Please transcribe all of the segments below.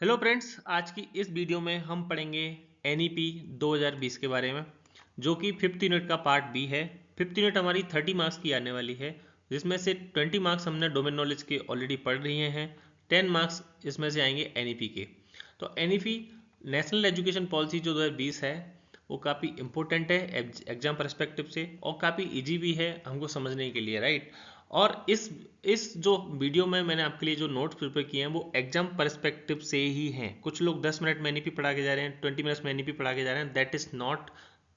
Hello friends, आज की इस वीडियो में हम पढ़ेंगे एनईपी 2020 के बारे में, जो कि 5th यूनिट का पार्ट बी है। 5th यूनिट हमारी 30 मार्क्स की आने वाली है, जिसमें से 20 मार्क्स हमने डोमेन नॉलेज के ऑलरेडी पढ़ लिए हैं। 10 मार्क्स इसमें से आएंगे एनईपी के। तो एनईपी नेशनल एजुकेशन पॉलिसी जो 2020 है, वो काफ़ी इंपॉर्टेंट है एग्जाम परस्पेक्टिव से, और काफ़ी इजी भी है हमको समझने के लिए, राइट। और इस जो वीडियो में मैंने आपके लिए जो नोट्स प्रिपेयर किए हैं वो एग्जाम पर्सपेक्टिव से ही हैं। कुछ लोग 10 मिनट में एनईपी पढ़ा के जा रहे हैं, 20 मिनट्स में एनईपी पढ़ा के जा रहे हैं, that is not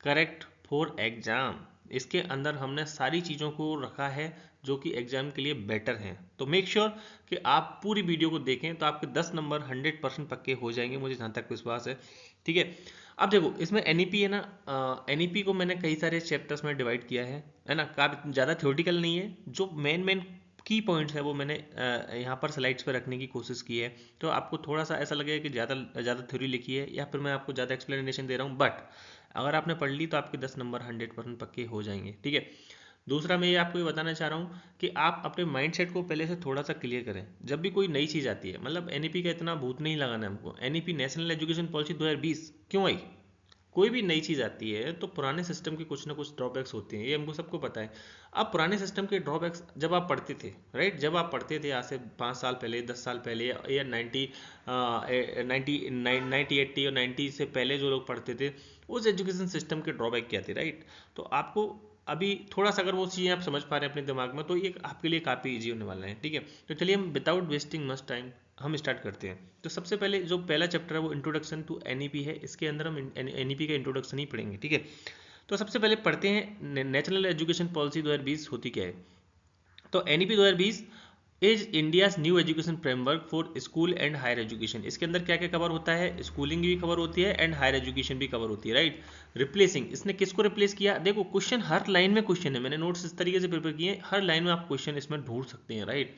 correct for exam. इसके अंदर हमने सारी चीज़ों को रखा है जो कि एग्जाम के लिए बेटर हैं। तो मेक श्योर कि आप पूरी वीडियो को देखें, तो आपके 10 नंबर 100% पक्के हो जाएंगे, मुझे जहाँ तक विश्वास है। ठीक है, अब देखो इसमें एनईपी है ना, एनईपी को मैंने कई सारे चैप्टर्स में डिवाइड किया है ना। काफ़ी ज़्यादा थ्योरेटिकल नहीं है, जो मेन की पॉइंट्स है वो मैंने यहाँ पर स्लाइड्स पे रखने की कोशिश की है। तो आपको थोड़ा सा ऐसा लगेगा कि ज़्यादा थ्योरी लिखी है या फिर मैं आपको ज़्यादा एक्सप्लेनेशन दे रहा हूँ, बट अगर आपने पढ़ ली तो आपके 10 नंबर 100% पक्के हो जाएंगे। ठीक है, दूसरा मैं ये आपको ये बताना चाह रहा हूँ कि आप अपने माइंडसेट को पहले से थोड़ा सा क्लियर करें जब भी कोई नई चीज़ आती है। मतलब एनईपी का इतना भूत नहीं लगाना है हमको। एनईपी नेशनल एजुकेशन पॉलिसी 2020 क्यों आई? कोई भी नई चीज़ आती है तो पुराने सिस्टम के कुछ ना कुछ ड्रॉबैक्स होते हैं, ये हमको सबको पता है। अब पुराने सिस्टम के ड्रॉबैक्स जब आप पढ़ते थे, राइट, जब आप पढ़ते थे आज से 5 साल पहले, 10 साल पहले, या 90 80 और 90 से पहले जो लोग पढ़ते थे, उस एजुकेशन सिस्टम के ड्रॉबैक क्या थे, राइट। तो आपको अभी थोड़ा सा अगर वो चीज़ें आप समझ पा रहे हैं अपने दिमाग में, तो ये आपके लिए काफ़ी ईजी होने वाला है। ठीक है, तो चलिए हम विदाउट वेस्टिंग मच टाइम हम स्टार्ट करते हैं। तो सबसे पहले जो पहला चैप्टर है वो इंट्रोडक्शन टू एनईपी है। इसके अंदर हम एनईपी का इंट्रोडक्शन ही पढ़ेंगे। ठीक है, तो सबसे पहले पढ़ते हैं नेशनल एजुकेशन पॉलिसी 2020 होती क्या है। तो NEP 2020 is India's new education framework for school and higher education. इसके अंदर क्या क्या कवर होता है? स्कूलिंग भी कवर होती है एंड हायर एजुकेशन भी कवर होती है, राइट। रिप्लेसिंग, इसने किसको रिप्लेस किया? देखो क्वेश्चन हर लाइन में क्वेश्चन है, मैंने नोट्स इस तरीके से प्रिपेयर किए हैं, हर लाइन में आप क्वेश्चन इसमें ढूंढ सकते हैं, राइट।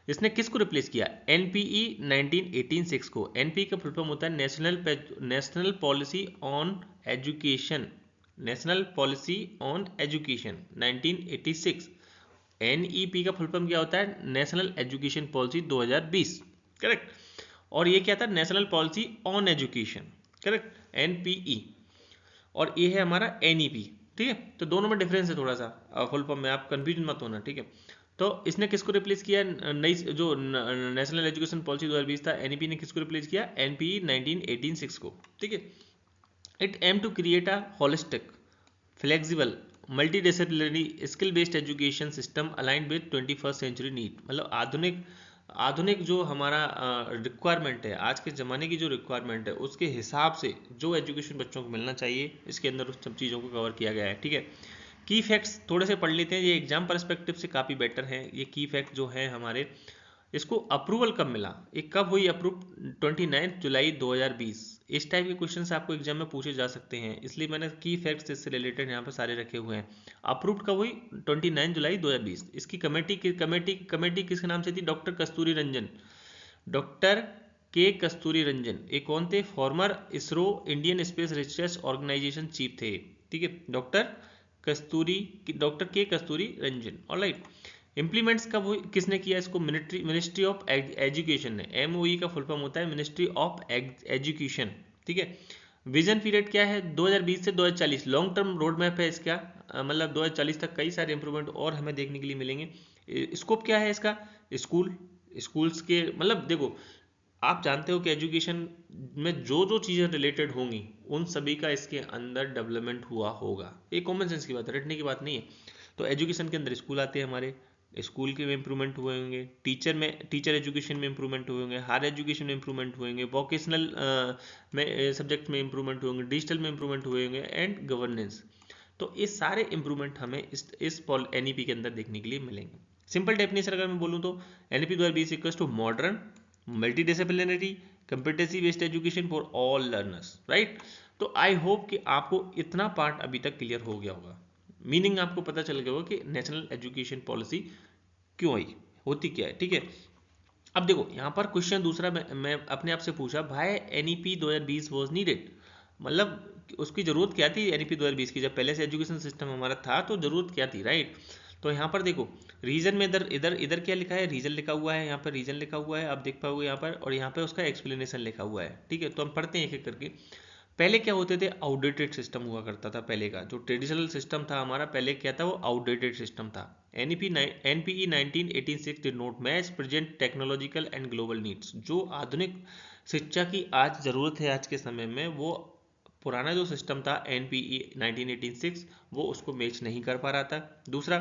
इसने किसको रिप्लेस किया? एनपीई 1986 को। एनपीई का फुल फॉर्म होता है national policy on education. National policy on education 1986। NEP का फुल फॉर्म क्या होता है? National education policy 2020, correct. और ये क्या था? National policy on education, correct, NPE. और ये है हमारा एनईपी। ठीक है, तो दोनों में डिफरेंस है थोड़ा सा फुल फॉर्म में, आप कंफ्यूज मत होना। ठीक है, तो इसने किसको रिप्लेस किया? नई जो नेशनल एजुकेशन पॉलिसी 2020 था, एनईपी ने किसको रिप्लेस किया? एनपीई 1986 को। ठीक है, it aim to create a holistic, flexible, multi disciplinary, skill based education system aligned with 21st century need. मतलब आधुनिक आधुनिक जो हमारा रिक्वायरमेंट है, आज के ज़माने की जो रिक्वायरमेंट है, उसके हिसाब से जो एजुकेशन बच्चों को मिलना चाहिए, इसके अंदर उस सब चीज़ों को कवर किया गया है। ठीक है, की फैक्ट्स थोड़े से पढ़ लेते हैं, ये एग्जाम परस्पेक्टिव से काफ़ी बेटर है। ये की फैक्ट जो है हमारे, इसको अप्रूवल कब मिला, ये कब हुई अप्रूव? 29 जुलाई 2020। इस टाइप के क्वेश्चन आपको एग्जाम में पूछे जा सकते हैं, इसलिए मैंने की फैक्ट्स इससे रिलेटेड यहाँ पर सारे रखे हुए हैं। अप्रूव्ड कब हुई? 29 जुलाई 2020। इसकी कमेटी किसके नाम से थी? डॉक्टर कस्तूरी रंजन। डॉक्टर के कस्तूरी रंजन, ये कौन थे? Former ISRO Indian space research organisation chief थे। ठीक है, डॉक्टर के कस्तूरी रंजन, ऑलराइट। इम्प्लीमेंट्स कब हुई, किसने किया इसको? मिनिस्ट्री ऑफ एजुकेशन ने। एमओई का फुल फॉर्म होता है मिनिस्ट्री ऑफ एजुकेशन। ठीक है, विजन पीरियड क्या है? 2020 से 2040, लॉन्ग टर्म रोड मैप है इसका। मतलब 2040 तक कई सारे इंप्रूवमेंट और हमें देखने के लिए मिलेंगे। स्कोप क्या है इसका? स्कूल्स के, मतलब देखो, आप जानते हो कि एजुकेशन में जो जो चीज़ें रिलेटेड होंगी, उन सभी का इसके अंदर डेवलपमेंट हुआ होगा। ये कॉमन सेंस की बात है, रटने की बात नहीं है। तो एजुकेशन के अंदर स्कूल आते हैं हमारे, स्कूल के में इंप्रूवमेंट हुए होंगे, टीचर एजुकेशन में इंप्रूवमेंट हुए होंगे, हायर एजुकेशन में इंप्रूवमेंट हुए होंगे, वोकेशनल में सब्जेक्ट में इंप्रूवमेंट हुए होंगे, डिजिटल में इंप्रूवमेंट हुए होंगे, एंड गवर्नेंस। तो ये सारे इंप्रूवमेंट हमें इस एनईपी के अंदर देखने के लिए मिलेंगे। सिंपल डेफिनेशन अगर मैं बोलूँ तो NEP 2020 equals to modern multi disciplinary competency based education for all learners, right. तो आई होप कि आपको इतना पार्ट अभी तक क्लियर हो गया होगा, मीनिंग आपको पता चल गया होगा कि नेशनल एजुकेशन पॉलिसी क्यों आई, होती क्या है। ठीक है, अब देखो यहाँ पर क्वेश्चन दूसरा मैं अपने आप से पूछा, भाई एनईपी 2020 वाज नीडेड, मतलब उसकी ज़रूरत क्या थी एनईपी 2020 की? जब पहले से एजुकेशन सिस्टम हमारा था तो ज़रूरत क्या थी, राइट। तो यहाँ पर देखो रीजन में इधर इधर इधर क्या लिखा है, रीजन लिखा हुआ है, यहाँ पर रीजन लिखा हुआ है, आप देख पाओगे यहाँ पर, और यहाँ पे उसका एक्सप्लेनेशन लिखा हुआ है। ठीक है, तो हम पढ़ते हैं एक एक करके। पहले क्या होते थे, आउटडेटेड सिस्टम हुआ करता था। पहले का जो ट्रेडिशनल सिस्टम था हमारा, पहले क्या था, वो आउटडेटेड सिस्टम था। NPE 1986 did not match present technological and global needs. जो आधुनिक शिक्षा की आज जरूरत है आज के समय में, वो पुराना जो सिस्टम था एनपीई 1986 वो उसको मैच नहीं कर पा रहा था। दूसरा,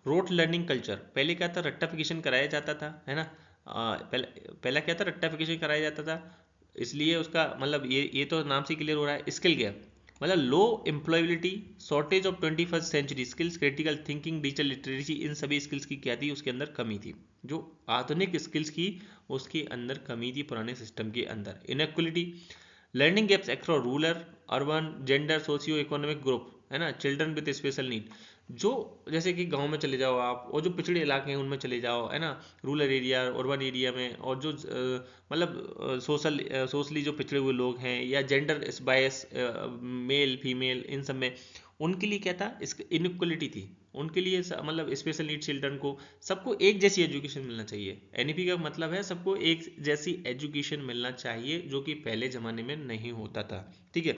रोट लर्निंग कल्चर। पहले क्या था, रट्टाफिकेशन कराया जाता था, है ना। पहला क्या था, रट्टाफिकेशन कराया जाता था, इसलिए उसका मतलब ये तो नाम से क्लियर हो रहा है। स्किल गैप मतलब low employability, shortage of 21st century skills, critical thinking, digital literacy, इन सभी स्किल्स की क्या थी, उसके अंदर कमी थी। जो आधुनिक स्किल्स की उसके अंदर कमी थी पुराने सिस्टम के अंदर। Inequality, learning gaps across rural, urban, gender, socio economic group, है ना, चिल्ड्रन विद स्पेशल नीड। जो जैसे कि गांव में चले जाओ आप, और जो पिछड़े इलाके हैं उनमें चले जाओ, है ना, रूरल एरिया, अर्बन एरिया में, और जो मतलब सोशली जो पिछड़े हुए लोग हैं, या जेंडर बायस, मेल फीमेल, इन सब में उनके लिए क्या था, इस इनइक्वलिटी थी। उनके लिए मतलब स्पेशल नीड चिल्ड्रन को सबको एक जैसी एजुकेशन मिलना चाहिए। एनईपी का मतलब है सबको एक जैसी एजुकेशन मिलना चाहिए, जो कि पहले ज़माने में नहीं होता था। ठीक है,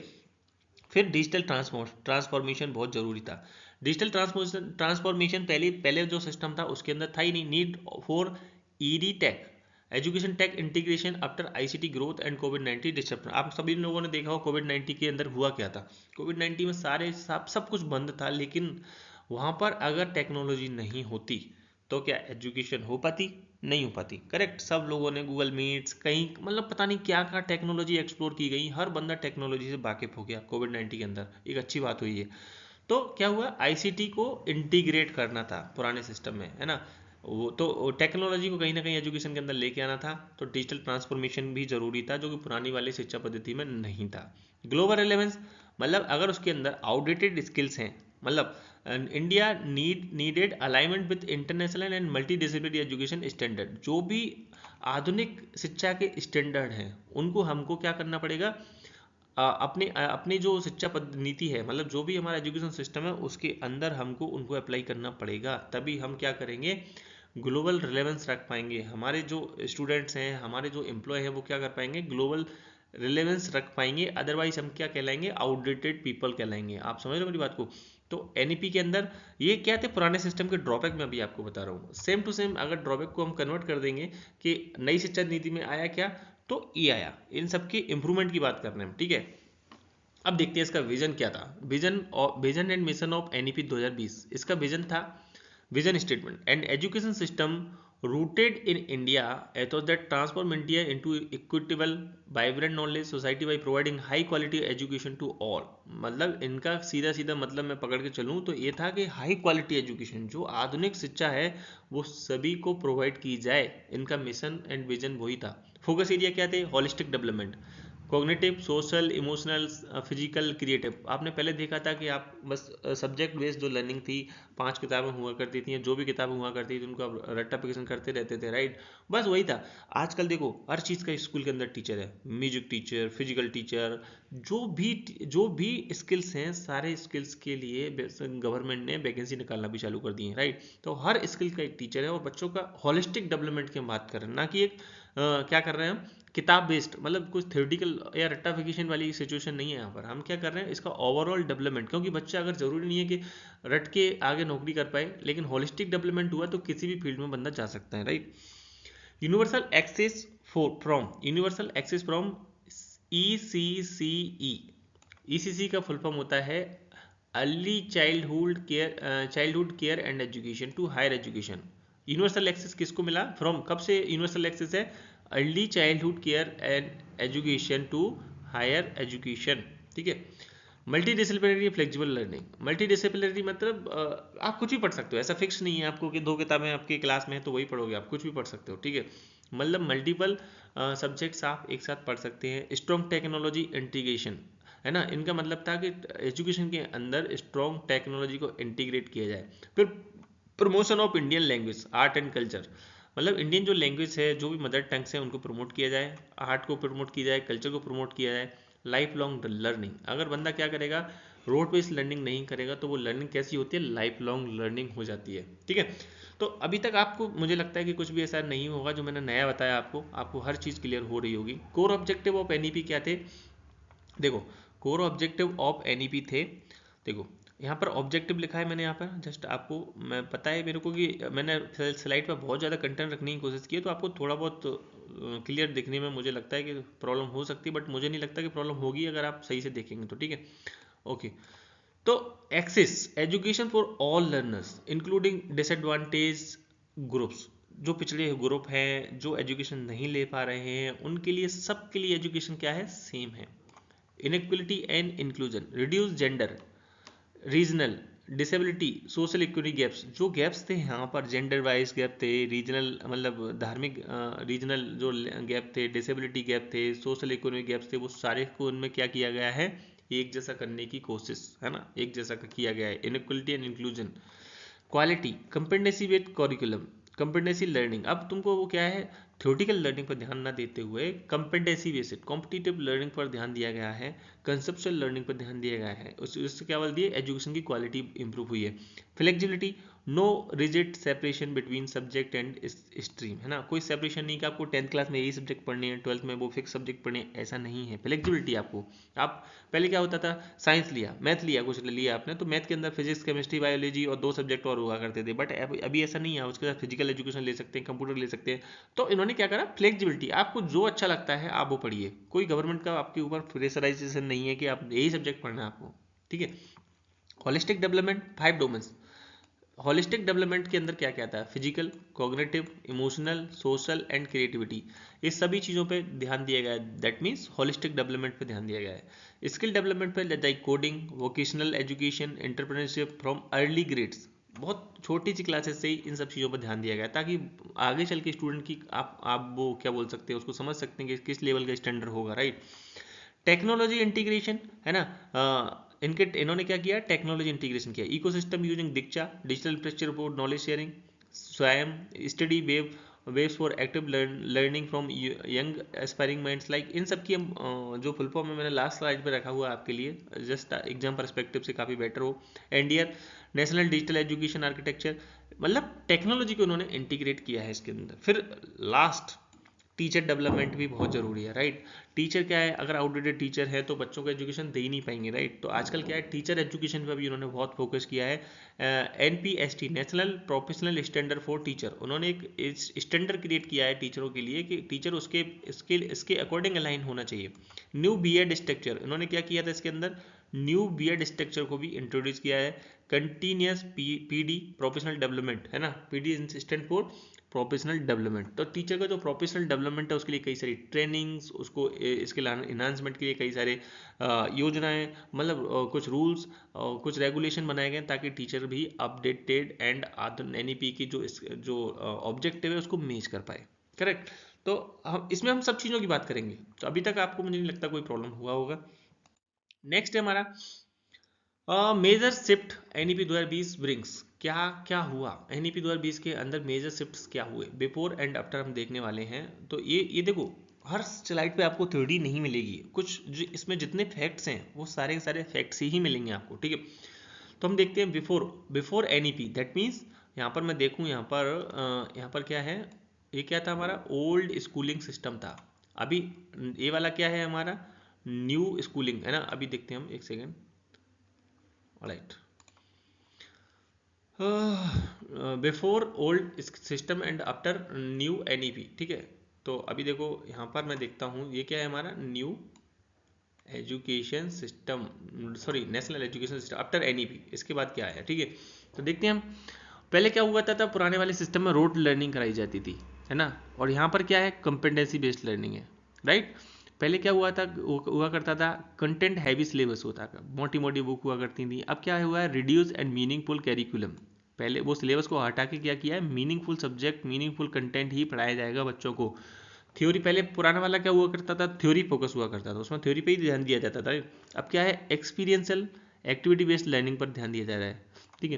फिर डिजिटल ट्रांसफॉर्मेशन बहुत जरूरी था। डिजिटल ट्रांसफॉर्मेशन पहले पहले जो सिस्टम था उसके अंदर था ही नहीं। Need for ed tech, education tech integration after ICT growth and कोविड-19 डिस्टर्बन। आप सभी लोगों ने देखा हो कोविड-19 के अंदर हुआ क्या था। कोविड-19 में सारे सब कुछ बंद था, लेकिन वहाँ पर अगर टेक्नोलॉजी नहीं होती तो क्या एजुकेशन हो पाती, नहीं हो पाती। करेक्ट, सब लोगों ने गूगल मीट्स, कहीं मतलब पता नहीं क्या क्या टेक्नोलॉजी एक्सप्लोर की गई, हर बंदा टेक्नोलॉजी से वाकिफ हो गया कोविड-19 के अंदर। एक अच्छी बात हुई है। तो क्या हुआ, आईसीटी को इंटीग्रेट करना था पुराने सिस्टम में, है ना। वो तो टेक्नोलॉजी को कहीं ना कहीं एजुकेशन के अंदर लेके आना था, तो डिजिटल ट्रांसफॉर्मेशन भी जरूरी था, जो कि पुरानी वाली शिक्षा पद्धति में नहीं था। ग्लोबल रिलेवेंस मतलब अगर उसके अंदर आउटडेटेड स्किल्स हैं, मतलब India needed alignment with international and multi disciplinary education standard. जो भी आधुनिक शिक्षा के स्टैंडर्ड हैं उनको हमको क्या करना पड़ेगा, अपनी जो शिक्षा नीति है, मतलब जो भी हमारा एजुकेशन सिस्टम है उसके अंदर हमको उनको अप्लाई करना पड़ेगा। तभी हम क्या करेंगे, ग्लोबल रिलेवेंस रख पाएंगे। हमारे जो स्टूडेंट्स हैं, हमारे जो एम्प्लॉय हैं, वो क्या कर पाएंगे, ग्लोबल रिलेवेंस रख पाएंगे। अदरवाइज हम क्या कहलाएंगे, आउटडेटेड पीपल कहलाएंगे। आप समझ रहे हो मेरी बात को। तो एनईपी के अंदर ये क्या थे, पुराने सिस्टम के ड्रॉबैक मैं अभी आपको बता रहा हूँ। सेम टू सेम अगर ड्रॉबैक को हम कन्वर्ट कर देंगे कि नई शिक्षा नीति में आया क्या, तो ये आया। इन सब की इंप्रूवमेंट की बात कर रहे हैं हम। ठीक है, अब देखते हैं इसका विजन क्या था। Vision and mission of NEP 2020। इसका विजन था, vision statement, and education system rooted in India ethos that transform India into equitable vibrant knowledge society by providing high quality education to all. मतलब इनका सीधा सीधा मतलब मैं पकड़ के चलूँ तो ये था कि हाई क्वालिटी एजुकेशन, जो आधुनिक शिक्षा है, वो सभी को प्रोवाइड की जाए। इनका मिशन एंड विजन वही था। फोकस एरिया क्या थे, holistic development, cognitive, social, emotional, physical, creative. आपने पहले देखा था कि आप बस सब्जेक्ट बेस्ड जो लर्निंग थी, 5 किताबें हुआ करती थी, जो भी किताबें हुआ करती थी उनको आप रट्टाफिकेशन करते रहते थे, राइट। बस वही था। आजकल देखो हर चीज़ का स्कूल के अंदर टीचर है, म्यूजिक टीचर, फिजिकल टीचर, जो भी स्किल्स हैं, सारे स्किल्स के लिए गवर्नमेंट ने वैकेंसी निकालना भी चालू कर दी है, राइट। तो हर स्किल का एक टीचर है, और बच्चों का होलिस्टिक डेवलपमेंट की हम बात कर रहे हैं, ना कि एक क्या कर रहे हैं हम, किताब बेस्ड, मतलब कुछ थ्योरेटिकल या रट्टाफिकेशन वाली सिचुएशन नहीं है यहाँ पर। हम क्या कर रहे हैं, इसका ओवरऑल डेवलपमेंट। क्योंकि बच्चा अगर जरूरी नहीं है कि रट के आगे नौकरी कर पाए, लेकिन होलिस्टिक डेवलपमेंट हुआ तो किसी भी फील्ड में बंदा जा सकता है, right. Universal access from ECCE। ECC का फुल फॉर्म होता है early childhood care and education to higher education. Universal access किसको मिला, फ्रॉम, कब से यूनिवर्सल एक्सेस है, early childhood care and education to higher education. ठीक है, multi disciplinary flexible learning. Multi disciplinary मतलब आप कुछ भी पढ़ सकते हो, ऐसा फिक्स नहीं है आपको कि 2 किताबें आपकी क्लास में है तो वही पढ़ोगे, आप कुछ भी पढ़ सकते हो। ठीक है, मतलब मल्टीपल सब्जेक्ट्स आप एक साथ पढ़ सकते हैं। स्ट्रॉन्ग टेक्नोलॉजी इंटीग्रेशन, है ना, इनका मतलब था कि एजुकेशन के अंदर स्ट्रॉन्ग टेक्नोलॉजी को इंटीग्रेट किया जाए। फिर promotion of Indian language, art and culture, मतलब इंडियन जो लैंग्वेज है, जो भी मदर टंग्स है, उनको प्रमोट किया जाए, आर्ट को प्रमोट किया जाए, कल्चर को प्रमोट किया जाए। लाइफ लॉन्ग लर्निंग, अगर बंदा क्या करेगा, रोड बेस्ड लर्निंग नहीं करेगा तो वो लर्निंग कैसी होती है, लाइफ लॉन्ग लर्निंग हो जाती है। ठीक है, तो अभी तक आपको मुझे लगता है कि कुछ भी ऐसा नहीं होगा जो मैंने नया बताया आपको हर चीज़ क्लियर हो रही होगी। कोर ऑब्जेक्टिव ऑफ एनईपी क्या थे, देखो कोर ऑब्जेक्टिव ऑफ एनईपी थे, देखो यहाँ पर ऑब्जेक्टिव लिखा है मैंने यहाँ पर, जस्ट आपको मैं पता है मेरे को कि मैंने स्लाइड पर बहुत ज़्यादा कंटेंट रखने की कोशिश की है, तो आपको थोड़ा बहुत क्लियर दिखने में मुझे लगता है कि प्रॉब्लम हो सकती है, बट मुझे नहीं लगता कि प्रॉब्लम होगी अगर आप सही से देखेंगे तो। ठीक है, ओके। तो access education for all learners including disadvantage groups, जो पिछड़े ग्रुप हैं जो एजुकेशन नहीं ले पा रहे हैं उनके लिए, सबके लिए एजुकेशन क्या है, सेम है। Inequality and inclusion, reduce gender, regional disability, social equity gaps, जो गैप्स थे यहाँ पर जेंडर वाइज गैप थे, रीजनल मतलब धार्मिक रीजनल जो गैप थे, डिसेबिलिटी गैप थे, सोशल इकोनॉमिक गैप्स थे, वो सारे को उनमें क्या किया गया है, एक जैसा करने की कोशिश है ना, एक जैसा किया गया है। Inequality and inclusion, quality competency with curriculum, competency learning, अब तुमको वो क्या है, थ्योरेटिकल लर्निंग पर ध्यान ना देते हुए कंपेटेंसी बेस्ड कॉम्पिटिटिव लर्निंग पर ध्यान दिया गया है, कंसेप्चुअल लर्निंग पर ध्यान दिया गया है, उससे क्या बोल दिए, एजुकेशन की क्वालिटी इंप्रूव हुई है। Flexibility, no rigid separation between subject and stream, है ना, कोई सेपरेशन नहीं कि आपको 10th क्लास में यही सब्जेक्ट पढ़ने हैं, 12th में वो फिक्स सब्जेक्ट पढ़ने हैं, ऐसा नहीं है। फ्लेक्सिबिलिटी आपको, आप पहले क्या होता था, साइंस लिया, मैथ लिया, कुछ लिया आपने, तो मैथ के अंदर फिजिक्स केमिस्ट्री बायोलॉजी और 2 सब्जेक्ट और हुआ करते थे, बट अभी ऐसा नहीं है, उसके साथ फिजिकल एजुकेशन ले सकते हैं, कंप्यूटर ले सकते हैं। तो इन्होंने क्या करा, फ्लेक्सिबिलिटी, आपको जो अच्छा लगता है आप वो पढ़िए, कोई गवर्नमेंट का आपके ऊपर प्रेशराइजेशन नहीं है कि आप यही सब्जेक्ट पढ़ना है आपको। ठीक है, holistic development 5 domains, holistic development के अंदर क्या क्या आता है, physical, cognitive, emotional, social and creativity, इस सभी चीज़ों पे ध्यान दिया गया है, दैट मीन्स होलिस्टिक डेवलपमेंट पे ध्यान दिया गया है। स्किल डेवलपमेंट पे like coding, vocational education, entrepreneurship from early grades, बहुत छोटी सी क्लासेस से ही इन सब चीज़ों पर ध्यान दिया गया है, ताकि आगे चल के स्टूडेंट की आप वो क्या बोल सकते हैं, उसको समझ सकते हैं कि किस लेवल का स्टैंडर्ड होगा, राइट। टेक्नोलॉजी इंटीग्रेशन, है ना, इन्होंने क्या किया, टेक्नोलॉजी इंटीग्रेशन किया, ecosystem using Diksha, digital infrastructure report, knowledge sharing, Swayam study waves for active learning from young aspiring minds, like इन सब की हम जो फुल फॉर्म में मैंने लास्ट स्लाइड पे रखा हुआ है आपके लिए, जस्ट एग्जाम परस्पेक्टिव से काफ़ी बेटर हो। NDR, national digital education architecture, मतलब टेक्नोलॉजी को उन्होंने इंटीग्रेट किया है इसके अंदर। फिर लास्ट, टीचर डेवलपमेंट भी बहुत ज़रूरी है, राइट। टीचर क्या है, अगर आउटडेटेड टीचर है तो बच्चों को एजुकेशन दे ही नहीं पाएंगे, राइट। तो आजकल क्या है, टीचर एजुकेशन पर भी उन्होंने बहुत फोकस किया है। NPST, national professional standard for teacher, उन्होंने एक स्टैंडर्ड क्रिएट किया है टीचरों के लिए कि टीचर उसके इसके अकॉर्डिंग अलाइन होना चाहिए। न्यू बीएड स्ट्रक्चर, उन्होंने क्या किया था इसके अंदर, न्यू बीएड स्ट्रक्चर को भी इंट्रोड्यूस किया है। कंटिन्यूस पीडी प्रोफेशनल डेवलपमेंट, है ना, PD stand for professional development, तो टीचर का जो प्रोफेशनल डेवलपमेंट है उसके लिए कई सारी ट्रेनिंग्स, उसको इसके इन्हांसमेंट के लिए कई सारे योजनाएं, मतलब कुछ रूल्स और कुछ रेगुलेशन बनाए गए ताकि टीचर भी अपडेटेड एंड एनईपी की जो ऑब्जेक्टिव है उसको मेज कर पाए, करेक्ट। तो इसमें हम सब चीज़ों की बात करेंगे, तो अभी तक आपको मुझे नहीं लगता कोई प्रॉब्लम हुआ होगा। नेक्स्ट है हमारा मेजर शिफ्ट एनईपी 2020 ब्रिंग्स, क्या क्या हुआ एनईपी 2020 के अंदर, मेजर शिफ्ट्स क्या हुए, बिफोर एंड आफ्टर हम देखने वाले हैं। तो ये देखो, हर स्लाइड पे आपको थ्योरी नहीं मिलेगी, कुछ इसमें जितने फैक्ट्स हैं वो सारे के सारे फैक्ट्स ही मिलेंगे आपको, ठीक है। तो हम देखते हैं before, before NEP, that means यहाँ पर मैं देखूँ, यहाँ पर क्या है, ये क्या था हमारा, ओल्ड स्कूलिंग सिस्टम था। अभी ये वाला क्या है हमारा, न्यू स्कूलिंग, है ना। अभी देखते हैं हम, एक second, right, before old system and after new NEP, ठीक है। तो अभी देखो यहाँ पर मैं देखता हूँ, ये क्या है हमारा, new education system, sorry national education system after NEP, इसके बाद क्या है, ठीक है। तो देखते हैं हम, पहले क्या हुआ था पुराने वाले सिस्टम में रोड लर्निंग कराई जाती थी, है ना, और यहाँ पर क्या है, कंपेटेंसी बेस्ड लर्निंग है, राइट। पहले क्या हुआ करता था, कंटेंट हैवी सिलेबस होता था, मोटी मोटी बुक हुआ करती थी। अब क्या हुआ है, रिड्यूस एंड मीनिंगफुल कैरिकुलम, पहले वो सिलेबस को हटा के क्या किया है, मीनिंगफुल सब्जेक्ट, मीनिंगफुल कंटेंट ही पढ़ाया जाएगा बच्चों को। थ्योरी, पहले पुराना वाला क्या हुआ करता था, थ्योरी फोकस हुआ करता था, उसमें थ्योरी पे ही ध्यान दिया जाता था। अब क्या है, एक्सपीरियंशियल एक्टिविटी बेस्ड लर्निंग पर ध्यान दिया जा रहा है, ठीक है।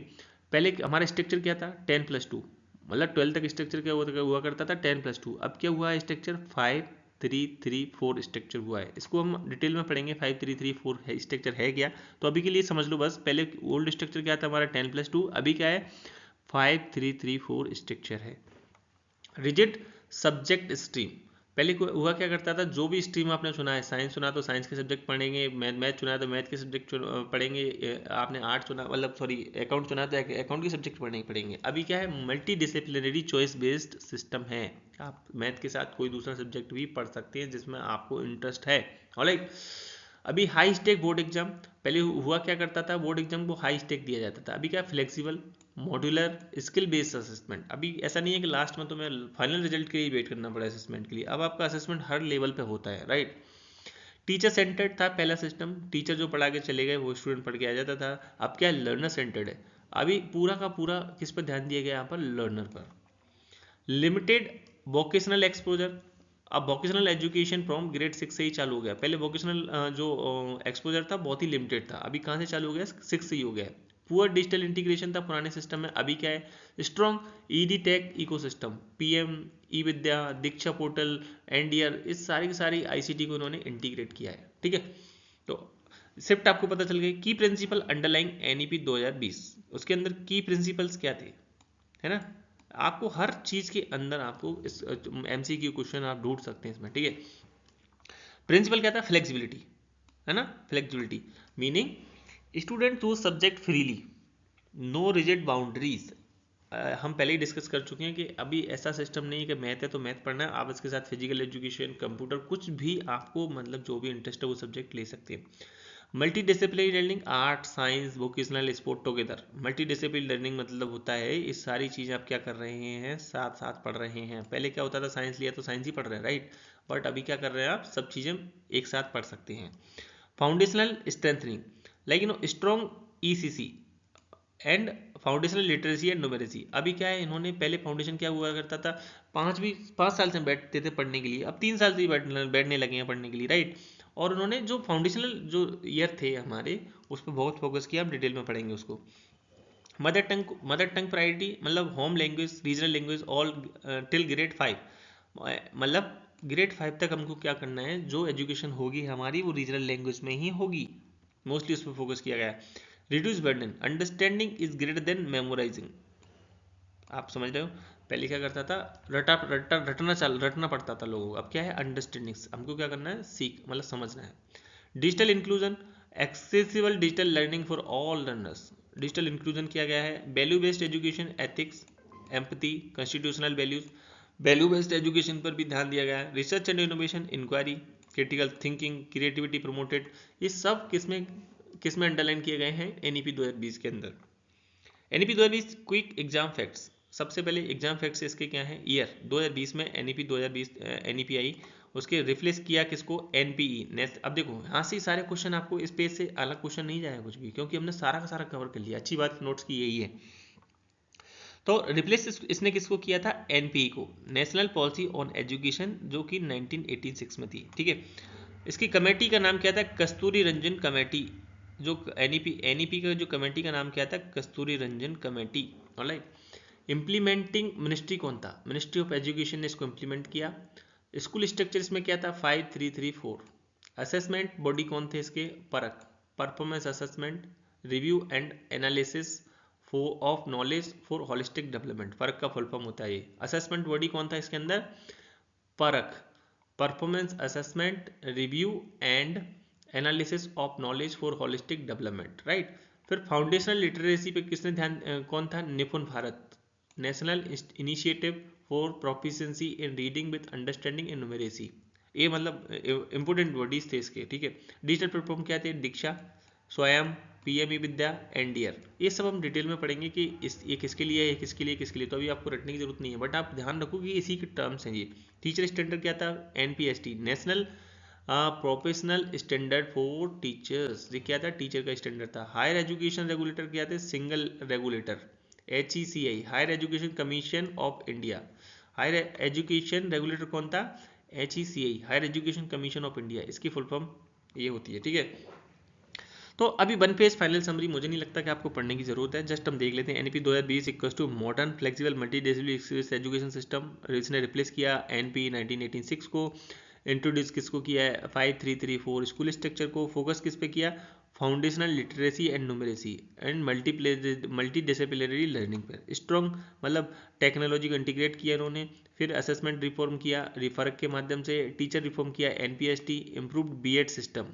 पहले हमारा स्ट्रक्चर क्या था, 10+2, मतलब 12 तक स्ट्रक्चर क्या हुआ करता था 10+2। अब क्या हुआ है स्ट्रक्चर, 5, 5334 स्ट्रक्चर हुआ है। इसको हम डिटेल में पढ़ेंगे 5334 है स्ट्रक्चर है क्या। तो अभी के लिए समझ लो बस, पहले ओल्ड स्ट्रक्चर क्या था हमारा 10+2, अभी क्या है 5334 स्ट्रक्चर है। रिजिड सब्जेक्ट स्ट्रीम, पहले हुआ क्या करता था, जो भी स्ट्रीम आपने चुना है, साइंस चुना तो साइंस के सब्जेक्ट पढ़ेंगे, मैथ चुना है तो मैथ के सब्जेक्ट पढ़ेंगे, आपने आर्ट चुना मतलब सॉरी अकाउंट चुना तो अकाउंट के सब्जेक्ट पढ़ेंगे। अभी क्या है multi disciplinary choice based system है, आप मैथ के साथ कोई दूसरा सब्जेक्ट भी पढ़ सकते हैं जिसमें आपको इंटरेस्ट है। ऑलराइट, अभी हाई स्टेक बोर्ड एग्जाम, पहले हुआ क्या करता था बोर्ड एग्जाम को हाई स्टेक दिया जाता था, अभी क्या flexible modular skill based assessment. अभी ऐसा नहीं है कि लास्ट में तुम्हें फाइनल रिजल्ट के लिए वेट करना पड़ा असेसमेंट के लिए, अब आपका असेसमेंट हर लेवल पे होता है, राइट। टीचर सेंटर्ड था पहला सिस्टम, टीचर जो पढ़ा के चले गए वो स्टूडेंट पढ़ के आ जाता था। अब क्या लर्नर सेंटर्ड है, अभी पूरा का पूरा किस पर ध्यान दिया गया यहाँ पर, लर्नर पर। लिमिटेड वोकेशनल एक्सपोजर, अब वोकेशनल एजुकेशन फ्रॉम ग्रेड 6 से ही चालू हो गया, पहले वोकेशनल जो एक्सपोजर था बहुत ही लिमिटेड था, अभी कहाँ से चालू हो गया 6 से ही हो गया। पुअर डिजिटल इंटीग्रेशन था पुराने सिस्टम में, अभी क्या है strong ed tech ecosystem, PM e Vidya, Diksha portal, NDR, इस सारी की सारी आईसीटी को उन्होंने इंटीग्रेट किया है, ठीक है। तो शिफ्ट आपको पता चल गई। की प्रिंसिपल अंडरलाइंग एनईपी 2020, उसके अंदर की प्रिंसिपल्स क्या थे, है ना, आपको हर चीज के अंदर आपको इस एमसीक्यू क्वेश्चन आप ढूंढ सकते हैं इसमें, ठीक है। प्रिंसिपल क्या था, फ्लेक्सिबिलिटी, है ना, flexibility meaning student choose subject freely, no rigid boundaries. हम पहले ही डिस्कस कर चुके हैं कि अभी ऐसा सिस्टम नहीं है कि मैथ है तो मैथ पढ़ना है, आप इसके साथ फिजिकल एजुकेशन, कंप्यूटर, कुछ भी आपको मतलब जो भी इंटरेस्ट है वो सब्जेक्ट ले सकते हैं। Multi disciplinary learning, art science vocational sport together. Multi disciplinary learning मतलब होता है ये सारी चीज़ें आप क्या कर रहे हैं, साथ साथ पढ़ रहे हैं। पहले क्या होता था साइंस लिया तो साइंस ही पढ़ रहे हैं, राइट, बट अभी क्या कर रहे हैं आप सब चीज़ें एक साथ पढ़ सकते हैं। Foundational strengthening like strong ECC and foundational literacy and numeracy. अभी क्या है इन्होंने पहले फाउंडेशन क्या हुआ करता था, 5 साल से बैठते थे पढ़ने के लिए, अब 3 साल से ही बैठने लगे हैं पढ़ने के लिए, राइट। और उन्होंने जो फाउंडेशनल जो ईयर थे हमारे उस पर बहुत फोकस किया, हम डिटेल में पढ़ेंगे उसको। मदर टंग प्रायोरिटी मतलब home language, regional language all till grade 5, मतलब ग्रेड 5 तक हमको क्या करना है, जो एजुकेशन होगी हमारी वो रीजनल लैंग्वेज में ही होगी, मोस्टली उस पर फोकस किया गया है। Reduce burden, understanding is greater than memorising. आप समझ रहे हो, पहले क्या करता था रटना पड़ता था लोगों को, अब क्या है अंडरस्टैंडिंग, हमको क्या करना है सीख मतलब समझना है। Digital inclusion, accessible digital learning for all learners. Digital inclusion किया गया है। Value based education, ethics, empathy, constitutional values, value based education पर भी ध्यान दिया गया है। Research and innovation, inquiry, critical thinking, creativity promoted, ये सब किसमें अंडरलाइन किए गए हैं एनईपी 2020 के अंदर। एनईपी 2020 क्विक एग्जाम फैक्ट्स, सबसे पहले एग्जाम फैक्ट्स इसके क्या है, ईयर 2020 में एनईपी 2020 एनईपी आई, उसके रिप्लेस किया किसको, एनपीई नेक्स्ट। अब देखो यहाँ से सारे क्वेश्चन आपको इस पेज से अलग क्वेश्चन नहीं जाएगा कुछ भी, क्योंकि हमने सारा का सारा कवर कर लिया। अच्छी बात नोट्स की यही है। तो रिप्लेस इसने किसको किया था, एनपीई को, नेशनल पॉलिसी ऑन एजुकेशन, जो कि 1986 में थी, ठीक है। इसकी कमेटी का नाम क्या था, कस्तूरी रंजन कमेटी, जो एनईपी का जो कमेटी का नाम क्या था, Kasturi Ranjan committee, alright. Implementing ministry कौन था, मिनिस्ट्री ऑफ एजुकेशन ने इसको इम्प्लीमेंट किया। स्कूल स्ट्रक्चर इसमें क्या था, 5334। असेसमेंट बॉडी कौन थे इसके, परख, performance assessment, review and analysis of knowledge for holistic development, परख का फुल फॉर्म होता है ये। असेसमेंट बॉडी कौन था इसके अंदर, परख, performance assessment, review and analysis of knowledge for holistic development, right. फिर फाउंडेशनल लिटरेसी पे किसने ध्यान कौन था, निपुण Bharat, national initiative for proficiency in reading with understanding in numeracy, ये मतलब इंपोर्टेंट बॉडीज थे इसके, ठीक है। डिजिटल प्लेटफॉर्म क्या थे, दीक्षा, स्वयं, पीएमई विद्या, एनडीआर, ये सब हम डिटेल में पढ़ेंगे कि ये किसके लिए है, ये किसके लिए किसके लिए, तो अभी आपको रटने की जरूरत नहीं है, बट आप ध्यान रखो कि इसी के टर्म्स हैं ये। टीचर स्टैंडर्ड क्या था, NPST, national professional standard for teachers, ये क्या था, टीचर का स्टैंडर्ड था। हायर एजुकेशन रेगुलेटर क्या थे, single regulator, HECI, higher education commission of India, higher education regulator कौन था, HECI, higher education commission of India, इसकी फुल फॉर्म ये होती है, ठीक है। तो अभी वन पेज फाइनल समरी मुझे नहीं लगता कि आपको पढ़ने की जरूरत है, जस्ट हम देख लेते हैं। NEP 2020 equals to modern flexible multi disciplinary education system, इसने रिप्लेस किया एनपी 1986 को। इंट्रोड्यूस किसको किया है, 5334 स्कूल स्ट्रक्चर को फोकस किस पे किया, foundational literacy and numeracy and multi disciplinary learning पर स्ट्रॉन्ग, मतलब टेक्नोलॉजी को इंटीग्रेट किया इन्होंने। फिर असेसमेंट रिफॉर्म किया रिफर्क के माध्यम से, टीचर रिफॉर्म किया एनपीएसटी, इम्प्रूव्ड बीएड सिस्टम।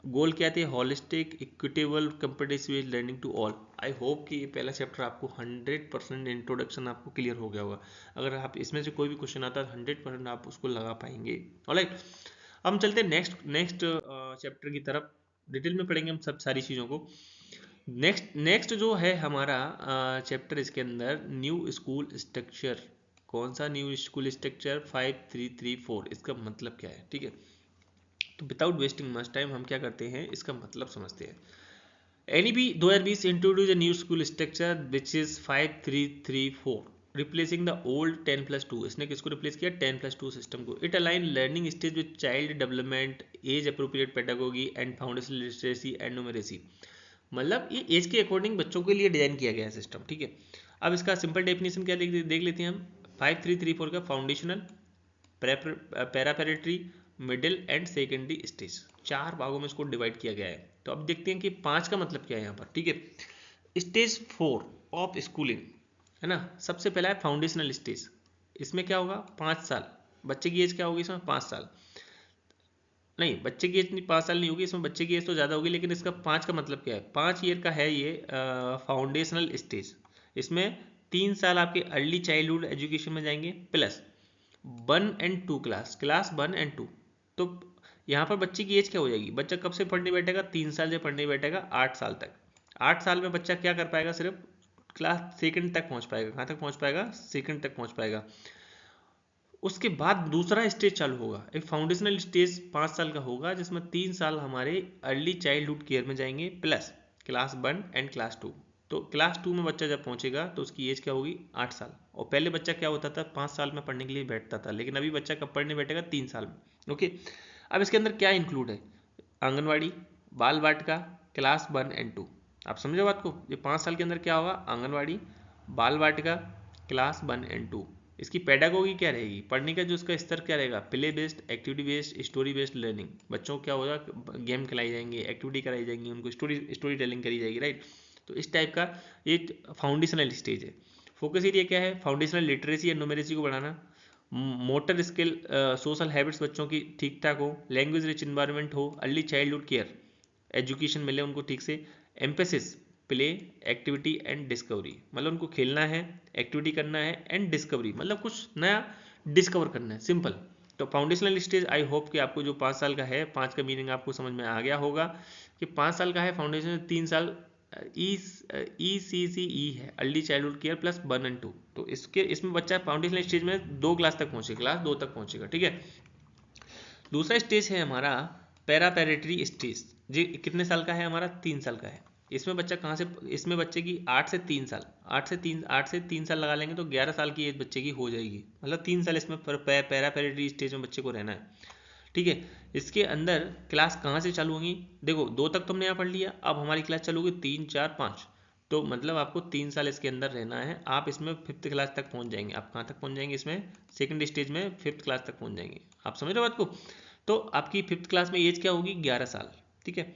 गोल क्या थे, holistic equitable computer learning to all. I hope कि ये पहला चैप्टर आपको 100% इंट्रोडक्शन आपको क्लियर हो गया होगा। अगर आप इसमें से कोई भी क्वेश्चन आता है 100% आप उसको लगा पाएंगे। ऑलराइट, हम चलते हैं नेक्स्ट चैप्टर की तरफ, डिटेल में पढ़ेंगे हम सब सारी चीज़ों को। नेक्स्ट जो है हमारा चैप्टर, इसके अंदर न्यू स्कूल स्ट्रक्चर। कौन सा न्यू स्कूल स्ट्रक्चर, 5334, इसका मतलब क्या है, ठीक है। तो विदाउट वेस्टिंग मच टाइम हम क्या करते हैं, इसका मतलब समझते हैं। NEP 2020 introduce a new school structure which is 5334, replacing the old 10+2। इसने किसको रिप्लेस किया, 10+2 सिस्टम को। It align learning stage with child development, as appropriate pedagogy and foundational literacy and numeracy. मतलब ये एज के अकॉर्डिंग बच्चों के लिए डिजाइन किया गया है सिस्टम, ठीक है। अब इसका सिंपल डेफिनेशन क्या देख लेते हैं हम। 5334 का foundational, preparatory, middle and secondary stage, 4 भागों में इसको डिवाइड किया गया है। तो अब देखते हैं कि 5 का मतलब क्या है यहाँ पर, ठीक है। स्टेज 4 ऑफ स्कूलिंग, है ना। सबसे पहला है फाउंडेशनल स्टेज। इसमें क्या होगा, 5 साल। बच्चे की एज क्या होगी इसमें, 5 साल। नहीं, बच्चे की एज 5 साल नहीं होगी इसमें, बच्चे की एज तो ज़्यादा होगी, लेकिन इसका 5 का मतलब क्या है, 5 ईयर का है ये फाउंडेशनल स्टेज। इसमें 3 साल आपके अर्ली चाइल्डहुड एजुकेशन में जाएंगे, प्लस 1 and 2 क्लास 1 and 2। तो यहाँ पर बच्चे की एज क्या हो जाएगी, बच्चा कब से पढ़ने बैठेगा, 3 साल से पढ़ने बैठेगा 8 साल तक। 8 साल में बच्चा क्या कर पाएगा, सिर्फ क्लास सेकंड तक पहुँच पाएगा। कहाँ तक पहुँच पाएगा, सेकंड तक पहुँच पाएगा। उसके बाद दूसरा स्टेज चालू होगा, एक फाउंडेशनल स्टेज 5 साल का होगा, जिसमें 3 साल हमारे अर्ली चाइल्डहुड केयर में जाएंगे, प्लस क्लास 1 एंड क्लास 2। तो क्लास 2 में बच्चा जब पहुंचेगा तो उसकी एज क्या होगी, 8 साल। और पहले बच्चा क्या होता था, 5 साल में पढ़ने के लिए बैठता था, लेकिन अभी बच्चा कब पढ़ने बैठेगा, 3 साल में। ओके, अब इसके अंदर क्या इंक्लूड है, आंगनवाड़ी, बाल वाटिका, क्लास 1 and 2। आप समझो बात को, ये 5 साल के अंदर क्या होगा, आंगनवाड़ी, बाल वाटिका, क्लास 1 and 2। इसकी पेडागोगी क्या रहेगी, पढ़ने का जो इसका स्तर क्या रहेगा, play based, activity based, story based learning. बच्चों को क्या होगा, गेम खिलाई जाएंगे, एक्टिविटी कराई जाएंगी, उनको स्टोरी टेलिंग करी जाएगी, राइट। तो इस टाइप का ये फाउंडेशनल स्टेज है। फोकस एरिया क्या है, फाउंडेशनल लिटरेसी एंड न्यूमरेसी को बढ़ाना, मोटर स्किल, सोशल हैबिट्स बच्चों की ठीक ठाक हो, लैंग्वेज रिच इन्वायरमेंट हो, अर्ली चाइल्डहुड केयर, एजुकेशन मिले उनको ठीक से, emphasis play, activity and discovery, मतलब उनको खेलना है, एक्टिविटी करना है, एंड डिस्कवरी मतलब कुछ नया डिस्कवर करना है, सिंपल। तो फाउंडेशनल स्टेज, आई होप कि आपको जो 5 साल का है, 5 का मीनिंग आपको समझ में आ गया होगा कि 5 साल का है फाउंडेशन, 3 साल ECCE है, early childhood care, plus 1 and 2। तो इसमें बच्चा फाउंडेशनल स्टेज में 2 क्लास तक पहुंचेगा, क्लास 2 तक पहुंचेगा, ठीक है। दूसरा स्टेज है हमारा पैरापेरेटरी स्टेज, जी कितने साल का है हमारा, 3 साल का है। इसमें बच्चा कहाँ से, इसमें बच्चे की 8 से 3 साल, 8 से 3 साल लगा लेंगे तो 11 साल की एज बच्चे की हो जाएगी, मतलब 3 साल इसमें पैरापेरेटरी स्टेज में बच्चे को रहना है, ठीक है। इसके अंदर क्लास कहाँ से चालू होंगी, देखो 2 तक तो हमने यहाँ पढ़ लिया, अब हमारी क्लास चालू होगी 3, 4, 5। तो मतलब आपको 3 साल इसके अंदर रहना है, आप इसमें 5th क्लास तक पहुँच जाएंगे। आप कहाँ तक पहुँच जाएंगे, इसमें सेकंड स्टेज में 5th क्लास तक पहुँच जाएंगे। आप समझ रहे हो बात को। तो आपकी 5th क्लास में एज क्या होगी, 11 साल, ठीक है।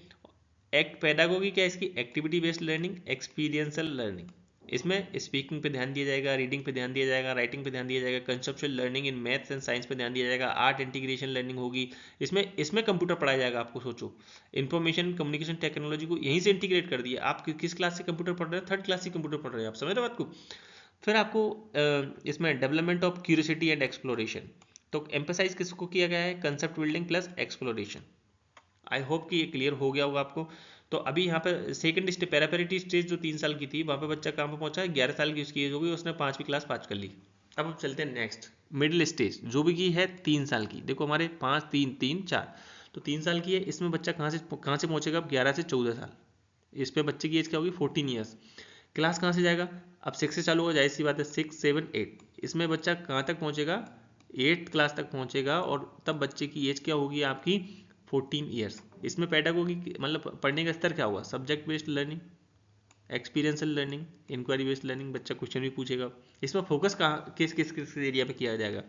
एक्ट पेडागोगी क्या है इसकी, activity based learning, experiential learning. इसमें स्पीकिंग पे ध्यान दिया जाएगा, रीडिंग पे ध्यान दिया जाएगा, राइटिंग पे ध्यान दिया जाएगा, conceptual learning in maths and science पे ध्यान दिया जाएगा, आर्ट इंटीग्रेशन लर्निंग होगी। इसमें कंप्यूटर पढ़ाया जाएगा आपको। सोचो, इन्फॉर्मेशन कम्युनिकेशन टेक्नोलॉजी को यहीं से इंटीग्रेट कर दिया। आप किस क्लास से कंप्यूटर पढ़ रहे हैं, 3rd क्लास से कंप्यूटर पढ़ रहे हैं, आप समझ रहे हो बात को। फिर आपको इसमें development of curiosity and exploration, तो एम्फेसाइज किसको किया गया है, कंसेप्ट बिल्डिंग प्लस एक्सप्लोरेशन। आई होप कि ये क्लियर हो गया होगा आपको। तो अभी यहाँ पर सेकंड स्टेज पैरापेरेटरी स्टेज जो 3 साल की थी, वहाँ पे बच्चा कहाँ पे पहुंचा है, 11 साल की उसकी एज हो गई, उसने 5वीं क्लास पास कर ली। अब हम चलते हैं नेक्स्ट मिडिल स्टेज, जो भी की है 3 साल की। देखो हमारे 5, 3, 3, 4, तो 3 साल की है। इसमें बच्चा कहाँ से पहुंचेगा, 11 से 14 साल। इस पर बच्चे की एज क्या होगी, 14 ईयर्स। क्लास कहाँ से जाएगा, अब 6 से चालू होगा, जाहिर सी बात है, 6, 7, 8। इसमें बच्चा कहाँ तक पहुंचेगा, 8th क्लास तक पहुंचेगा, और तब बच्चे की एज क्या होगी आपकी, 14 ईयर्स। इसमें पेडागोगी मतलब पढ़ने का स्तर क्या होगा, subject based learning, experiential learning, inquiry based learning, बच्चा क्वेश्चन भी पूछेगा। इसमें फोकस कहाँ किस एरिया पे किया जाएगा,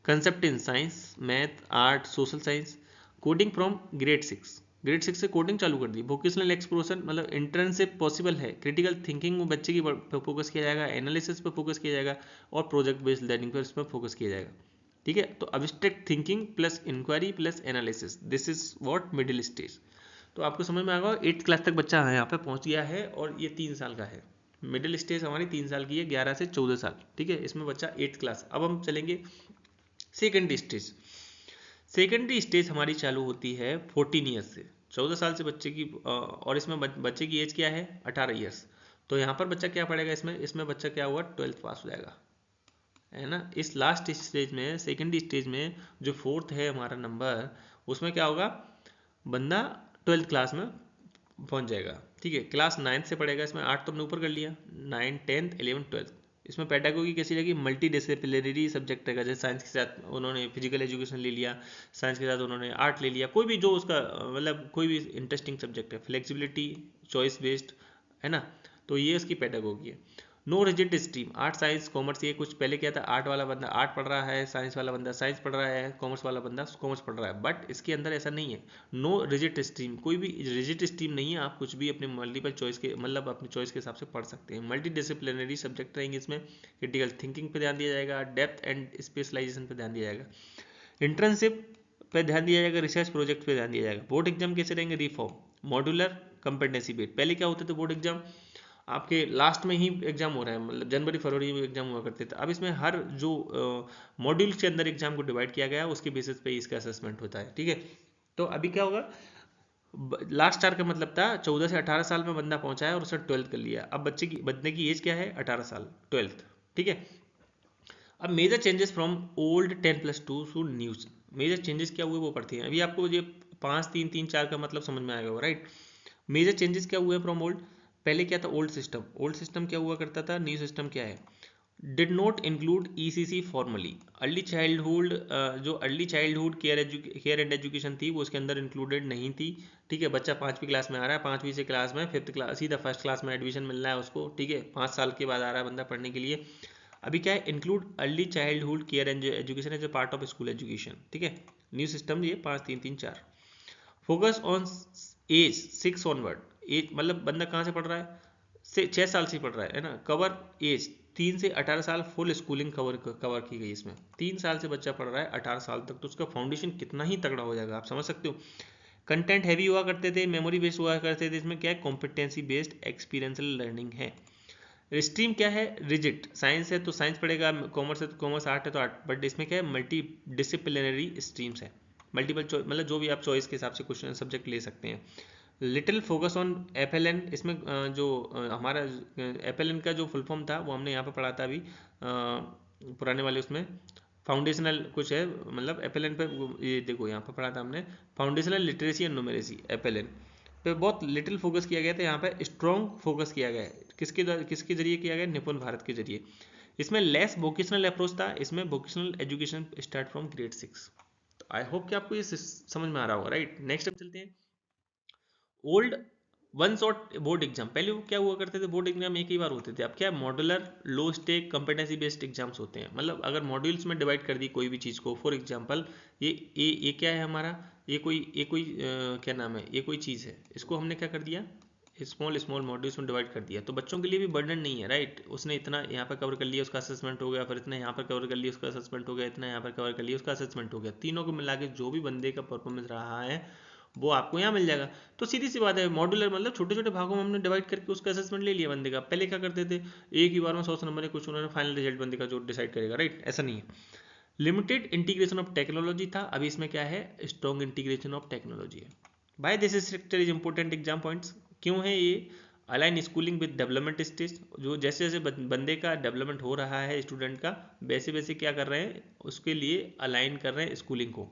concept in science, math, art, social science, coding from grade 6 से कोडिंग चालू कर दी। वोकेशनल एक्सप्लोरेशन मतलब इंटर्नशिप पॉसिबल है। क्रिटिकल थिंकिंग में बच्चे की पर फोकस किया जाएगा, एनालिसिस पर फोकस किया जाएगा और प्रोजेक्ट बेस्ड लर्निंग पर इसमें फोकस किया जाएगा। ठीक है, तो abstract thinking plus inquiry plus analysis, this is what middle stage. तो आपको समझ में आएगा 8th क्लास तक बच्चा यहाँ पे पहुँच गया है और ये 3 साल का है। मिडिल स्टेज हमारी 3 साल की है, 11 से 14 साल। ठीक है, इसमें बच्चा 8th क्लास। अब हम चलेंगे सेकेंडरी स्टेज। सेकेंडरी स्टेज हमारी चालू होती है 14 ईयर्स से, 14 साल से बच्चे की, और इसमें बच्चे की एज क्या है 18 ईयर्स। तो यहाँ पर बच्चा क्या पढ़ेगा, इसमें बच्चा क्या हुआ 12th पास हो जाएगा, है ना। इस लास्ट स्टेज में, सेकेंडरी स्टेज में जो 4th है हमारा नंबर, उसमें क्या होगा, बंदा 12th क्लास में पहुंच जाएगा। ठीक है, क्लास 9th से पढ़ेगा, इसमें 8 तो हमने ऊपर कर लिया, 9, 10th, 11th, 12th। इसमें पेडागोगी कैसी रहेगी, मल्टी डिसिप्लिनरी सब्जेक्ट रहेगा। जैसे साइंस के साथ उन्होंने फिजिकल एजुकेशन ले लिया, साइंस के साथ उन्होंने आर्ट ले लिया, कोई भी जो उसका मतलब कोई भी इंटरेस्टिंग सब्जेक्ट है, फ्लेक्सिबिलिटी, चॉइस बेस्ड, है ना। तो ये उसकी पेडागोगी है। No rigid stream, art science commerce, ये कुछ पहले क्या था, आर्ट वाला बंदा आर्ट पढ़ रहा है, साइंस वाला बंदा साइंस पढ़ रहा है, कॉमर्स वाला बंदा कॉमर्स पढ़ रहा है, बट इसके अंदर ऐसा नहीं है। नो रिजिड स्ट्रीम, कोई भी रिजिड स्ट्रीम नहीं है, आप कुछ भी अपने मल्टीपल चॉइस के मतलब अपनी चॉइस के हिसाब से पढ़ सकते हैं। मल्टी डिसिप्लिनरी सब्जेक्ट रहेंगे इसमें, क्रिटिकल थिंकिंग पे ध्यान दिया जाएगा, डेप्थ एंड स्पेशलाइजेशन पे ध्यान दिया जाएगा, इंटर्नशिप पे ध्यान दिया जाएगा, रिसर्च प्रोजेक्ट पे ध्यान दिया जाएगा। बोर्ड एग्जाम कैसे रहेंगे, रिफॉर्म, मॉड्यूलर, कंपेटेंसी बेस्ड। पहले क्या होते थे बोर्ड एग्जाम आपके लास्ट में ही एग्जाम हो रहा है, मतलब जनवरी फरवरी में एग्जाम हुआ करते थे। अब इसमें हर जो मॉड्यूल के अंदर एग्जाम को डिवाइड किया गया है, उसके बेसिस पे इसका असेसमेंट होता है। ठीक है, तो अभी क्या होगा, लास्ट चार का मतलब था 14 से 18 साल में बंदा पहुंचा है और उसने 12th कर लिया। अब बंदे की एज क्या है 18 साल, 12th। ठीक है, अब major changes from old 10+2 to news, major changes क्या हुए वो पढ़ते हैं। अभी आपको ये 5, 3, 3, 4 का मतलब समझ में आएगा, राइट। मेजर चेंजेस क्या हुए फ्रॉम ओल्ड, पहले क्या था ओल्ड सिस्टम क्या हुआ करता था, न्यू सिस्टम क्या है, did not include ECC formally. Early childhood, जो early childhood care and education थी वो उसके अंदर इंक्लूडेड नहीं थी। ठीक है, बच्चा 5वीं क्लास में आ रहा है, 5वीं से क्लास में 5th क्लास सीधा फर्स्ट क्लास में एडमिशन मिल रहा है उसको। ठीक है, 5 साल के बाद आ रहा है बंदा पढ़ने के लिए। अभी क्या है, include early childhood care and education as a part of school education. ठीक है, न्यू सिस्टम ये 5, 3, 3, 4। Focus on age 6 onward, age मतलब बंदा कहाँ से पढ़ रहा है, से 6 साल से पढ़ रहा है ना। कवर एज 3 से 18 साल, फुल स्कूलिंग कवर की गई इसमें। 3 साल से बच्चा पढ़ रहा है 18 साल तक, तो उसका फाउंडेशन कितना ही तगड़ा हो जाएगा, आप समझ सकते हो। कंटेंट हैवी हुआ करते थे, मेमोरी बेस्ड हुआ करते थे, इसमें क्या है कॉम्पिटेंसी बेस्ड एक्सपीरियंशियल लर्निंग है। स्ट्रीम क्या है, रिजिट, साइंस है तो साइंस पढ़ेगा, कॉमर्स है तो कॉमर्स, आर्ट है तो आर्ट, बट इसमें क्या है मल्टी डिसिप्लिनरी स्ट्रीम्स है। मल्टीपल मतलब जो भी आप चॉइस के हिसाब से क्वेश्चन सब्जेक्ट ले सकते हैं। लिटिल फोकस ऑन FLN, इसमें जो हमारा FLN का जो फुल फॉर्म था वो हमने यहाँ पे पढ़ा था अभी पुराने वाले उसमें, फाउंडेशनल कुछ है, मतलब FLN पे ये देखो यहाँ पे पढ़ा था हमने, foundational literacy and numeracy, FLN पे बहुत लिटिल फोकस किया गया था। यहाँ पे स्ट्रॉन्ग फोकस किया गया है, किसके जरिए किया गया, निपुण भारत के जरिए। इसमें लेस वोकेशनल अप्रोच था, इसमें vocational education start from grade 6। तो आई होप कि आपको ये समझ में आ रहा होगा, राइट। नेक्स्ट अब चलते हैं old one shot board exam. पहले वो क्या हुआ करते थे, बोर्ड एग्जाम एक ही बार होते थे। अब क्या है, मॉडुलर लो स्टेक कंपेटेंसी बेस्ड एग्जाम्स होते हैं। मतलब अगर मॉड्यूल्स में डिवाइड कर दी कोई भी चीज़ को, फॉर एग्जांपल ये क्या है हमारा, ये कोई क्या नाम है, ये कोई चीज़ है, इसको हमने क्या कर दिया, स्मॉल मॉड्यूल्स में डिवाइड कर दिया, तो बच्चों के लिए भी बर्डन नहीं है, राइट। उसने इतना यहाँ पर कवर कर लिया उसका असेसमेंट हो गया, फिर इतना यहाँ पर कवर कर लिया उसका असेसमेंट हो गया, इतना यहाँ पर कवर कर लिया उसका असेसमेंट हो गया। तीनों को मिला के जो भी बंदे का परफॉर्मेंस रहा है वो आपको यहाँ मिल जाएगा। तो सीधी सी बात है, मॉड्यूलर मतलब छोटे छोटे भागों में हमने डिवाइड करके उसका असेसमेंट ले लिया बंदे का। पहले क्या करते थे, एक ही बार में 100 नंबर कुछ उन्होंने फाइनल रिजल्ट बंदे का जो डिसाइड करेगा, राइट, ऐसा नहीं है। लिमिटेड इंटीग्रेशन ऑफ टेक्नोलॉजी था, अभी इसमें क्या है, स्ट्रॉन्ग इंटीग्रेशन ऑफ टेक्नोलॉजी है। By this structure is important exam points, क्यों है ये, align schooling with development stage, जो जैसे जैसे बंदे का डेवलपमेंट हो रहा है स्टूडेंट का, वैसे वैसे क्या कर रहे हैं, उसके लिए अलाइन कर रहे हैं स्कूलिंग को।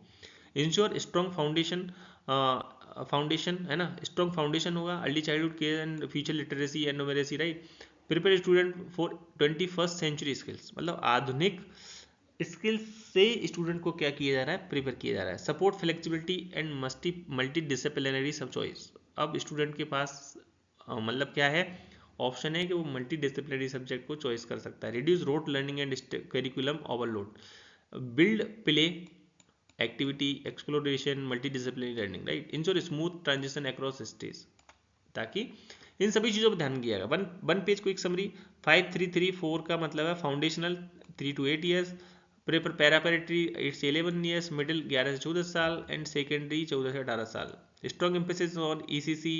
इंश्योर स्ट्रॉन्ग फाउंडेशन है ना, स्ट्रॉन्ग फाउंडेशन होगा, early childhood care and future literacy and numeracy, right. Prepare student for 21st century skills, मतलब आधुनिक स्किल्स से स्टूडेंट को क्या किया जा रहा है, प्रिपेयर किया जा रहा है। Support flexibility and multi disciplinary सब चॉइस, अब स्टूडेंट के पास मतलब क्या है, ऑप्शन है कि वो मल्टी डिसिप्लिनरी सब्जेक्ट को चॉइस कर सकता है। Reduce road learning and curriculum overload, build play activity exploration multidisciplinary learning, right, ensure smooth transition across stage, ताकि इन सभी चीज़ों पर ध्यान दिया गया। One page quick summary. 5334 का मतलब है फाउंडेशनल 3 to 8 ईयर्स, पैरापेरेटरी 8 से 11 ईयर्स, मिडिल 11 से 14 साल एंड सेकेंडरी 14 से 18 साल। Strong emphasis on ECC,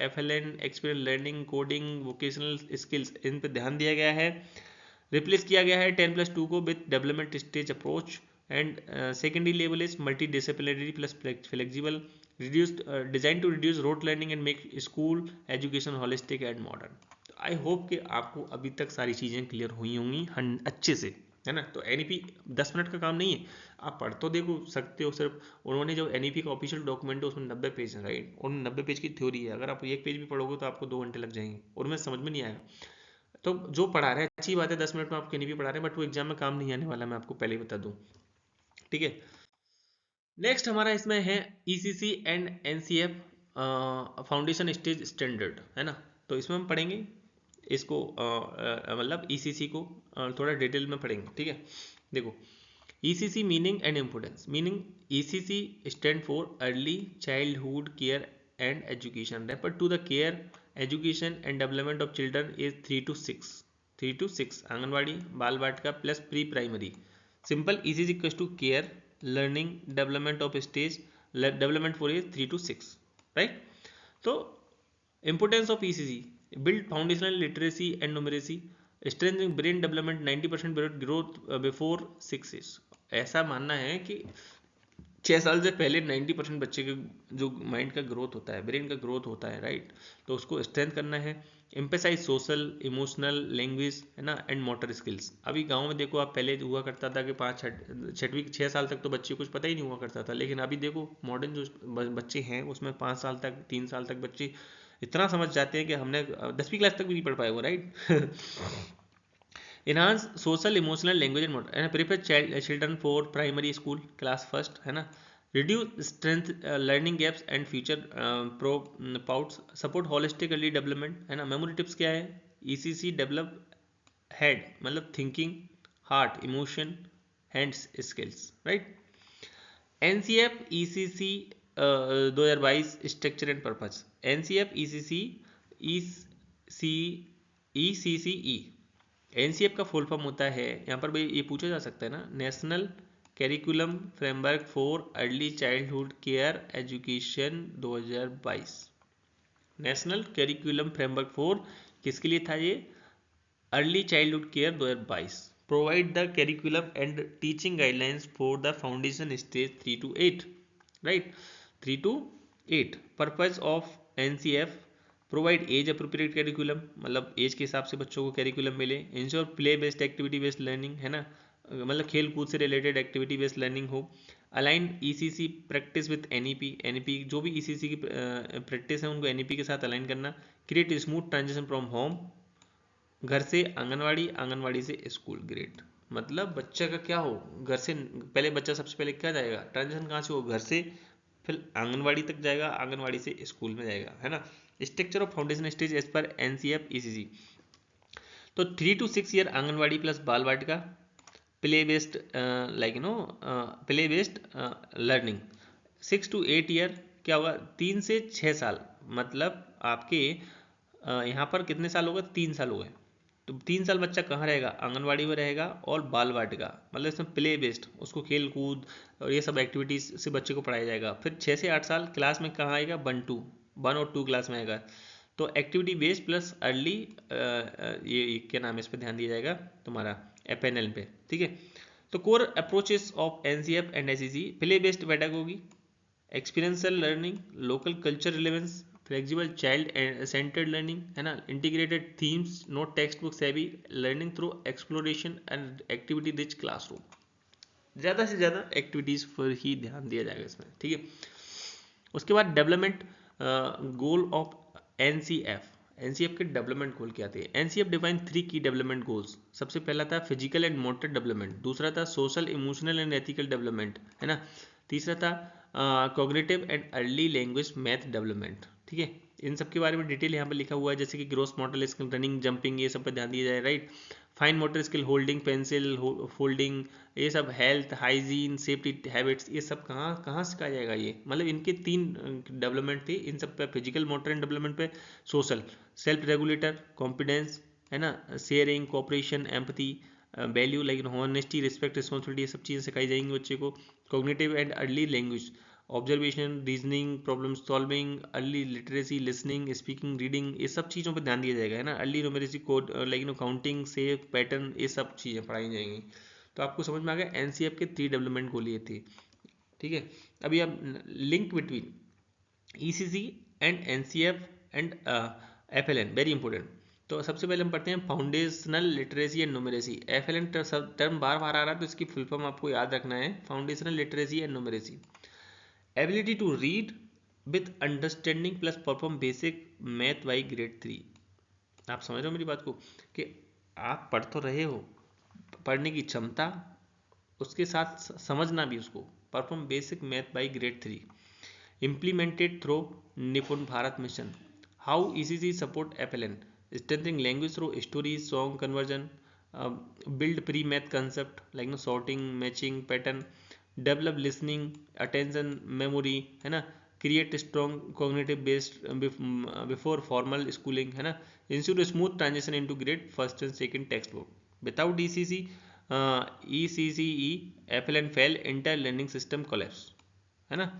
FLN, experience learning, coding, vocational skills, इन पर ध्यान दिया गया है। रिप्लेस किया गया है 10+2 को with development stage approach and secondary level is multi disciplinary plus flexible, reduced designed to reduce rote learning and make school education holistic and modern। I hope कि आपको अभी तक सारी चीज़ें क्लियर हुई होंगी अच्छे से, है ना। तो एनईपी 10 मिनट का काम नहीं है, आप पढ़ तो देखो सकते हो। सिर्फ उन्होंने जो एनईपी का ऑफिशियल डॉक्यूमेंट है उसमें 90 पेज है, राइट, और 90 पेज की थ्योरी है। अगर आप एक पेज भी पढ़ोगे तो आपको 2 घंटे लग जाएंगे और उनमें समझ में नहीं आएगा। तो जो पढ़ा रहे हैं अच्छी बात है, 10 मिनट में आपको एनईपी पढ़ा रहे हैं, बट वो एग्जाम में काम नहीं आने वाला, मैं आपको पहले ही बता दूँ, ठीक है। नेक्स्ट हमारा इसमें है ECC and NCF foundation stage standard, है ना। तो इसमें हम पढ़ेंगे इसको, मतलब ईसीसी को थोड़ा डिटेल में पढ़ेंगे, ठीक है। देखो, ECC meaning and importance. Meaning, ECC stand for early childhood care and education, refer to the care education and development of children age 3 to 6 anganwadi Bal Vatika plus pre primary. Simple, ECC equals to care learning development of stage development for age 3 to 6, right. तो importance of ECC, build foundational literacy and numeracy, strengthening brain development 90% growth before 6 years। ऐसा मानना है कि 6 साल से पहले 90% बच्चे के जो माइंड का ग्रोथ होता है, ब्रेन का ग्रोथ होता है, राइट, तो उसको स्ट्रेंथ करना है। एम्पेसाइज सोशल इमोशनल लैंग्वेज, है ना, एंड मोटर स्किल्स। अभी गांव में देखो आप, पहले हुआ करता था कि 6 साल तक तो बच्चे कुछ पता ही नहीं हुआ करता था, लेकिन अभी देखो मॉडर्न जो बच्चे हैं उसमें 5 साल तक 3 साल तक बच्चे इतना समझ जाते हैं कि हमने 10वीं क्लास तक भी नहीं पढ़ पाए वो, right. Enhance social emotional language and motor, prepare children for primary school class first, है ना। Reduce strength learning gaps and future pouts, support holistic early development, है ना। मेमोरी टिप्स क्या है, ईसीसी डेवलप हेड मतलब thinking, heart emotion, hands skills, right. NCF ECC 2022 structure and purpose. NCF ECC ECCE, NCF का full form होता है, यहाँ पर भाई ये पूछा जा सकता है ना, national curriculum framework for early childhood care education 2022। National curriculum framework for किसके लिए था ये, early childhood care 2022। Provide the curriculum and teaching guidelines for the foundation stage 3 to 8, right, 3 to 8। Purpose of NCF, provide age appropriate curriculum, मतलब as के हिसाब से बच्चों को कैरिकुलम मिले। Ensure play based activity based learning, है ना, मतलब खेल कूद से रिलेटेड एक्टिविटी बेस्ड लर्निंग हो। Align ECC practice with NEP, NEP जो भी ईसीसी की प्रैक्टिस है उनको एनईपी के साथ अलाइन करना। Create smooth transition from home, घर से आंगनवाड़ी, आंगनवाड़ी से स्कूल ग्रेड, मतलब बच्चा का क्या हो, घर से पहले बच्चा सबसे पहले क्या जाएगा, ट्रांजिशन कहाँ से हो, घर से, फिर आंगनवाड़ी तक जाएगा, आंगनवाड़ी से स्कूल में जाएगा, है ना। Structure of foundation stage age पर एनसीएफ ईसीसी। तो 3 to 6 year anganwadi plus Bal Vatika, play based like no play based learning. 6 to 8 year क्या होगा, 3 से 6 साल, मतलब आपके यहाँ पर कितने साल हो गए, 3 साल हो गए। तो 3 साल बच्चा कहाँ रहेगा, आंगनवाड़ी में रहेगा और बाल वाटिका, मतलब इसमें प्ले बेस्ड, उसको खेल कूद और ये सब एक्टिविटीज से बच्चे को पढ़ाया जाएगा। फिर 6 से 8 साल क्लास में कहाँ आएगा, 1 और 2 क्लास में आएगा। तो एक्टिविटी बेस्ड प्लस अर्ली, ये क्या नाम है, इस पर ध्यान दिया जाएगा तुम्हारा एफएनएल पे, ठीक है। तो core approaches of NCF and SEC, play based pedagogy, experiential learning, local culture relevance, flexible child centred learning, है ना, integrated themes, not textbook savvy, learning through exploration and activity rich classroom. ज़्यादा से ज़्यादा activities पर ही ध्यान दिया जाएगा इसमें, ठीक है। उसके बाद development goal of NCF, NCF के डेवलपमेंट गोल क्या थे। एनसीएफ डिफाइन 3 की डेवलपमेंट गोल्स। सबसे पहला था फिजिकल एंड मोटर डेवलपमेंट, दूसरा था social emotional and ethical development, है ना, तीसरा था cognitive and early language math development, ठीक है। इन सब के बारे में डिटेल यहाँ पर लिखा हुआ है, जैसे कि gross motor skill, running, jumping, ये सब पर ध्यान दिया जाए, right. Fine motor skill, holding pencil, folding, ये सब, हेल्थ, हाइजीन, सेफ्टी हैबिट्स, ये सब कहाँ कहाँ सिखाया जाएगा? ये मतलब इनके 3 डेवलपमेंट थी, इन सब पे फिजिकल, मोटर एंड डेवलपमेंट पे सोशल, सेल्फ रेगुलेटर, कॉन्फिडेंस, है ना, sharing, cooperation, empathy, value like honesty, respect, responsibility, ये सब चीज़ें सिखाई जाएंगी बच्चे को। Cognitive and early language, observation, reasoning, problem solving, early literacy, listening, speaking, reading, ये सब चीज़ों पे ध्यान दिया जाएगा, है ना। Early numeracy, code like counting, save, pattern, ये सब चीज़ें पढ़ाई जाएंगी। तो आपको समझ में आ गया एनसीएफ के 3 डेवलपमेंट गोल ये थे, ठीक है। अभी अब link between ECC and NCF and FLN, very important. तो सबसे पहले हम पढ़ते हैं foundational literacy and numeracy. FLN term बार बार आ रहा है तो इसकी फुल फॉर्म आपको याद रखना है, foundational literacy and numeracy, ability to read with understanding plus perform basic math by grade 3। आप समझ रहे हो मेरी बात को, कि आप पढ़ तो रहे हो, पढ़ने की क्षमता, उसके साथ समझना भी उसको, perform basic math by grade 3, implemented through Nipun Bharat mission. How ECC support FLN, strengthening language through stories, song conversion, build pre-math concept like sorting, matching, pattern, develop listening, attention, memory, है ना, create strong cognitive based before formal schooling, है ना, ensure smooth transition into grade first and second textbook. Without ECC, ECCE, FLN fail, entire learning system collapse, है ना।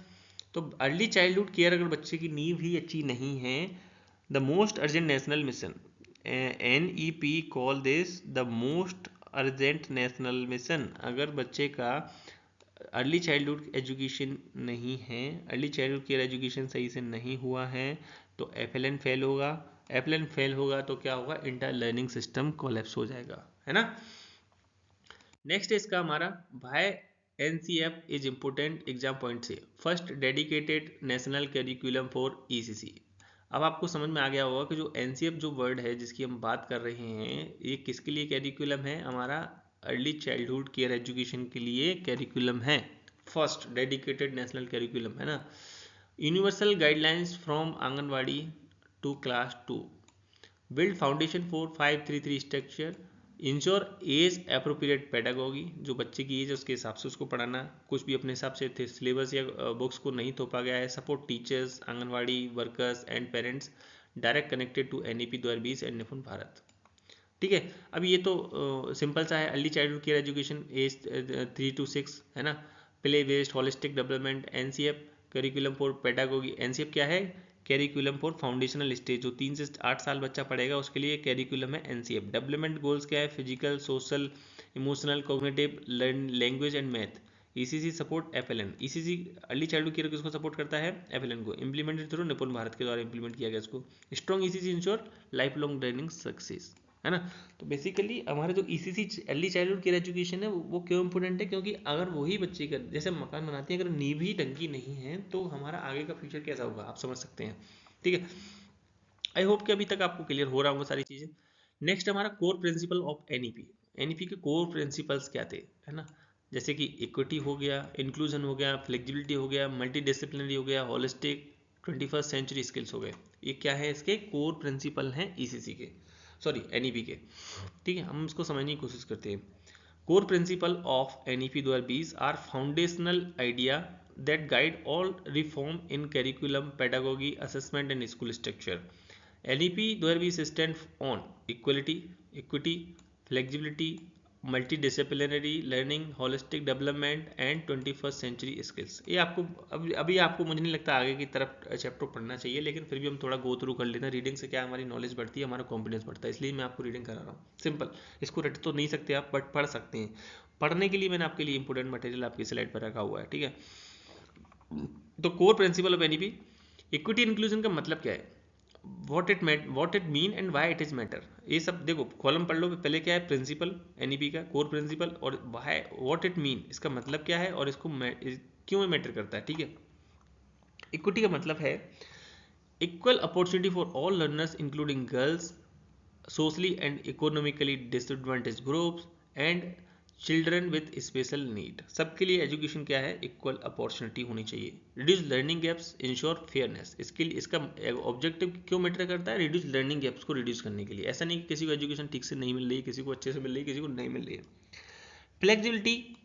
तो early childhood care अगर बच्चे की नींव ही अच्छी नहीं है, the most urgent national mission, NEP call this the most urgent national mission. अगर बच्चे का अर्ली चाइल्डहुड एजुकेशन नहीं है, अर्ली चाइल्डहुड केयर एजुकेशन सही से नहीं हुआ है, तो एफएलएन फेल होगा। एफएलएन फेल होगा तो क्या होगा? इंटर लर्निंग सिस्टम कोलैप्स हो जाएगा, है ना। नेक्स्ट है इसका हमारा भाई NCF is important exam point से, first dedicated national curriculum for ECC. अब आपको समझ में आ गया होगा कि जो एनसीएफ जो वर्ड है जिसकी हम बात कर रहे हैं, ये किसके लिए करिकुलम है? हमारा अर्ली चाइल्डहुड केयर एजुकेशन के लिए करिकुलम है, फर्स्ट डेडिकेटेड नेशनल करिकुलम, है ना। Universal guidelines from anganwadi to class 2, build foundation for 533 structure, ensure age appropriate pedagogy, जो बच्चे की एज है उसके हिसाब से उसको पढ़ाना, कुछ भी अपने हिसाब से थे सिलेबस या बुक्स को नहीं थोपा गया है। Support teachers, anganwadi workers and parents, direct connected to NEP 2020 and Nipun Bharat, ठीक है। अब ये तो सिंपल सा है, early childhood care education age 3 to 6, है ना। Play based holistic development, NCF curriculum for pedagogy. NCF क्या है? कैरिकुलम फॉर फाउंडेशनल स्टेज, जो 3 से 8 साल बच्चा पढ़ेगा उसके लिए कैरिकुलम है एनसीएफ। डेवलपमेंट गोल्स क्या है? Physical, social, emotional, cognitive, language and math. ECC support FLN, ECC early childhood care किसको सपोर्ट करता है? एफएलएन को। इंप्लीमेंटेड थ्रू निपुण भारत के द्वारा इंप्लीमेंट किया गया इसको। Strong ECC ensure life long learning success, है ना। तो बेसिकली हमारा जो ECC early childhood care education है वो क्यों इंपॉर्टेंट है? क्योंकि अगर वही बच्चे का, जैसे मकान बनाते हैं, अगर नींव ही ढंग की नहीं है तो हमारा आगे का फ्यूचर कैसा होगा, आप समझ सकते हैं, ठीक है। आई होप कि अभी तक आपको क्लियर हो रहा होगा सारी चीज़ें। नेक्स्ट हमारा core principle of NEP. NEP के कोर प्रिंसिपल्स क्या थे, है ना। जैसे कि इक्विटी हो गया, इंक्लूजन हो गया, फ्लेक्सिबिलिटी हो गया, मल्टी डिसिप्लिनरी हो गया, होलिस्टिक, 21st सेंचुरी स्किल्स हो गए। ये क्या है? इसके कोर प्रिंसिपल हैं ईसीसी के, सॉरी एनईपी के, ठीक है। हम इसको समझने की कोशिश करते हैं। Core principle of NEP 2020 are foundational idea that guide all reform in curriculum, pedagogy, assessment and school structure. NEP 2020 stand on equity, flexibility, multidisciplinary learning, holistic development and 21st century skills. ये आपको अभी आपको मुझे नहीं लगता आगे की तरफ चैप्टर पढ़ना चाहिए, लेकिन फिर भी हम थोड़ा गो थ्रू कर लेते हैं। रीडिंग से क्या हमारी नॉलेज बढ़ती है, हमारा कॉन्फिडेंस बढ़ता है, इसलिए मैं आपको रीडिंग करा रहा हूँ। सिंपल, इसको रट तो नहीं सकते आप, बट पढ़ सकते हैं। पढ़ने के लिए मैंने आपके लिए इंपॉर्टेंट मटेरियल आपकी स्लाइड पर रखा हुआ है, ठीक है। तो core principle of NEP, equity inclusion का मतलब क्या है? What it mean and why it is matter. ये सब देखो, कॉलम पढ़ लो। पहले क्या है? प्रिंसिपल, एनईपी का कोर प्रिंसिपल, और व्हाट इट मीन, इसका मतलब क्या है और इसको क्यों मैटर करता है, ठीक है। इक्विटी का मतलब है equal opportunity for all learners including girls, socially and economically disadvantaged groups, and children with special need, सबके लिए एजुकेशन क्या है, इक्वल अपॉर्चुनिटी होनी चाहिए। Reduce learning gaps, ensure fairness, इसके लिए इसका ऑब्जेक्टिव क्यों मैटर करता है, रिड्यूस लर्निंग गैप्स को रिड्यूस करने के लिए। ऐसा नहीं कि किसी को एजुकेशन ठीक से नहीं मिल रही है, किसी को अच्छे से मिल रही है, किसी को नहीं मिल रही है। Flexibility,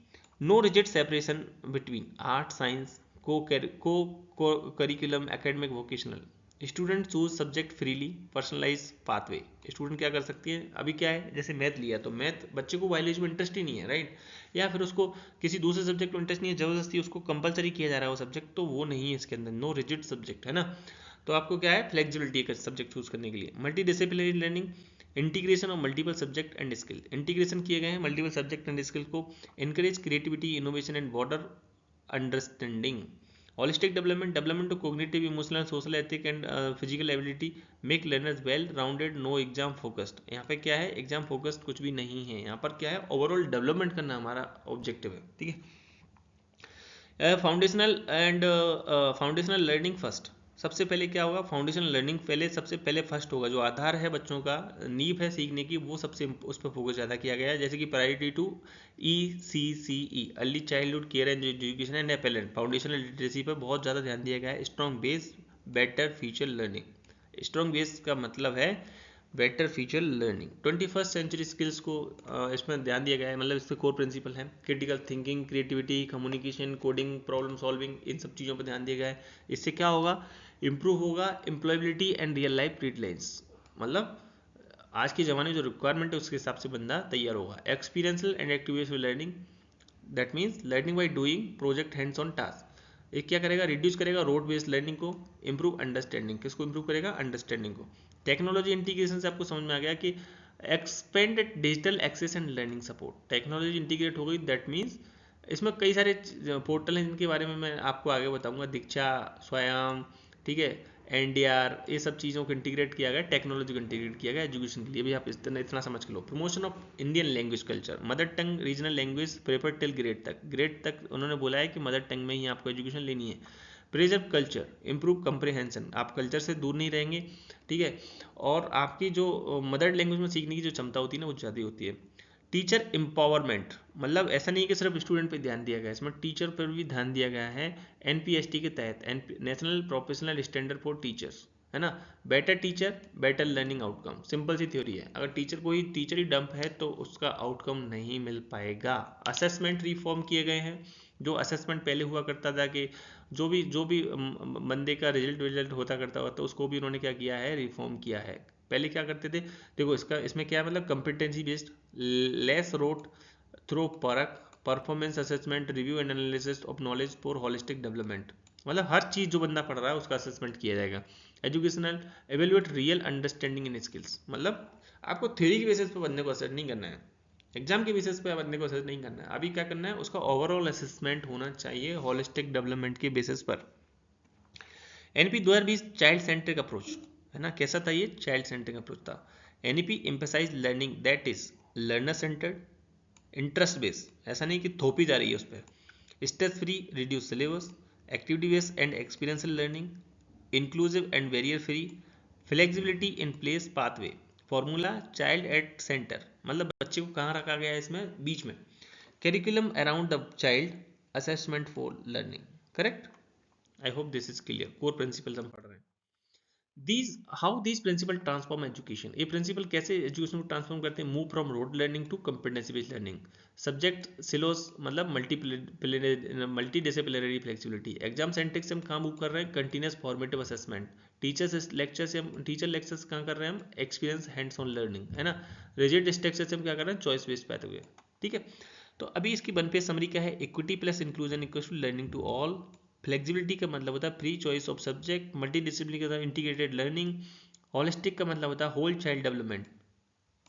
no rigid separation between art science co-curriculum academic vocational, student choose subject freely, personalize pathway. Student क्या कर सकती है, अभी क्या है, जैसे मैथ लिया तो मैथ बच्चे को बायोलॉजी में इंटरेस्ट ही नहीं है, राइट, या फिर उसको किसी दूसरे सब्जेक्ट में इंटरेस्ट नहीं है, जबरदस्ती उसको कंपलसरी किया जा रहा है वो सब्जेक्ट, तो वो नहीं है इसके अंदर, नो रिजिड सब्जेक्ट है ना। तो आपको क्या है, फ्लेक्सिबिलिटी का सब्जेक्ट चूज करने के लिए। Multi disciplinary learning, integration of multiple subject and skill, integration किए गए हैं मल्टीपल सब्जेक्ट एंड स्किल को। Encourage creativity, innovation and border understanding. Holistic development, development of cognitive, emotional, social, ethic and physical ability, make learners well rounded, no exam focused. यहाँ पे क्या है, exam focused कुछ भी नहीं है, यहाँ पर क्या है, ओवरऑल डेवलपमेंट करना हमारा ऑब्जेक्टिव है, ठीक है। फाउंडेशनल लर्निंग फर्स्ट, सबसे पहले क्या होगा, फाउंडेशनल लर्निंग पहले सबसे पहले फर्स्ट होगा, जो आधार है बच्चों का, नींव है सीखने की, वो सबसे उस पर फोकस ज़्यादा किया गया है। जैसे कि priority to ECCE, early childhood care and education and एपेलेंट, फाउंडेशनल लिटरेसी पर बहुत ज़्यादा ध्यान दिया गया है। Strong base, better future learning, strong base का मतलब है better future learning. 21st century skills को इसमें ध्यान दिया गया है, मतलब इस पर कोर प्रिंसिपल है, critical thinking, creativity, communication, coding, problem solving, इन सब चीज़ों पर ध्यान दिया गया है। इससे क्या होगा, इंप्रूव होगा एम्प्लॉयबिलिटी एंड रियल लाइफ ट्रीटलाइंस, मतलब आज के ज़माने में जो रिक्वायरमेंट है उसके हिसाब से बंदा तैयार होगा। Experiential and activity learning, that means learning by doing project hands on task. एक क्या करेगा, रिड्यूस करेगा रोड बेस्ड लर्निंग को, इंप्रूव अंडरस्टैंडिंग, किसको इंप्रूव करेगा, अंडरस्टैंडिंग को। टेक्नोलॉजी इंटीग्रेशन से आपको समझ में आ गया कि expand digital access and learning support, technology integrate हो गई, दैट मीन्स इसमें कई सारे पोर्टल हैं जिनके बारे में मैं आपको आगे बताऊंगा, दीक्षा, स्वयं, ठीक है, NDR, ये सब चीज़ों को इंटीग्रेट किया गया, टेक्नोलॉजी को इंटीग्रेट किया गया एजुकेशन के लिए भी, आप इतना समझ के लो। Promotion of Indian language culture, mother tongue regional language prefer till grade तक उन्होंने बोला है कि मदर टंग में ही आपको एजुकेशन लेनी है। प्रिजर्व कल्चर, इंप्रूव कंप्रिहेंशन, आप कल्चर से दूर नहीं रहेंगे, ठीक है, और आपकी जो मदर लैंग्वेज में सीखने की जो क्षमता होती है ना वो ज़्यादा होती है। टीचर एम्पावरमेंट, मतलब ऐसा नहीं कि सिर्फ स्टूडेंट पे ध्यान दिया गया है, इसमें टीचर पर भी ध्यान दिया गया है। NPST के तहत, national professional standard for teachers, है ना। Better teacher better learning outcome, simple सी थ्योरी है, अगर टीचर ही डंप है तो उसका आउटकम नहीं मिल पाएगा। असेसमेंट रिफॉर्म किए गए हैं, जो असेसमेंट पहले हुआ करता था कि जो भी बंदे का रिजल्ट होता करता हुआ तो उसको भी उन्होंने क्या किया है, रिफॉर्म किया है। पहले क्या करते थे, देखो इसमें क्या है, मतलब कंपिटेंसी बेस्ड, लेस रोट थ्रो परक, performance assessment, review and analysis of knowledge for holistic development, मतलब हर चीज़ जो बंदा पढ़ रहा है उसका असेसमेंट किया जाएगा। Educational, evaluate real understanding in skills, मतलब आपको थ्योरी के बेसिस पे बंदे को असेस नहीं करना है, एग्जाम के बेसिस पे बंदे को असेस नहीं करना है, अभी क्या करना है, उसका ओवरऑल असेसमेंट होना चाहिए होलिस्टिक डेवलपमेंट के बेसिस पर। NP 2020 चाइल्ड सेंट्रिक अप्रोच, है ना, कैसा था ये, चाइल्ड सेंट्रिक अप्रोच था। NEP emphasise learning that is learner centred, interest base, ऐसा नहीं कि थोपी जा रही है उस पर, stress free, reduce syllabus, activity based and experiential learning, inclusive and barrier free, flexibility in place pathway, formula child at centre, मतलब बच्चे को कहाँ रखा गया है इसमें, बीच में। Curriculum around the child, assessment for learning, correct. I hope this is clear, core principles हम पढ़ रहे हैं। दीज प्रिंसिपल ट्रांसफॉर्म एजुकेशन, ये प्रिंसिपल कैसे एजुकेशन को ट्रांसफॉर्म करते हैं, move from rote learning to competency based learning, subject silos, मतलब multidisciplinary flexibility, exam centric से हम कहाँ मूव कर रहे हैं, continuous formative assessment, teacher lectures कहाँ कर रहे हैं हम, एक्सपीरियंस हैंड्स ऑन लर्निंग, है ना। रिजिड स्ट्रक्चर से हम क्या कर रहे हैं, चॉइस बेस्ड पैथवे, ठीक है। तो अभी इसकी वन पेज समरी क्या है, equity plus inclusion equals to learning to all. Flexibility का मतलब होता है free choice of subject, multi discipline का इंटीग्रेटेड लर्निंग, होलिस्टिक का मतलब होता है होल चाइल्ड डेवलपमेंट,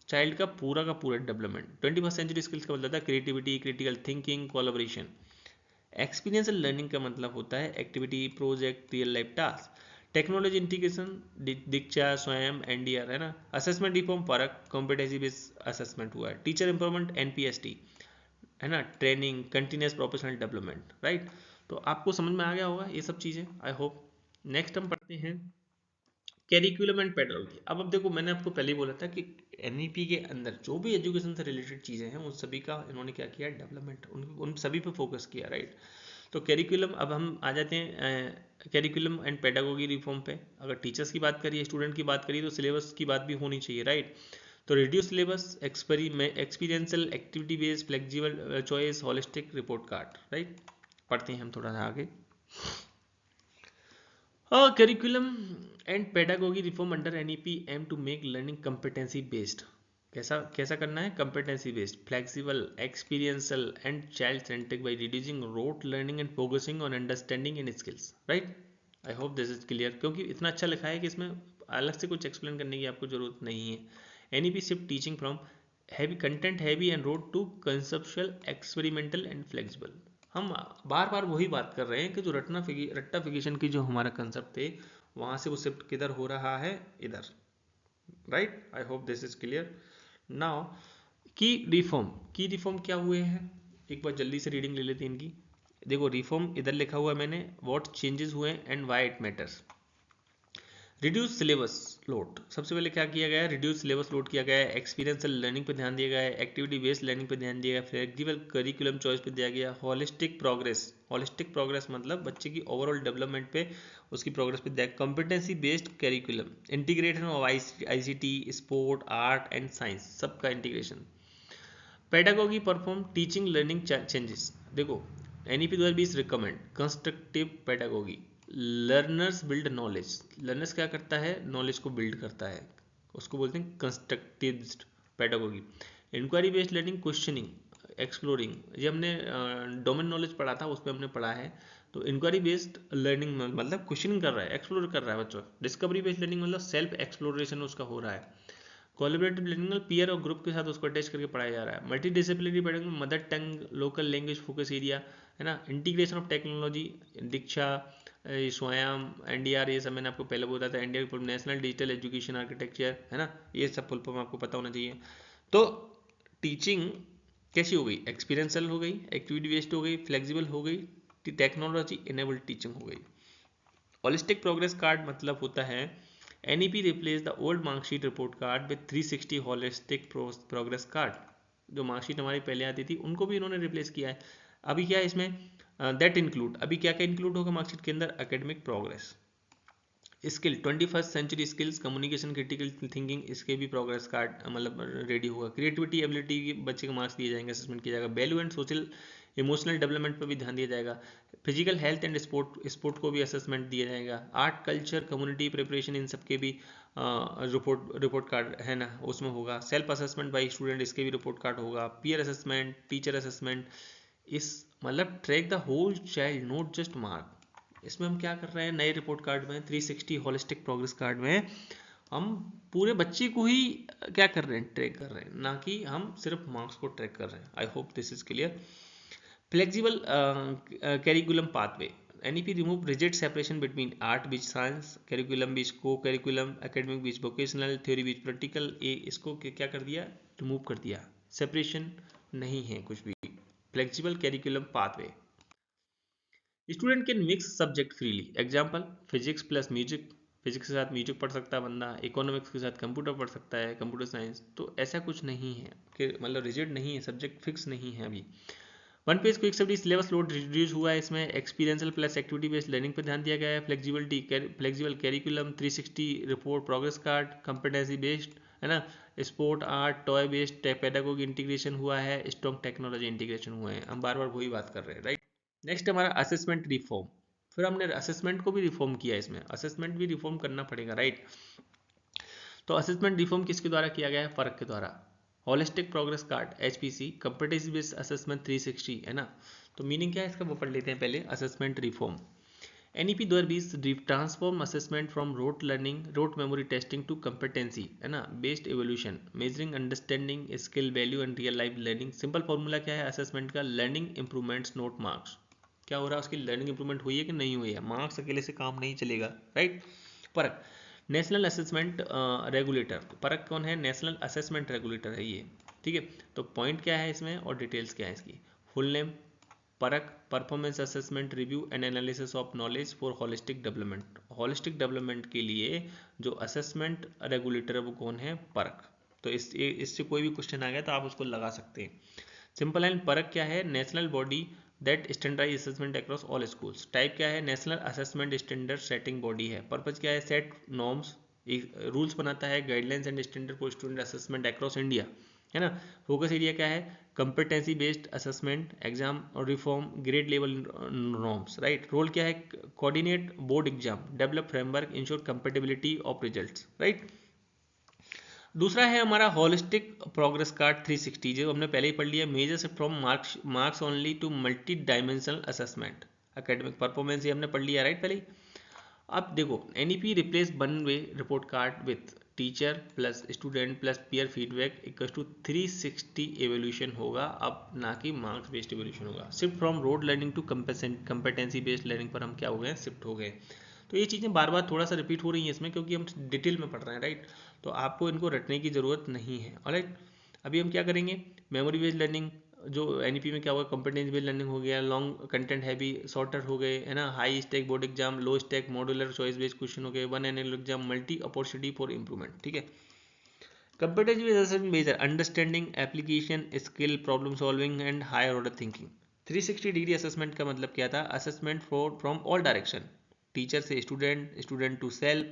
चाइल्ड का पूरा डेवलपमेंट। 21st सेंचुरी स्किल्स का मतलब होता है creativity, critical thinking, collaboration. Experiential learning का मतलब होता है activity, project, real life task. Technology integration, DIKSHA, स्वयं, NDR, है ना। असेसमेंट रिफॉर्म, फर्क, कॉम्पिटेंसी बेस्ड असेसमेंट हुआ है। टीचर एम्पावरमेंट, NPST, है ना, training, continuous professional development, right. तो आपको समझ में आ गया होगा ये सब चीज़ें, आई होप। नेक्स्ट हम पढ़ते हैं कैरिकुलम एंड पेडागोजी। अब देखो मैंने आपको पहले ही बोला था कि एनईपी के अंदर जो भी एजुकेशन से रिलेटेड चीज़ें हैं उन सभी का इन्होंने क्या किया, डेवलपमेंट, उन सभी पे फोकस किया, राइट। तो कैरिकुलम, अब हम आ जाते हैं कैरिकुलम एंड पेडागोगी रिफॉर्म पे। अगर टीचर्स की बात करिए, स्टूडेंट की बात करिए, तो सिलेबस की बात भी होनी चाहिए, राइट। तो reduce syllabus, experiential, activity based, flexible choice, holistic, report card, right. पढ़ते हैं हम थोड़ा सा आगे। Curriculum and pedagogy reform under NEP aim to make learning competency based. कैसा कैसा करना है, competency based, flexible, experiential and child centric by reducing rote learning and focusing on understanding and skills, right. I hope this is clear, क्योंकि इतना अच्छा लिखा है कि इसमें अलग से कुछ एक्सप्लेन करने की आपको जरूरत नहीं है। NEP shift teaching from heavy content heavy and rote to conceptual, experimental and flexible. हम बार बार वही बात कर रहे हैं कि जो रट्टाफिकेशन की जो हमारा कंसेप्ट थे, वहां से वो शिफ्ट किधर हो रहा है, इधर, right. I hope this is clear now. की रिफॉर्म क्या हुए हैं, एक बार जल्दी से रीडिंग ले लेते हैं इनकी। देखो रिफॉर्म इधर लिखा हुआ है मैंने, व्हाट चेंजेस हुए and why it matters. Reduce syllabus load, सबसे पहले क्या किया गया है, रिड्यूस सिलेबस लोड किया गया है, एक्सपीरियंशियल लर्निंग पे ध्यान दिया गया है, एक्टिविटी बेस्ड लर्निंग पे ध्यान दिया गया, फ्लेक्सिबल करिकुलम चॉइस पे दिया गया, होलिस्टिक प्रोग्रेस मतलब बच्चे की ओवरऑल डेवलपमेंट पे, उसकी प्रोग्रेस पे दिया, competency based curriculum, integration of ICT, sport, art and science, सबका integration. Pedagogy perform teaching learning changes. देखो NEP 2020 recommend constructive pedagogy, learners build knowledge. Learners क्या करता है, नॉलेज को बिल्ड करता है, उसको बोलते हैं constructive pedagogy. Inquiry based learning, questioning, exploring, ये हमने डोमेन नॉलेज पढ़ा था, उस पर हमने पढ़ा है। तो इंक्वायरी बेस्ड लर्निंग मतलब क्वेश्चनिंग कर रहा है, एक्सप्लोर कर रहा है बच्चों। डिस्कवरी बेस्ड लर्निंग मतलब सेल्फ एक्सप्लोरेशन उसका हो रहा है। कोलैबोरेटिव लर्निंग पीयर और ग्रुप के साथ उसको अटैच करके पढ़ाया जा रहा है। Multi disciplinary pedagogy, mother tongue, local language focus area, है ना। इंटीग्रेशन ऑफ टेक्नोलॉजी, दीक्षा, स्वयं, एनडीआर, ये सब मैंने आपको पहले बोला था, NDR national digital education architecture, है ना, ये सब फुल फॉर्म आपको पता होना चाहिए। तो टीचिंग कैसी हो गई, एक्सपीरियंशियल हो गई, एक्टिविटी बेस्ड हो गई, फ्लेक्सिबल हो गई, टेक्नोलॉजी इनेबल्ड टीचिंग हो गई। होलिस्टिक प्रोग्रेस कार्ड मतलब होता है NEP replace the old marksheet report card with 360 holistic progress card. जो मार्कशीट हमारी पहले आती थी उनको भी इन्होंने रिप्लेस किया है। अभी क्या है इसमें, दैट इंक्लूड, अभी क्या क्या इंक्लूड होगा मार्कशीट के अंदर, academic progress, skill, 21st century skills, communication, critical thinking, इसके भी प्रोग्रेस कार्ड मतलब रेडी होगा। क्रिएटिविटी, एबिलिटी के बच्चे को मार्क्स दिए जाएंगे, असेसमेंट किया जाएगा। Value and social emotional development पर भी ध्यान दिया जाएगा। फिजिकल हेल्थ एंड स्पोर्ट को भी असेसमेंट दिया जाएगा। आर्ट, कल्चर, कम्युनिटी प्रिपरेशन, इन सब के भी रिपोर्ट कार्ड है ना, उसमें होगा। सेल्फ असेसमेंट बाई स्टूडेंट, इसके भी रिपोर्ट कार्ड होगा। पीयर असेसमेंट, टीचर असेसमेंट, इस मतलब track the whole child, not just mark. इसमें हम क्या कर रहे हैं, नए रिपोर्ट कार्ड में 360 होलिस्टिक प्रोग्रेस कार्ड में हम पूरे बच्चे को ही क्या कर रहे हैं, ट्रैक कर रहे हैं, ना कि हम सिर्फ मार्क्स को ट्रैक कर रहे हैं। I hope this is clear. Flexible curriculum pathway, NEP remove rigid separation between art बीच साइंस, करिकुलम बीच को करिकुलम, एकेडमिक बीच वोकेशनल, थ्योरी बीच प्रैक्टिकल, ये इसको क्या कर दिया, रिमूव कर दिया, सेपरेशन नहीं है कुछ भी। Flexible curriculum pathway, student can mix subject freely, example physics plus music, physics के साथ म्यूजिक पढ़ सकता है बंदा, इकोनॉमिक्स के साथ कंप्यूटर पढ़ सकता है, कंप्यूटर साइंस। तो ऐसा कुछ नहीं है कि मतलब रिजिड नहीं है, सब्जेक्ट फिक्स नहीं है अभी। One page quick study, syllabus load reduce हुआ है इसमें, experiential plus activity based learning पर ध्यान दिया गया है, flexible curriculum, 360 report progress card, competency based, है ना, sport, art, toy based pedagogy integration हुआ है, स्ट्रॉन्ग टेक्नोलॉजी इंटीग्रेशन हुए हैं। हम बार बार वही बात कर रहे हैं, राइट। नेक्स्ट हमारा असेसमेंट रिफॉर्म, फिर हमने असेसमेंट को भी रिफॉर्म किया, इसमें असेसमेंट भी रिफॉर्म करना पड़ेगा, राइट। तो असेसमेंट रिफॉर्म किसके द्वारा किया गया है, फर्क के द्वारा। Holistic progress card HPC, competency based assessment 360, है ना। तो मीनिंग क्या है इसका वो पढ़ लेते हैं पहले, assessment reform. NEP 2020 transform assessment from rote learning, rote memory testing to competency, है ना, based evolution, measuring understanding skill value and real life learning. Simple formula क्या है असेसमेंट का, लर्निंग इंप्रूवमेंट्स नोट मार्क्स। क्या हो रहा है, उसकी लर्निंग इंप्रूवमेंट हुई है कि नहीं हुई है, मार्क्स अकेले से काम नहीं चलेगा, राइट। परख, नेशनल असेसमेंट रेगुलेटर, परख कौन है, नेशनल असेसमेंट रेगुलेटर है ये, ठीक है। तो पॉइंट क्या है इसमें और डिटेल्स क्या है इसकी, फुल नेम, परख, performance assessment review and analysis of knowledge for holistic development. Holistic development के लिए जो असेसमेंट रेगुलेटर है वो कौन है, परख। तो इससे कोई भी क्वेश्चन आ गया तो आप उसको लगा सकते हैं। सिंपल एंड परक क्या है? National body that standardise assessment across all schools. Type क्या है? National assessment standard setting body है। पर्पज क्या है? सेट नॉर्म्स, रूल्स बनाता है, guidelines and standard for student assessment across India, है ना। फोकस एरिया क्या है? कंपिटेंसी बेस्ड असेसमेंट, एग्जाम और reform, grade level norms, right. Role क्या है? Coordinate board exam, develop framework, ensure compatibility of results, right. दूसरा है हमारा होलिस्टिक प्रोग्रेस कार्ड 360, जो हमने पहले ही पढ़ लिया। Major shift from marks only to multidimensional assessment academic performance, ये हमने पढ़ लिया, राइट, पहले ही। अब देखो, NEP replace one way report card with teacher plus student plus peer feedback equal to 360 evaluation होगा, अब ना कि मार्क्स बेस्ड एवोल्यूशन होगा। Shift from rote learning to competency based learning पर हम क्या हो गए? शिफ्ट हो गए। तो ये चीज़ें बार बार थोड़ा सा रिपीट हो रही हैं इसमें, क्योंकि हम डिटेल में पढ़ रहे हैं, राइट। तो आपको इनको रटने की ज़रूरत नहीं है, ऑलराइट। अभी हम क्या करेंगे? मेमोरी बेस्ड लर्निंग, जो एनईपी में क्या होगा? कंपेटेंस बेस्ड लर्निंग हो गया, लॉन्ग कंटेंट हैवी शॉर्टर हो गए, है ना। High stake board exam, low stake modular choice based question हो गए, one annual exam, multi opportunity for improvement, ठीक है। Competence based assessment measure understanding, application skill, problem solving and higher order thinking. 360 degree assessment का मतलब क्या था? Assessment for from all direction, teacher से student, student to self,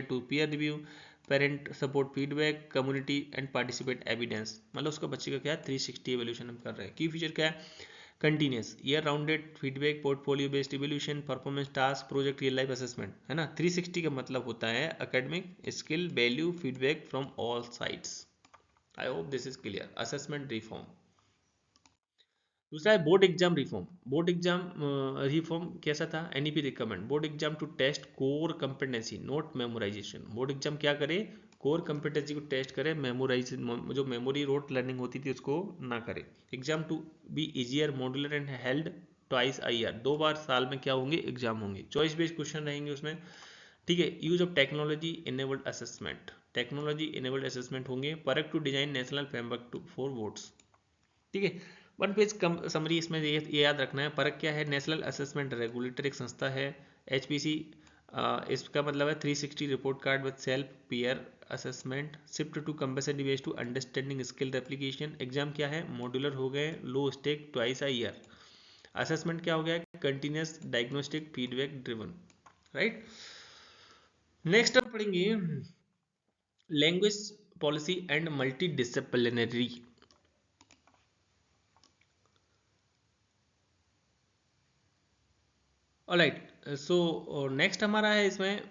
to peer review, parent support feedback, community and participate evidence. मतलब उसका बच्चे का क्या है? 360 एवोल्यूशन हम कर रहे हैं। की फीचर क्या है? Continuous year rounded feedback, portfolio based evolution, performance task, project, real life assessment, है ना। 360 का मतलब होता है academic skill value feedback from all sides. I hope this is clear. Assessment reform. दूसरा है board exam reform. Board exam reform कैसा था? NEP recommend board exam to test core competency not memorisation. Board exam क्या करे? Core competency को test करे, memorise जो memory road learning होती थी उसको ना करे। Exam to be easier, modular and held twice a year. 2 बार साल में क्या होंगे? एग्जाम होंगे। चॉइस बेस्ड क्वेश्चन रहेंगे उसमें, ठीक है। Use of technology enabled assessment, technology enabled assessment होंगे। Parakh to design national framework to for votes, ठीक है। वन पेज कम समरी इसमें ये याद रखना है। परक क्या है? नेशनल असेसमेंट रेगुलेटर एक संस्था है। एचपीसी इसका मतलब है 360 report card with self peer assessment. Shift to compulsory based to understanding skill application. Exam क्या है? मॉड्यूलर हो गए, low stake, twice a year. Assessment क्या हो गया? Continuous diagnostic feedback driven, right. Next हम पढ़ेंगे language policy and multidisciplinary. Alright, so next हमारा है इसमें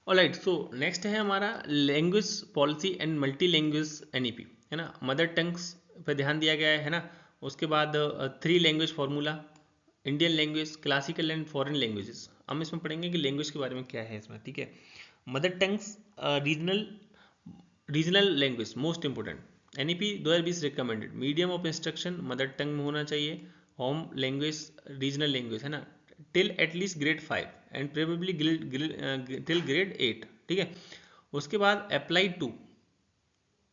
ऑलराइट, सो नेक्स्ट है हमारा language policy and multi language NEP, है ना। मदर टंग्स पे ध्यान दिया गया है ना। उसके बाद 3 language formula, Indian language, classical and foreign languages. हम इसमें पढ़ेंगे कि लैंग्वेज के बारे में क्या है इसमें, ठीक है। Mother tongues, regional regional language most important. NEP 2020 recommended medium of instruction mother tongue में होना चाहिए। होम लैंग्वेज रीजनल लैंग्वेज, है ना, till at least grade 5 and preferably till grade 8, ठीक है। उसके बाद applied to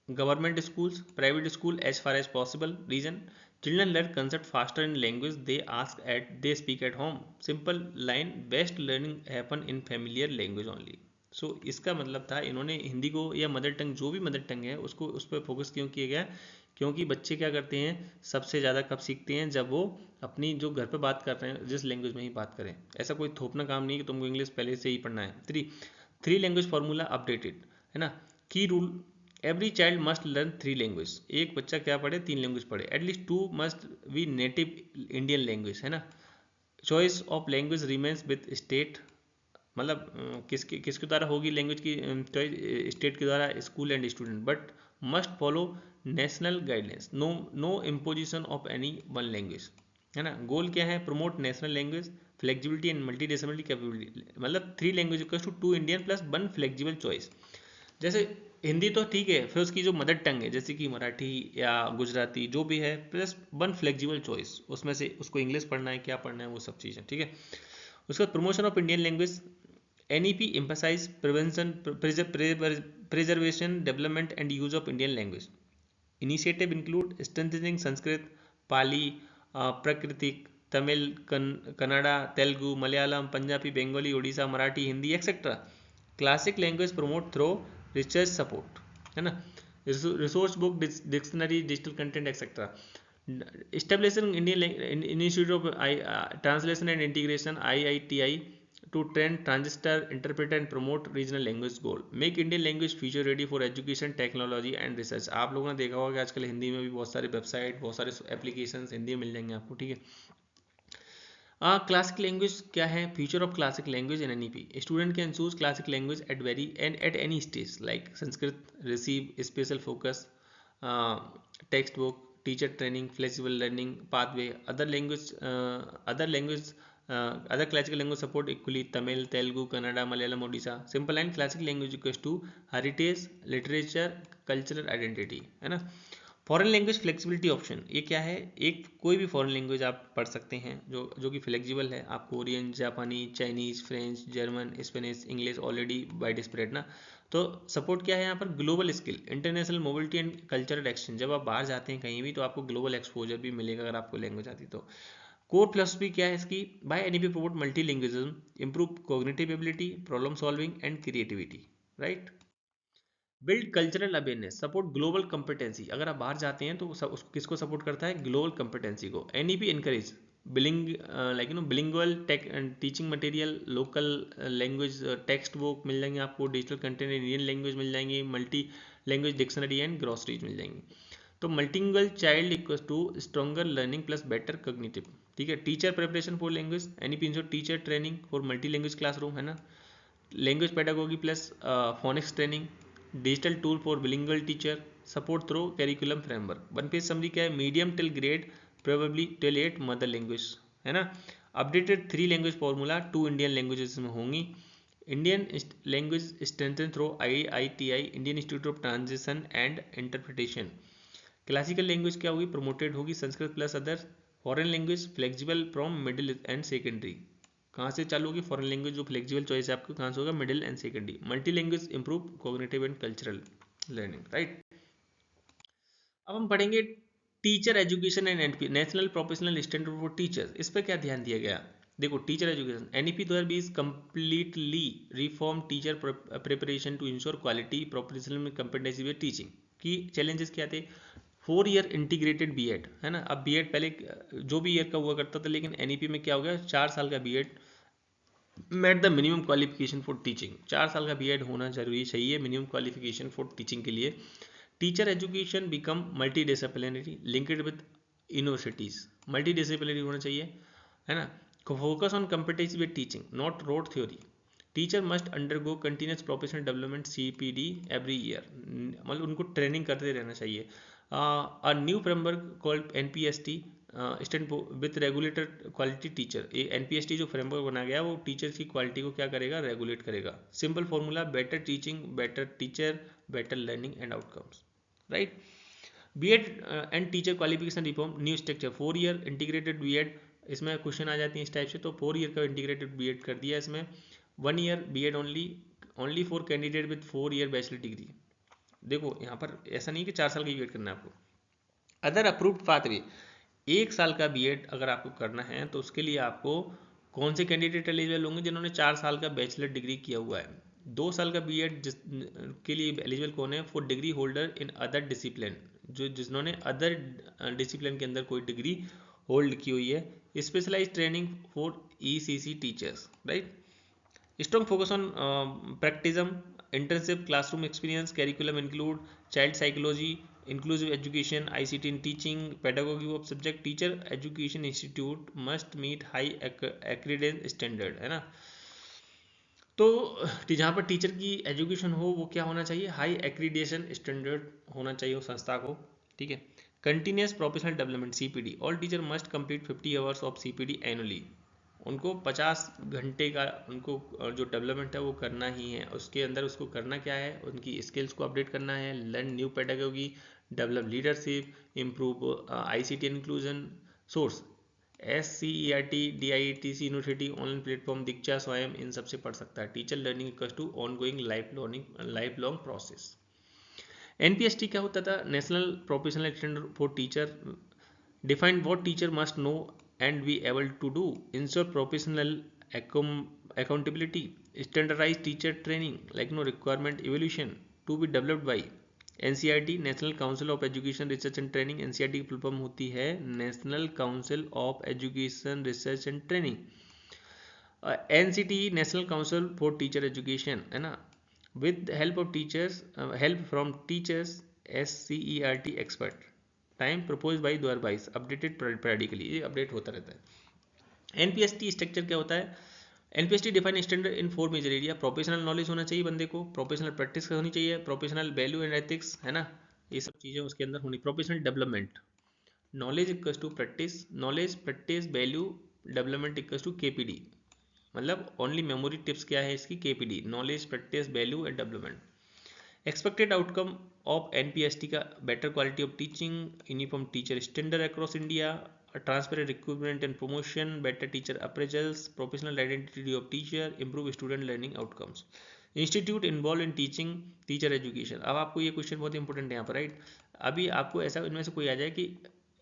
government schools, private school as far as possible. Reason children learn concept faster in language they ask at they speak at home. Simple line best learning happen in familiar language only. सो इसका मतलब था इन्होंने हिंदी को या mother tongue जो भी mother tongue है उसको उस पर फोकस क्यों किया गया? क्योंकि बच्चे क्या करते हैं सबसे ज़्यादा कब सीखते हैं? जब वो अपनी जो घर पे बात कर रहे हैं जिस लैंग्वेज में ही बात करें। ऐसा कोई थोपना काम नहीं कि तुमको इंग्लिश पहले से ही पढ़ना है। थ्री लैंग्वेज फार्मूला अपडेटेड, है ना। की rule every child must learn 3 language. एक बच्चा क्या पढ़े? 3 लैंग्वेज पढ़े। At least 2 must be native Indian language, है ना। Choice of language remains with state, मतलब किसके द्वारा होगी लैंग्वेज की चॉइस? स्टेट के द्वारा, school and student, but must follow national guidelines. No imposition of any one language, है ना। गोल क्या है? Promote national language flexibility and multi disability capability. मतलब 3 language equals to 2 Indian plus 1 flexible choice. जैसे हिंदी तो ठीक है, फिर उसकी जो मदर टंग है जैसे कि मराठी या गुजराती जो भी है, प्लस 1 फ्लेक्सिबल चॉइस, उसमें से उसको इंग्लिश पढ़ना है क्या पढ़ना है वो सब चीज़ें, ठीक है। उसका promotion of Indian language NEP emphasize preservation, development, and use of Indian language. Initiative include strengthening Sanskrit, Pali, Prakritik, Tamil, Kannada, Telugu, Malayalam, Punjabi, Bengali, Odisha, Marathi, Hindi, etc. Classic language promote through research support, है ना, resource book, dictionary, digital content, etc. Establishing Indian Institute of Translation and Integration (IITI) to train, transistor, interpret and promote regional language goal. Make Indian language future ready for education, technology and research. आप लोगों ने देखा होगा कि आजकल हिंदी में भी बहुत सारे वेबसाइट, बहुत सारे एप्लीकेशंस हिंदी में मिल जाएंगे आपको, ठीक है। क्लासिक लैंग्वेज क्या है? Future of classic language in NEP. Student can choose classic language at any stage like Sanskrit, receive special focus, text book, teacher training, flexible learning pathway, other classical language support equally Tamil, Telugu, Kannada, Malayalam, Odisha. Simple and classic language equals to heritage, literature, cultural identity, है ना। Foreign language flexibility option, ये क्या है? एक कोई भी foreign language आप पढ़ सकते हैं जो कि फ्लेक्सिबल है। आप कोरियन, जापानी, Chinese, French, German, Spanish, English already by disparate ना। तो सपोर्ट क्या है यहाँ पर? Global skill, international mobility and cultural exchange. जब आप बाहर जाते हैं कहीं भी तो आपको ग्लोबल एक्सपोजर भी मिलेगा अगर आपको लैंग्वेज आती तो। कोर फिलोसफी क्या है इसकी? By NEP promote multilingualism, improve cognitive ability, problem solving and creativity, right. Build cultural awareness, support global competency. अगर आप बाहर जाते हैं तो किसको सपोर्ट करता है? ग्लोबल कम्पिटेंसी को। NEP encourage bilingual teaching material, local language textbook मिल जाएंगे आपको, डिजिटल कंटेंट इंडियन लैंग्वेज मिल जाएंगी, multi language dictionary and glossaries मिल जाएंगी। तो multilingual child equals to stronger learning plus better cognitive, ठीक है। Teacher preparation for language, NEP ensure teacher training for multi language classroom, है ना। Language pedagogy plus phonics training, digital tool for bilingual teacher, support through curriculum framework. One page summary क्या है? Medium till grade, probably till 8 mother language, है ना। Updated 3 language formula, 2 Indian languages में होंगी। Indian language strengthen through IITI, Indian institute of transition and interpretation. Classical language क्या होगी? Promoted होगी Sanskrit plus other. Foreign language flexible from middle and secondary. कहाँ से चालू होगी फॉरेन लैंग्वेज? जो फ्लेक्सिबल चॉइस है आपको, कहाँ से होगा? Middle and secondary. Multi language improve cognitive and cultural learning, right. अब हम पढ़ेंगे teacher education and national professional standard for teachers. इस पर क्या ध्यान दिया गया? देखो, teacher education NEP 2020 completely reform teacher preparation to ensure quality professional competency with teaching. की चैलेंजेस क्या थे? 4 ईयर इंटीग्रेटेड बीएड, है ना। अब बीएड पहले जो भी ईयर का हुआ करता था, लेकिन एनईपी में क्या हो गया? 4 साल का BEd met the minimum qualification for teaching. 4 साल का बीएड होना जरूरी चाहिए मिनिमम क्वालिफिकेशन फॉर टीचिंग के लिए। Teacher education become multi disciplinary linked with universities. Multi disciplinary होना चाहिए, है ना। Focus on competency with teaching, not road theory. Teacher must undergo continuous professional development CPD every year, मतलब उनको training करते रहना चाहिए। A new framework called NPST stand with regulator quality teacher. ये NPST जो फ्रेमवर्क बना गया वो टीचर्स की क्वालिटी को क्या करेगा? रेगुलेट करेगा। Simple formula, better teaching, better teacher, better learning and outcomes, right. BEd and teacher qualification reform, new structure 4 year integrated BEd. इसमें क्वेश्चन आ जाती है इस टाइप से, तो 4 ईयर का इंटीग्रेटेड बीएड कर दिया इसमें। 1 year BEd only for candidate with 4 year bachelor degree. देखो यहाँ पर ऐसा नहीं कि 4 साल का बीएड करना है आपको। अदर अप्रूव्ड पाथवे, 1 साल का बीएड अगर आपको करना है तो उसके लिए आपको कौन से कैंडिडेट एलिजिबल होंगे? जिन्होंने 4 साल का बैचलर डिग्री किया हुआ है। 2 साल का बीएड के लिए एलिजिबल कौन है? For degree holder in other discipline, जिन्होंने अदर डिसिप्लिन के अंदर कोई डिग्री होल्ड की हुई है। Specialize training for ECC teachers, right. Strong focus on practicum, internship, classroom experience, curriculum include child psychology, inclusive education, ICT in teaching, pedagogy of subject. Teacher education institute must meet high accreditation standard, है ना। तो जहाँ पर teacher की education हो वो क्या होना चाहिए? हाई एक्रीडेशन स्टैंडर्ड होना चाहिए उस संस्था को, ठीक है। Continuous professional development CPD, all teacher must complete 50 hours of CPD annually. उनको 50 घंटे का उनको जो डेवलपमेंट है वो करना ही है। उसके अंदर उसको करना क्या है? उनकी स्किल्स को अपडेट करना है, learn new pedagogy, develop leadership, improve ICT inclusion. Source SCERT, DIETC university online platform, DIKSHA, स्वयं, इन सबसे पढ़ सकता है। Teacher learning equals to ongoing life long process. NPST क्या होता था? National professional standard for teacher, define what teacher must know and be able to do, ensure professional accountability, standardized teacher training like no requirement evaluation to be developed by NCERT, national council of education research and training. NCERT की full form होती है national council of education research and training. NCT, national council for teacher education, है ना, with help of teachers, help from teachers, SCERT expert, time propose by 2022, updated periodically, ये update होता रहता है। NPST structure क्या होता है? NPST define standard in 4 major area. Professional knowledge होना चाहिए बंदे को, प्रोफेशनल प्रैक्टिस होनी चाहिए, प्रोफेशनल वैल्यू एंड एथिक्स, है ना, ये सब चीज़ें उसके अंदर होनी। Professional development, knowledge equals to practice, knowledge practice value development equals to KPD, मतलब ओनली मेमोरी टिप्स क्या है इसकी? KPD, knowledge practice value and development. Expected outcome of NPST का better quality of teaching, uniform teacher standard across India, transparent recruitment and promotion, better teacher appraisals, professional identity of teacher, improve student learning outcomes, institute involved in teaching teacher education। अब आपको ये question बहुत important है यहाँ पर, right. अभी आपको ऐसा इनमें से कोई आ जाए कि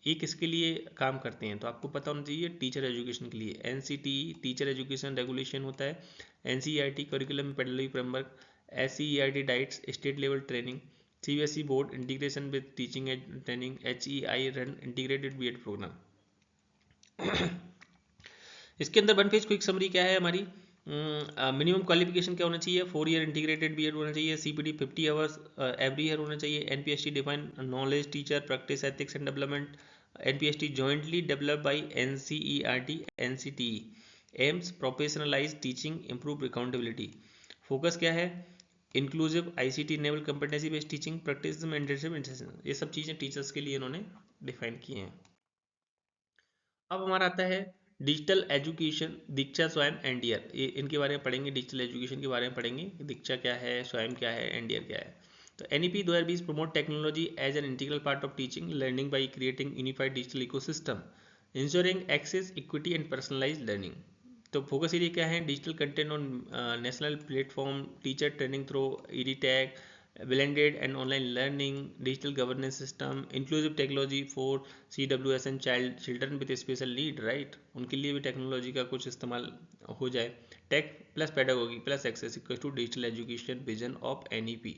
ये किसके लिए काम करते हैं, तो आपको पता होना चाहिए टीचर एजुकेशन के लिए। NCT टीचर एजुकेशन रेगुलेशन होता है, NCERT curriculum pedagogy framework, SCERT DIETs state level training, CBSE board integration with teaching and training, HEI run integrated BEd programme. इसके अंदर वन पेज क्विक समरी क्या है हमारी? Minimum qualification क्या होना चाहिए? 4 ईयर इंटीग्रेटेड BEd होना चाहिए, CPD 50 आवर्स एवरी ईयर होना चाहिए। NPST define knowledge teacher practice ethics and development, NPST jointly developed by NCERT NCTE, aims professionalize teaching, improve accountability. Focus क्या है? Inclusive ICT enable competency based teaching, practice mentorship, ये सब चीज़ें teachers के लिए इन्होंने डिफाइन की हैं। अब हमारा आता है डिजिटल एजुकेशन, दीक्षा, स्वयं, एनडीआर, ये इनके बारे में पढ़ेंगे, डिजिटल एजुकेशन के बारे में पढ़ेंगे, दीक्षा क्या है, स्वयं क्या है, एनडीआर क्या है। तो NEP 2020 promote technology as an integral part of teaching learning by creating unified digital ecosystem, ensuring access, equity and personalised learning. तो फोकस एरिया क्या है? Digital content on national platform, teacher training through EDTech, blended and online learning, digital governance system, inclusive technology for CWS and children with special need, right, उनके लिए भी technology का कुछ इस्तेमाल हो जाए। Tech plus pedagogy plus access equal to digital education vision of NEP।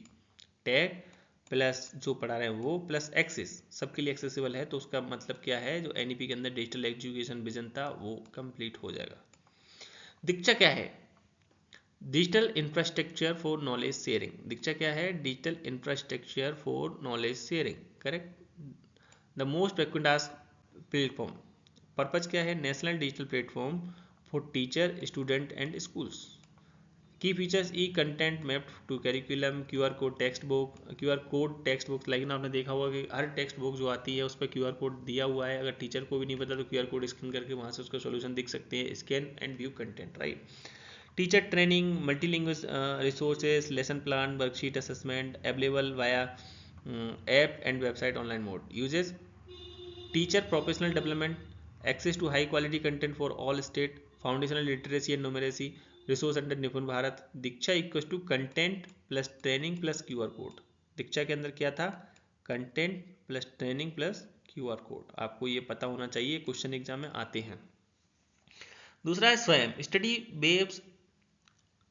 Tech plus जो पढ़ा रहे हैं वो प्लस एक्सेस, सबके लिए एक्सेसिबल है, तो उसका मतलब क्या है? जो NEP के अंदर डिजिटल एजुकेशन विजन था वो कंप्लीट हो जाएगा। दीक्षा क्या है? Digital infrastructure for knowledge sharing. DIKSHA क्या है? Digital infrastructure for knowledge sharing, correct. The most frequent asked platform, purpose क्या है? National digital platform for teacher student and schools. Key features, e content mapped to curriculum, QR code textbook, लेकिन आपने देखा होगा कि हर text book जो आती है उस पर QR कोड दिया हुआ है, अगर टीचर को भी नहीं पता तो QR कोड स्कैन करके वहाँ से उसका सोल्यूशन दिख सकते हैं। Scan and view content, right. Teacher training, multilanguage resources, lesson plan, worksheet assessment available via app and website online mode. Uses, teacher professional development, access to high quality content for all state, foundational literacy and numeracy, resource under Nipun Bharat. DIKSHA equals to content plus training plus QR code. DIKSHA के अंदर क्या था? Content plus training plus QR code. आपको ये पता होना चाहिए, question exam में आते हैं। दूसरा है Swayam,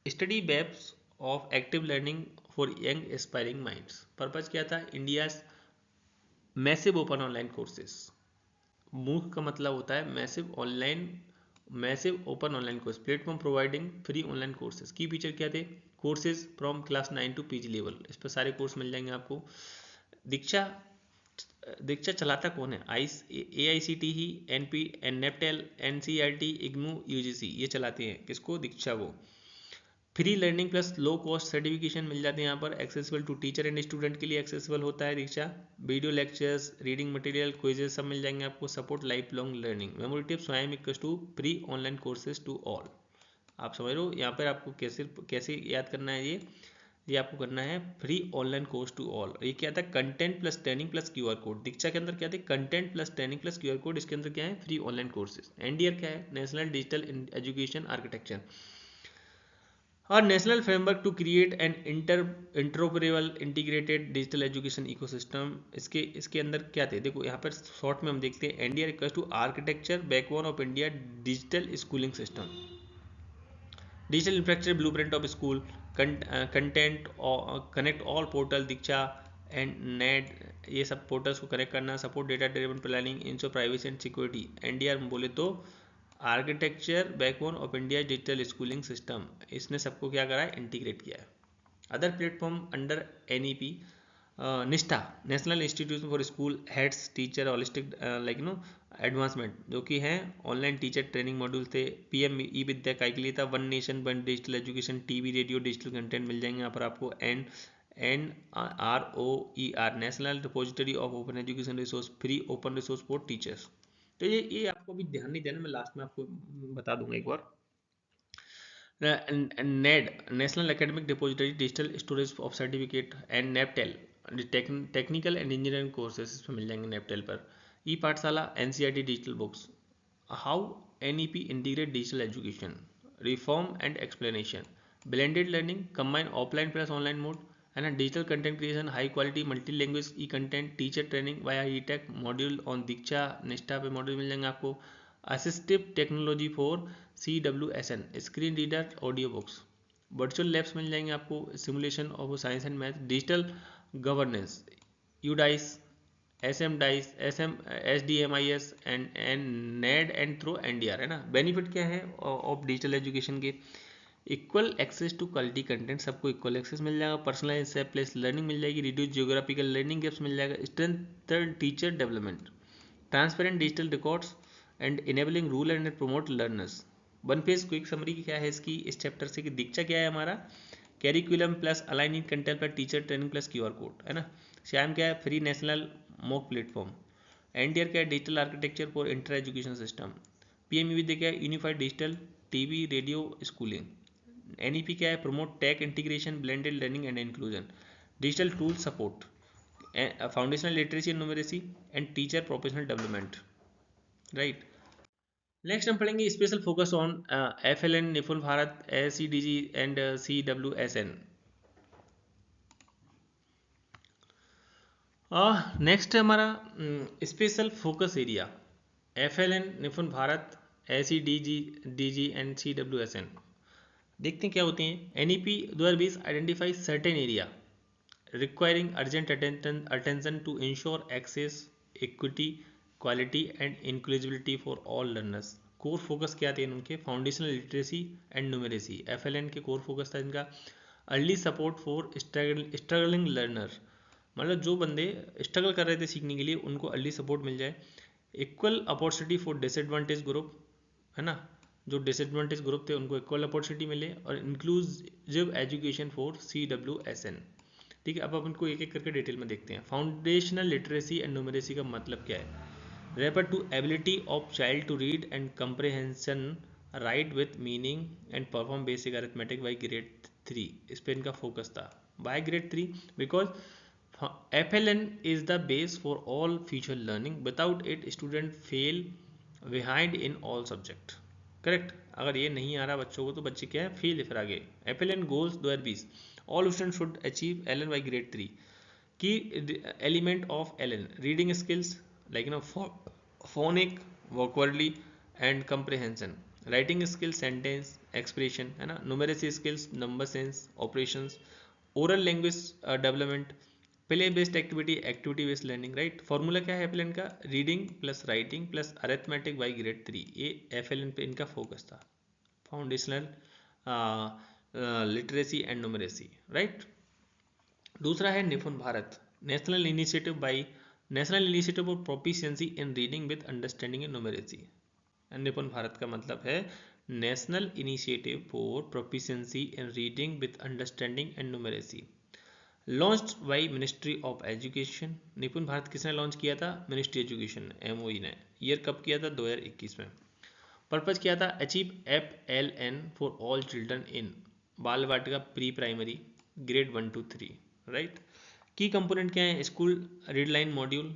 study webs of active learning for young aspiring minds. Purpose क्या था? India massive open online courses. MOOC का मतलब होता है massive open online course platform providing free online courses. की फीचर क्या थे? Courses from class 9 to PG level, इस पर सारे कोर्स मिल जाएंगे आपको। दीक्षा चलाता कौन है? AICTE, NPTEL, NCERT, IGNOU, UGC, ये चलाते हैं किसको? दीक्षा को। Free learning plus low cost certification मिल जाते हैं यहाँ पर। Accessible to teacher and student के लिए एक्सेसिबल होता है DIKSHA. Video lectures, reading material, quizzes सब मिल जाएंगे आपको। Support life long learning. Memory tip, स्वयं equals to free online courses to all. आप समझ लो यहाँ पर आपको कैसे याद करना है ये। ये आपको करना है free online course to all. ये क्या था, content plus training plus QR code. DIKSHA के अंदर क्या थे, content plus training plus QR code, इसके अंदर क्या है, फ्री ऑनलाइन कोर्सेज। एनडीआर क्या है, नेशनल डिजिटल एजुकेशन आर्किटेक्चर, और national framework to create an interoperable integrated digital education ecosystem. इसके इसके अंदर क्या थे, देखो यहाँ पर शॉर्ट में हम देखते हैं, NDEAR equals to architecture backbone of India digital schooling system, digital infrastructure blueprint of school, content connect all portal Diksha and net, ये सब पोर्टल्स को कनेक्ट करना, support data driven planning, ensure privacy and security. NDEAR बोले तो architecture backbone of India digital schooling system, इसने सबको क्या करा है, इंटीग्रेट किया है। Other platform under NEP, Nishtha national institution for school heads teacher holistic like no advancement, जो कि हैं ऑनलाइन टीचर ट्रेनिंग मॉड्यूल थे। पीएम ई विद्या काय के लिए था, one nation one digital education, TV radio digital content मिल जाएंगे यहाँ पर आपको। NROER national repository of open education resource, free open resource for teachers. तो ये आपको अभी ध्यान नहीं देना, मैं लास्ट में आपको बता दूंगा एक बार। NAD national academic depository digital storage of certificate, and NPTEL technical and engineering courses इसमें मिल जाएंगे नेपटेल पर। E Pathshala NCERT digital books, how NEP integrate digital education, reform and explanation, blended learning combine offline plus online mode, है ना, digital content creation, high quality multi language e content, teacher training via e tech module on DIKSHA Nishtha पे module मिल जाएंगे आपको। Assistive technology for CWSN screen reader audio books, virtual labs मिल जाएंगे आपको, simulation of science and math, digital governance, UDISE, SDMIS and नेड and through NDR, है ना। बेनिफिट क्या है ऑफ डिजिटल एजुकेशन के, equal access to quality content, सबको इक्वल एक्सेस मिल जाएगा, पर्सनलाइज सेल्फ प्लेस लर्निंग मिल जाएगी, रिड्यूस जियोग्राफिकल लर्निंग गैप्स मिल जाएगा, strength teacher development, transparent digital records and enabling rule and promote learners. One page quick summary क्या है इसकी इस चैप्टर से, कि दीक्षा क्या है हमारा, curriculum plus align in content plus teacher training plus QR code, है ना। श्याम क्या है, free national mock platform. NDR क्या है, digital architecture for inter education system. PM e Vidya क्या है, unified digital TV radio schooling. NEP क्या है, promote tech integration blended learning and inclusion, digital tool support, foundational literacy and numeracy and teacher professional development, right. Next हम पढ़ेंगे special focus on FLN निपुण Bharat SCDG and CWSN। Next है हमारा special focus area, FLN निपुण Bharat SCDG and CWSN। देखते हैं क्या होते हैं। NEP 2020 identify certain area requiring urgent attention to ensure access, equity, quality and inclusivity for all learners। Core focus क्या थे इनके, foundational literacy and numeracy, FLN के कोर फोकस था इनका। Early support for struggling learner, मतलब जो बंदे struggle कर रहे थे सीखने के लिए उनको अर्ली सपोर्ट मिल जाए। Equal opportunity for disadvantage group, है ना, जो डिसएडवांटेज ग्रुप थे उनको इक्वल अपॉर्चुनिटी मिले। और इंक्लूसिव एजुकेशन फॉर CWSN। ठीक है, अब अपन को एक एक करके डिटेल में देखते हैं। फाउंडेशनल लिटरेसी एंड न्यूमेरेसी का मतलब क्या है, refer to ability of child to read and comprehension, right with meaning and perform basic arithmetic by grade 3। इस पर इनका फोकस था, by grade 3, because FLN is the base for all future learning. Without it, student fail behind in all subject. Correct, अगर ये नहीं आ रहा बच्चों को तो बच्चे क्या है, फेल फिर आगे। FLN goals 2020, all students should achieve LN by grade 3। Key element of LN, reading skills like phonic, vocabulary and comprehension, writing skills sentence expression, है ना, numeracy skills number sense operations, oral language development, play based activity based learning, right. Formula क्या है FLN का, reading plus writing plus arithmetic by grade 3। ये FLN पे इनका focus था, foundational literacy and numeracy, right. दूसरा है निपुण Bharat, national initiative for proficiency in reading with understanding in numeracy. निपुण भारत का मतलब है national initiative for proficiency in reading with understanding and numeracy, launched by ministry of education. निपुण भारत किसने लॉन्च किया था, मिनिस्ट्री एजुकेशन MOE ने। ईयर कब किया था, 2021 में। पर्पज क्या था, achieve FLN for all children in Bal Vatika pre primary, grade 1 to 3, right. Key component क्या है? School read line module,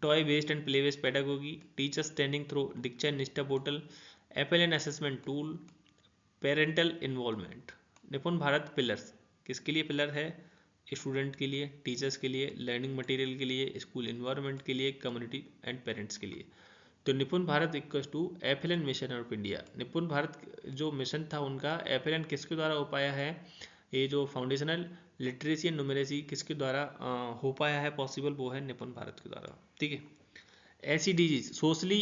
toy based and play based pedagogy, teacher standing through Diksha Nishtha portal, apple and assessment tool, parental involvement. Nipun Bharat pillars किसके लिए pillar है? Student के लिए, teachers के लिए, learning material के लिए, स्कूल इन्वायरमेंट के लिए, कम्युनिटी एंड पेरेंट्स के लिए। तो Nipun Bharat equals to FLN mission of India. Nipun Bharat जो मिशन था उनका एफएलएन किसके द्वारा हो पाया है? ये जो फाउंडेशनल लिटरेसी एंड न्यूमरेसी किसके द्वारा हो पाया है पॉसिबल? वो है निपुण भारत के द्वारा, ठीक है। एसईडीजी सोशली,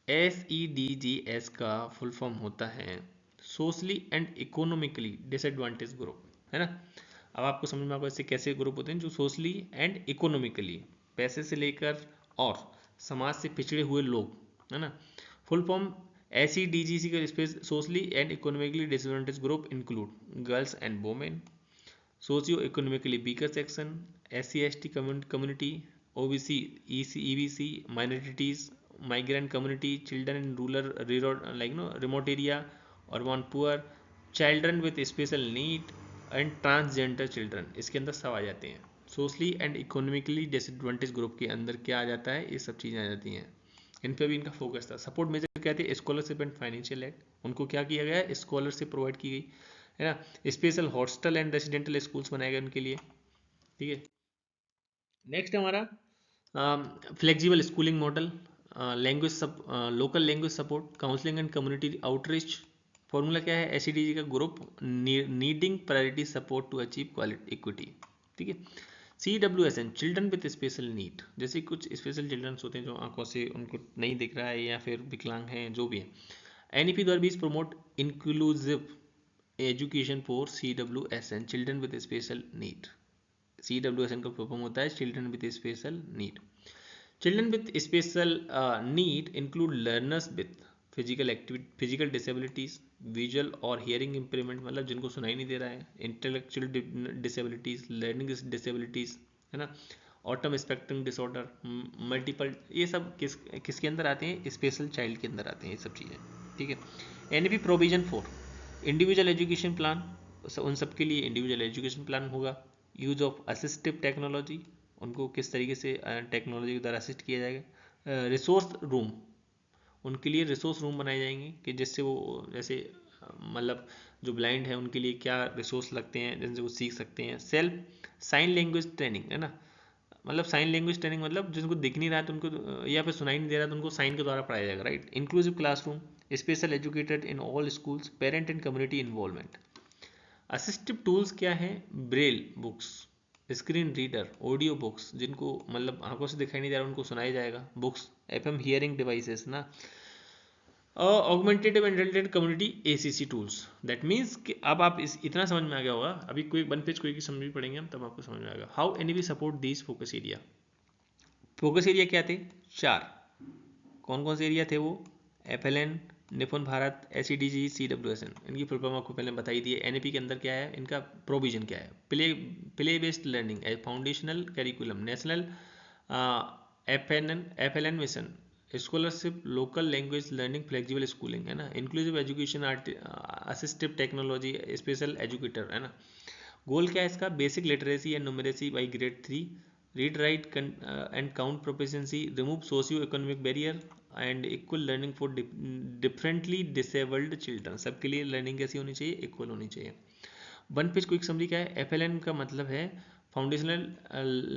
एसईडीजीएस का फुल फॉर्म होता है socially and economically disadvantage group, है ना। अब आपको समझ में, आपको ऐसे कैसे ग्रुप होते हैं जो सोशली एंड इकोनॉमिकली, पैसे से लेकर और समाज से पिछड़े हुए लोग, है ना। फुल फॉर्म एसईडीजीसी का space socially and economically disadvantage group include girls and women, socio economically weaker section, SC/ST community, OBC, EBC, minorities, migrant community, children in remote area, urban poor, children with special need and transgender children, इसके अंदर सब आ जाते हैं। Socially and economically disadvantage group के अंदर क्या आ जाता है? ये सब चीज़ें आ जाती हैं। इन पर भी इनका फोकस था। सपोर्ट मेजर क्या थे? स्कॉलरशिप एंड फाइनेंशियल एड, उनको क्या किया गया है? स्कॉलरशिप प्रोवाइड की गई, है ना। Special hostel and residential schools बनाए गए उनके लिए, ठीक है। नेक्स्ट हमारा फ्लेक्सिबल स्कूलिंग मॉडल, लैंग्वेज सब, local language support, counselling and community outreach. Formula क्या है? एसईडीजी का group needing priority support to achieve quality equity, ठीक है। CWSN children with special need, जैसे कुछ स्पेशल चिल्ड्रन होते हैं जो आंखों से उनको नहीं दिख रहा है या फिर विकलांग हैं, जो भी है। NEP द्वारा भी promote inclusive education for CWSN children with special need. CWSN का फुल फॉर्म होता है children with special need. Children with special need include learners with physical disabilities, visual और हियरिंग इम्पेयरमेंट, मतलब जिनको सुनाई नहीं दे रहा है, इंटेलेक्चुअल डिसेबिलिटीज, लर्निंग डिसेबिलिटीज, है ना, ऑटम स्पेक्ट्रम डिसऑर्डर, मल्टीपल, ये सब किसके अंदर आते हैं? स्पेशल चाइल्ड के अंदर आते हैं ये सब चीज़ें, ठीक है। NEP provision for individual education plan, उन सब के लिए इंडिविजुअल एजुकेशन प्लान होगा। यूज ऑफ असिस्टिव टेक्नोलॉजी, उनको किस तरीके से टेक्नोलॉजी के द्वारा असिस्ट किया जाएगा। रिसोर्स रूम, उनके लिए रिसोर्स रूम बनाए जाएंगे कि जिससे वो जैसे मतलब जो ब्लाइंड है उनके लिए क्या रिसोर्स लगते हैं जिनसे वो सीख सकते हैं। सेल्फ साइन लैंग्वेज ट्रेनिंग, है ना, मतलब साइन लैंग्वेज ट्रेनिंग मतलब जिनको दिख नहीं रहा है तो उनको या फिर सुनाई नहीं दे रहा तो उनको साइन के द्वारा पढ़ाया जाएगा, right. Inclusive classroom, special educated in all schools, parent and community involvement. Assistive tools क्या है? Braille books, screen reader, audio books, जिनको मतलब आंखों से दिखाई नहीं दे रहा उनको सुनाया जाएगा, बुक्स, एफएम हियरिंग डिवाइसेस ना, augmentative and related community ACC tools. That means कि अब आप इतना समझ में आ गया होगा, अभी कोई वन पेज कोई की समझ भी पड़ेंगे हम तब आपको समझ में आएगा। How NEP support these focus area. Focus area क्या थे? 4। कौन कौन से एरिया थे वो? FLN, निपुण भारत, SEDG, CWSN। इनकी फुल फॉर्म आपको पहले बताई दी है। NEP के अंदर क्या है, इनका प्रोविजन क्या है? Play based learning as foundational curriculum, national FLN mission, scholarship, local language learning, flexible schooling, है ना, inclusive education, assistive technology, special educator, है ना। गोल क्या है इसका? Basic literacy and numeracy by grade 3, read write and count proficiency, remove socio economic barrier and equal learning for differently disabled children. सबके लिए learning कैसी होनी चाहिए? इक्वल होनी चाहिए। वन पेज क्विक समरी क्या है? FLN का मतलब है foundational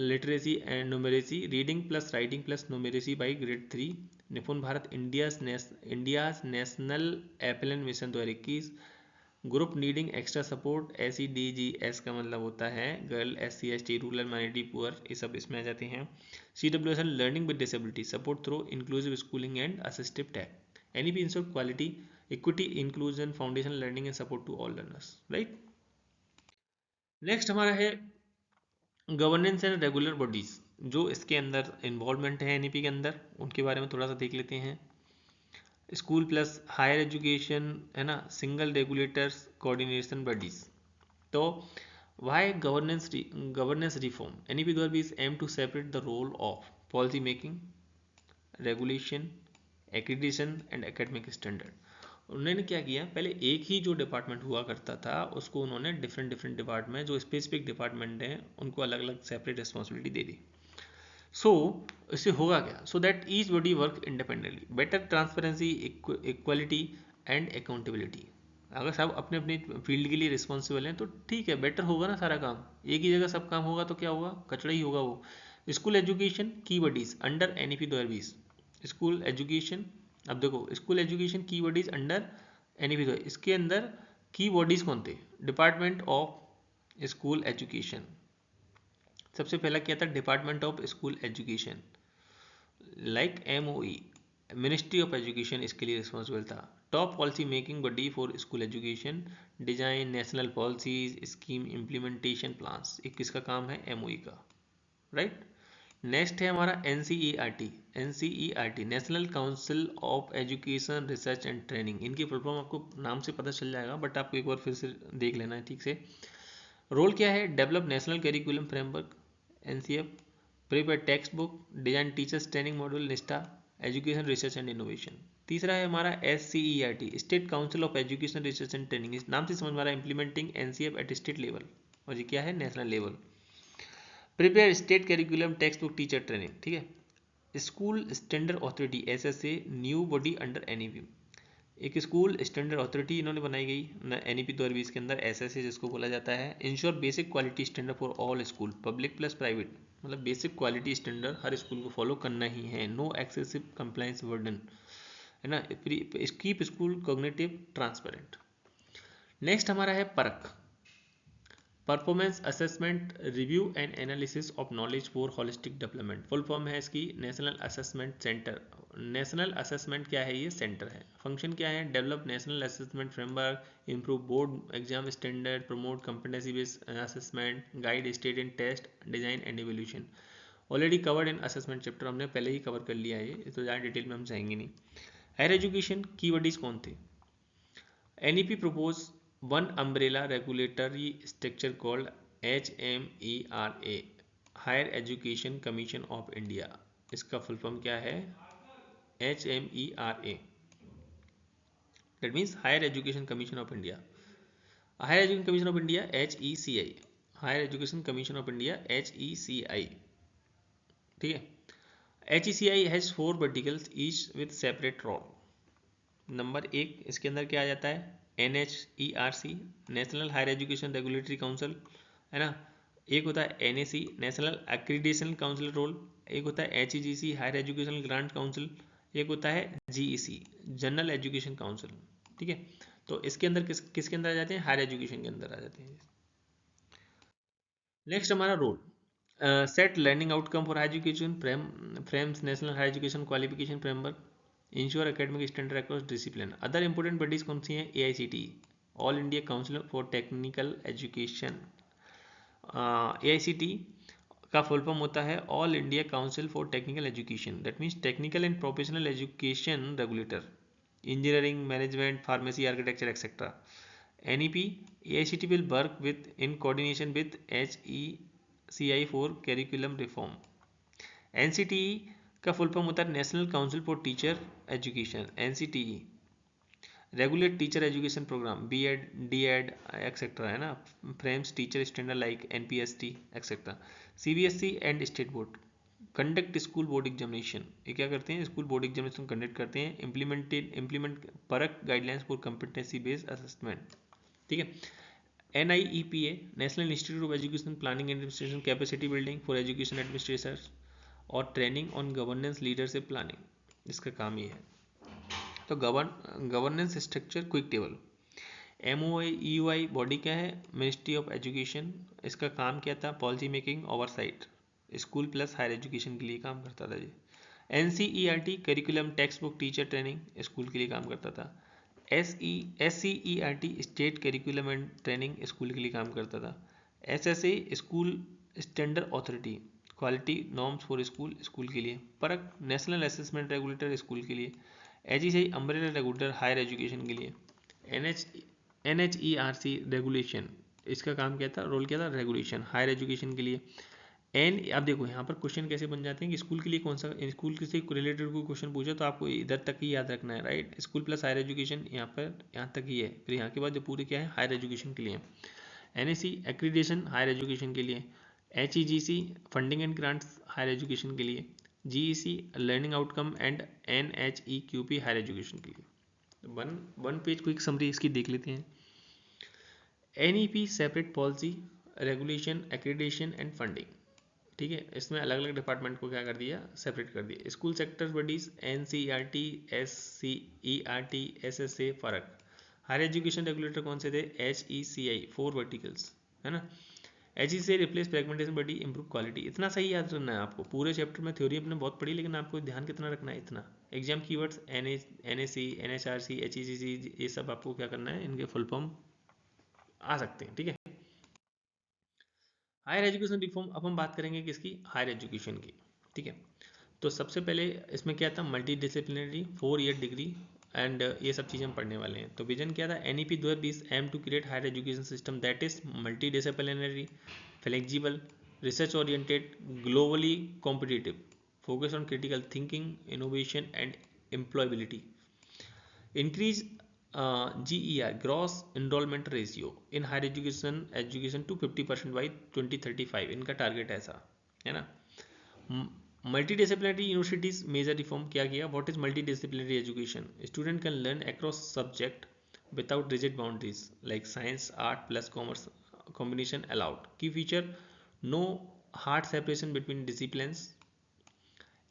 literacy and numeracy, reading plus writing plus numeracy by grade 3। Nipun Bharat India's national FLN mission 2021। Group needing extra support, SEDGS का मतलब होता है girl, SC/ST, rural, minority, poor, ये सब इसमें आ जाते हैं। CWSN learning with disability, support through inclusive schooling and assistive tag. NEP ensure quality, equity, inclusion, foundation learning and support to all learners, right. Next हमारा है गवर्नेंस एंड रेगुलर बॉडीज, जो इसके अंदर इन्वॉल्वमेंट है NEP के अंदर, उनके बारे में थोड़ा सा देख लेते हैं। स्कूल प्लस हायर एजुकेशन, है ना, सिंगल रेगुलेटर्स, कोऑर्डिनेशन बॉडीज। तो वाई गवर्नेंस रिफॉर्म? NEP द्वारा भी aim to separate the role of policy making, regulation, accreditation and academic standard. उन्होंने क्या किया, पहले एक ही जो डिपार्टमेंट हुआ करता था उसको उन्होंने डिफरेंट डिफरेंट डिपार्टमेंट, जो स्पेसिफिक डिपार्टमेंट हैं उनको अलग अलग सेपरेट रिस्पॉन्सिबिलिटी दे दी। सो इससे होगा क्या, so that each body work independently, better transparency, equality and accountability. अगर सब अपने अपने फील्ड के लिए रिस्पॉन्सिबल हैं तो ठीक है, बेटर होगा ना सारा काम। एक ही जगह सब काम होगा तो क्या होगा, कचड़ा ही होगा वो। स्कूल एजुकेशन की bodies under NEP 2020। School education, अब देखो स्कूल एजुकेशन की बडीज अंडर NEP 2020, इसके अंदर की बॉडीज कौन थे, डिपार्टमेंट ऑफ स्कूल एजुकेशन, सबसे पहला क्या था, department of school education, like MOE, ministry of education इसके लिए रिस्पॉन्सिबल था। Top policy making body for school education, design national policies, scheme implementation plans, एक किसका काम है, MOE का, राइट। नेक्स्ट है हमारा NCERT, national council of education research and training. इनकी फुल फॉर्म आपको नाम से पता चल जाएगा, बट आपको एक बार फिर से देख लेना है ठीक से। रोल क्या है, develop national curriculum framework NCF, prepare textbook, design teachers training module Nishtha, education research and innovation. तीसरा है हमारा SCERT, state council of education research and training, इस नाम से समझ में आ रहा है, implementing NCF at state level, और ये क्या है, national level. Prepare state curriculum text book teacher training, ठीक है। School standard authority SSA, new body under NEP, एक स्कूल स्टैंडर्ड अथॉरिटी इन्होंने बनाई गई NEP 2020 के अंदर, SSA जिसको बोला जाता है। Ensure basic quality standard for all school, public plus private, मतलब बेसिक क्वालिटी स्टैंडर्ड हर स्कूल को फॉलो करना ही है। नो एक्सेसिव कंप्लाइंस बर्डन, है ना, keep school cognitive transparent. Next हमारा है परख, performance assessment review and analysis of knowledge for holistic development, full form है इसकी national assessment centre. National assessment क्या है, ये सेंटर है। फंक्शन क्या है, develop national assessment framework, improve board exam standard, promote competency based assessment, guide state in test design and evolution. Already covered in assessment chapter, हमने पहले ही cover कर लिया है ये, तो ज़्यादा डिटेल में हम जाएंगे नहीं। हायर एजुकेशन कीवर्ड्स कौन थे, NEP propose one umbrella regulatory structure called HMERA, Higher Education Commission of India। इसका फुल फॉर्म क्या है, HMERA, that means Higher Education Commission of India। Higher Education Commission of India HECI, Higher Education Commission of India HECI, ठीक है। HECI has 4 verticals each with separate role। Number एक, इसके अंदर क्या आ जाता है, NHERC, national higher education regulatory council, है ना। एक होता है NAC, national accreditation council role. एक होता है HEGC, higher education grant council. एक होता है GEC, जनरल एजुकेशन काउंसिल, ठीक है। तो इसके अंदर किसके अंदर आ जाते हैं, हायर एजुकेशन के अंदर आ जाते हैं। नेक्स्ट हमारा role, set learning outcome for higher education, frames national higher education qualification framework, ensure academic standard across discipline. Other important bodies कौन सी हैं, AICTE, all India council for technical education. AICTE का full form होता है all India council for technical education, that means technical and professional education regulator, engineering, management, pharmacy, architecture etcetera. NEP, AICTE will work with in coordination with HECI for curriculum reform। NCTE का full form होता है national council for teacher education, NCTE, regulate teacher education programme, BEd, DEd etcetera, है ना। Frames teacher standard like NPST etcetera. CBSE and state board conduct school board examination, ये क्या करते हैं, school board examination conduct करते हैं। Implement Parakh guidelines for competency based assessment, ठीक है। NIEPA, national institute of education planning and administration, capacity building for education administrators और training on governance leadership planning, इसका काम ये है। तो governance structure quick table. MOEUI body क्या है, मिनिस्ट्री ऑफ एजुकेशन, इसका काम क्या था, policy making oversight, school plus higher education के लिए काम करता था जी। NCERT curriculum text book teacher training, school के लिए काम करता था। SCERT state curriculum and training, school के लिए काम करता था। SSA school standard authority, quality norms for school, school के लिए। परक नेशनल असेसमेंट रेगुलेटर, स्कूल के लिए। HECI umbrella regulator, higher education के लिए। NHERC रेगुलेशन, इसका काम क्या था, रोल क्या था, रेगुलेशन हायर एजुकेशन के लिए। एन अब देखो यहाँ पर क्वेश्चन कैसे बन जाते हैं कि स्कूल के लिए कौन सा, स्कूल से रिलेटेड कोई क्वेश्चन पूछे तो आपको इधर तक ही याद रखना है, right. School plus higher education यहाँ पर यहाँ तक ही है, फिर यहाँ के बाद जो पूरे क्या है हायर एजुकेशन के लिए। एनएससी एक्रीडेशन हायर एजुकेशन के लिए, HEGC funding and grants higher education के लिए, GEC learning outcome and NHEQP higher education के लिए। One one page quick summary इसकी देख लेते हैं। NEP separate policy, regulation, accreditation and funding, ठीक है। इसमें अलग अलग डिपार्टमेंट को क्या कर दिया, सेपरेट कर दिया। School sector bodies NCERT, SCERT, SSA, फर्क। हायर एजुकेशन रेगुलेटर कौन से थे, एचईसीआई, 4 वर्टिकल्स, है ना। एच से replace fragmentation body, improve quality. इतना सही याद रखना है आपको। पूरे चैप्टर में थ्योरी अपने बहुत पढ़ी, लेकिन आपको ध्यान कितना रखना है, इतना। एग्जाम कीवर्ड्स एनएससी, एनएचआरसी, एचईसीसी, ये सब आपको क्या करना है, इनके फुल फॉर्म आ सकते हैं, ठीक है। हायर एजुकेशन रिफॉर्म, अब हम बात करेंगे किसकी, हायर एजुकेशन की, ठीक है। तो सबसे पहले इसमें क्या था, multi disciplinary 4 year degree and ये सब चीज़ें हम पढ़ने वाले हैं। तो विजन क्या था, NEP 2020 aim to create higher education system that is multi disciplinary, flexible, research oriented, globally competitive, focus on critical thinking, innovation and employability, increase GER gross enrollment ratio in higher education to 50% by 2035, इनका target ऐसा है ना। Multi disciplinary universities major reform क्या किया, what is multi disciplinary education, student can learn across subject without rigid boundaries like science art plus commerce combination allowed. Key feature, no hard separation between disciplines.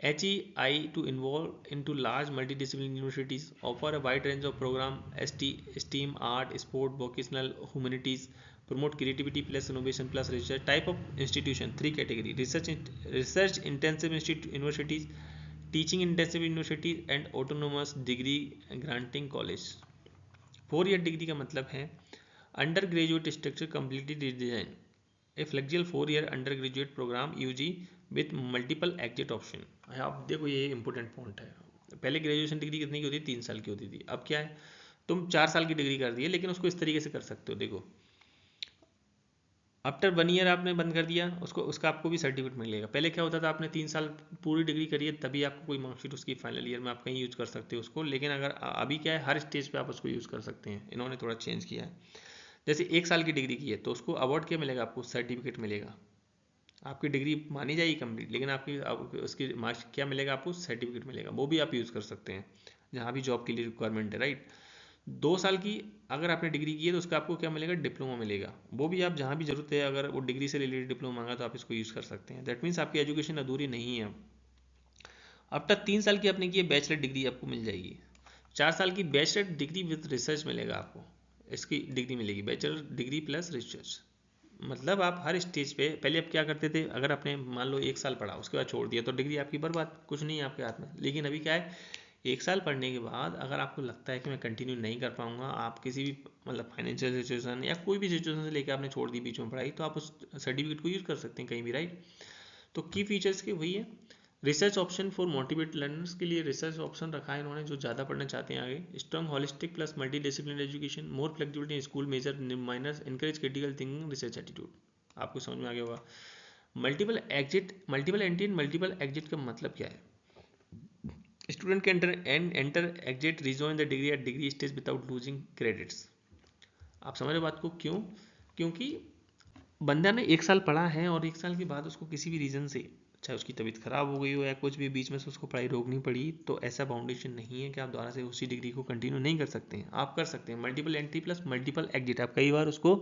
HEI to involve into large multidisciplinary universities, offer a wide range of program, STEAM, art, sport, vocational, humanities, promote creativity plus innovation plus research. Type of institution, 3 category, research intensive universities, teaching intensive universities and autonomous degree granting college. 4 year degree का मतलब है undergraduate structure completely design, a flexible 4 year undergraduate programme UG with multiple exit option. आप देखो ये important point है। पहले graduation degree कितनी की होती थी, 3 साल की होती थी। अब क्या है, तुम 4 साल की डिग्री कर दी है, लेकिन उसको इस तरीके से कर सकते हो, देखो आफ्टर 1 ईयर आपने बंद कर दिया उसको, उसका आपको भी सर्टिफिकेट मिलेगा। पहले क्या होता था, आपने 3 साल पूरी डिग्री करी है तभी आपको कोई मार्कशीट उसकी फाइनल ईयर में आप कहीं यूज़ कर सकते हो उसको, लेकिन अगर अभी क्या है, हर स्टेज पे आप उसको यूज़ कर सकते हैं। इन्होंने थोड़ा चेंज किया है। जैसे 1 साल की डिग्री की है तो उसको अवार्ड क्या मिलेगा, आपको सर्टिफिकेट मिलेगा। आपकी डिग्री मानी जाएगी कंप्लीट, लेकिन आपकी उसकी मार्क्स क्या मिलेगा, आपको सर्टिफिकेट मिलेगा, वो भी आप यूज़ कर सकते हैं जहाँ भी जॉब के लिए रिक्वायरमेंट है, राइट। 2 साल की अगर आपने डिग्री की है तो उसका आपको क्या मिलेगा, डिप्लोमा मिलेगा। वो भी आप जहाँ भी जरूरत है, अगर वो डिग्री से रिलेटेड डिप्लोमा मांगा तो आप इसको यूज़ कर सकते हैं। दैट मीन्स आपकी एजुकेशन अधूरी नहीं है। आफ्टर 3 साल की आपने की है, बैचलर डिग्री आपको मिल जाएगी। 4 साल की बैचलर डिग्री विद रिसर्च मिलेगा आपको, इसकी डिग्री मिलेगी बैचलर डिग्री प्लस रिसर्च। मतलब आप हर स्टेज पे, पहले आप क्या करते थे, अगर आपने मान लो 1 साल पढ़ा उसके बाद छोड़ दिया तो डिग्री आपकी बर्बाद, कुछ नहीं है आपके हाथ में। लेकिन अभी क्या है, 1 साल पढ़ने के बाद अगर आपको लगता है कि मैं कंटिन्यू नहीं कर पाऊंगा, आप किसी भी मतलब फाइनेंशियल सिचुएशन या कोई भी सिचुएशन से लेकर आपने छोड़ दी बीच में पढ़ाई, तो आप उस सर्टिफिकेट को यूज़ कर सकते हैं कहीं भी, राइट। तो की फीचर्स के वही है। Research option for motivate learners के लिए रिसर्च ऑप्शन रखा है इन्होंने, जो ज़्यादा पढ़ना चाहते हैं आगे। Strong holistic plus multi disciplinary education, more flexibility in school major minus, encourage critical thinking, research attitude. आपको समझ में आ गया होगा। Multiple entry and multiple exit का मतलब क्या है, student can enter exit rejoin the degree at degree stage without losing credits. आप समझ रहे बात को, क्यों, क्योंकि बंदा ने 1 साल पढ़ा है और 1 साल के बाद उसको किसी भी रीज़न से, चाहे उसकी तबीयत खराब हो गई हो या कुछ भी बीच में से उसको पढ़ाई रोकनी पड़ी, तो ऐसा बाउंडेशन नहीं है कि आप दोबारा से उसी डिग्री को कंटिन्यू नहीं कर सकते हैं। आप कर सकते हैं multiple entry plus multiple exit, आप कई बार उसको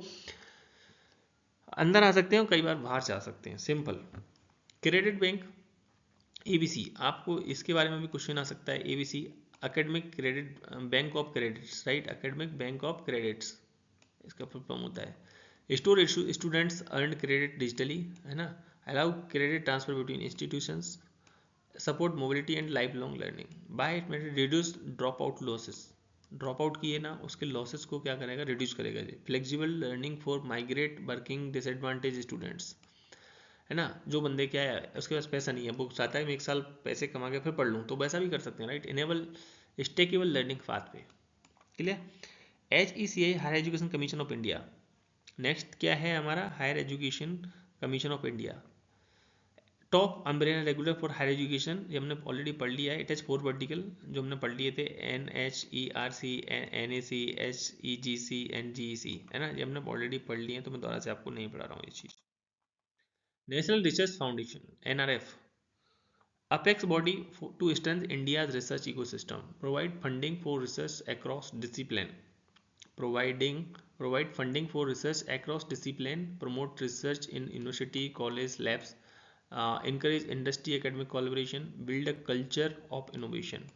अंदर आ सकते हैं और कई बार बाहर जा सकते हैं, सिंपल। क्रेडिट बैंक, एबीसी, आपको इसके बारे में भी क्वेश्चन आ सकता है। ABC academic credit bank of credits, right, academic bank of credits इसका फुल फॉर्म होता है। Store students earn credit digitally, है ना। Allow credit transfer between institutions, support mobility and life long learning, by it में reduce drop out losses. Drop out किए ना, उसके losses को क्या करेगा, रिड्यूस करेगा। Flexible learning for migrate working disadvantage students, है ना। जो बंदे क्या है उसके पास पैसा नहीं है, वो चाहता है मैं 1 साल पैसे कमा के फिर पढ़ लूँ, तो वैसा भी कर सकते हैं, right. Enable stackable learning path पे, clear. HECI higher education commission of India. Next क्या है हमारा, higher education commission of India. Top umbrella regular for higher education, ये हमने ऑलरेडी पढ़ लिया है। इट इज 4 वर्टिकल जो हमने पढ़ लिए थे, NHERC, NAC, HEGC, NGEC, है ना, ये हमने ऑलरेडी पढ़ लिए हैं, तो मैं दोबारा से आपको नहीं पढ़ा रहा हूँ ये चीज़। National research foundation, NRF, apex body to strengthen India's research ecosystem, provide funding for research across discipline, provide funding for research across discipline, promote research in university, college, labs, encourage industry academic collaboration, build a culture of innovation.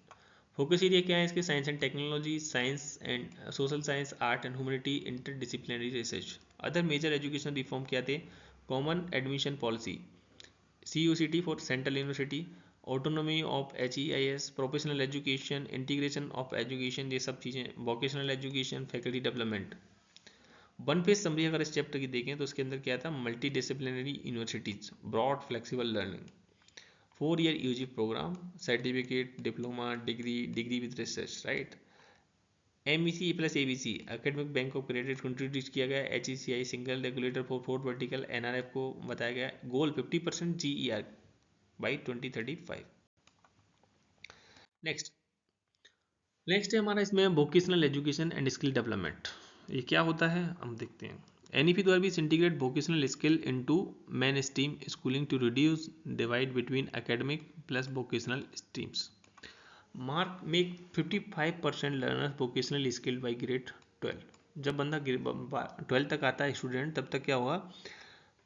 Focus area क्या है इसके? Science and technology, science and social science, art and humanity, interdisciplinary research. Other major education reform क्या थे? Common admission policy, CUCT for central university, autonomy of HEIS, professional education, integration of education, ये सब चीज़ें, vocational education, faculty development. One page summary अगर इस chapter की देखें तो उसके अंदर क्या था? Multi disciplinary universities, broad flexible learning, 4 year UG programme, certificate, diploma, degree with research, right. MEC plus ABC, academic bank of credit introduce किया गया। HECI single regulator for 4 vertical, NRF को बताया गया। Goal 50% GER by 2035। Next next है हमारा इसमें vocational education and skill development. ये क्या होता है हम देखते हैं। NEP द्वारा भी integrate vocational skill into mainstream schooling to reduce divide between academic plus vocational streams. Mark make 55% learners vocational skilled by grade 12। जब बंदा 12 तक आता है स्टूडेंट, तब तक क्या होगा?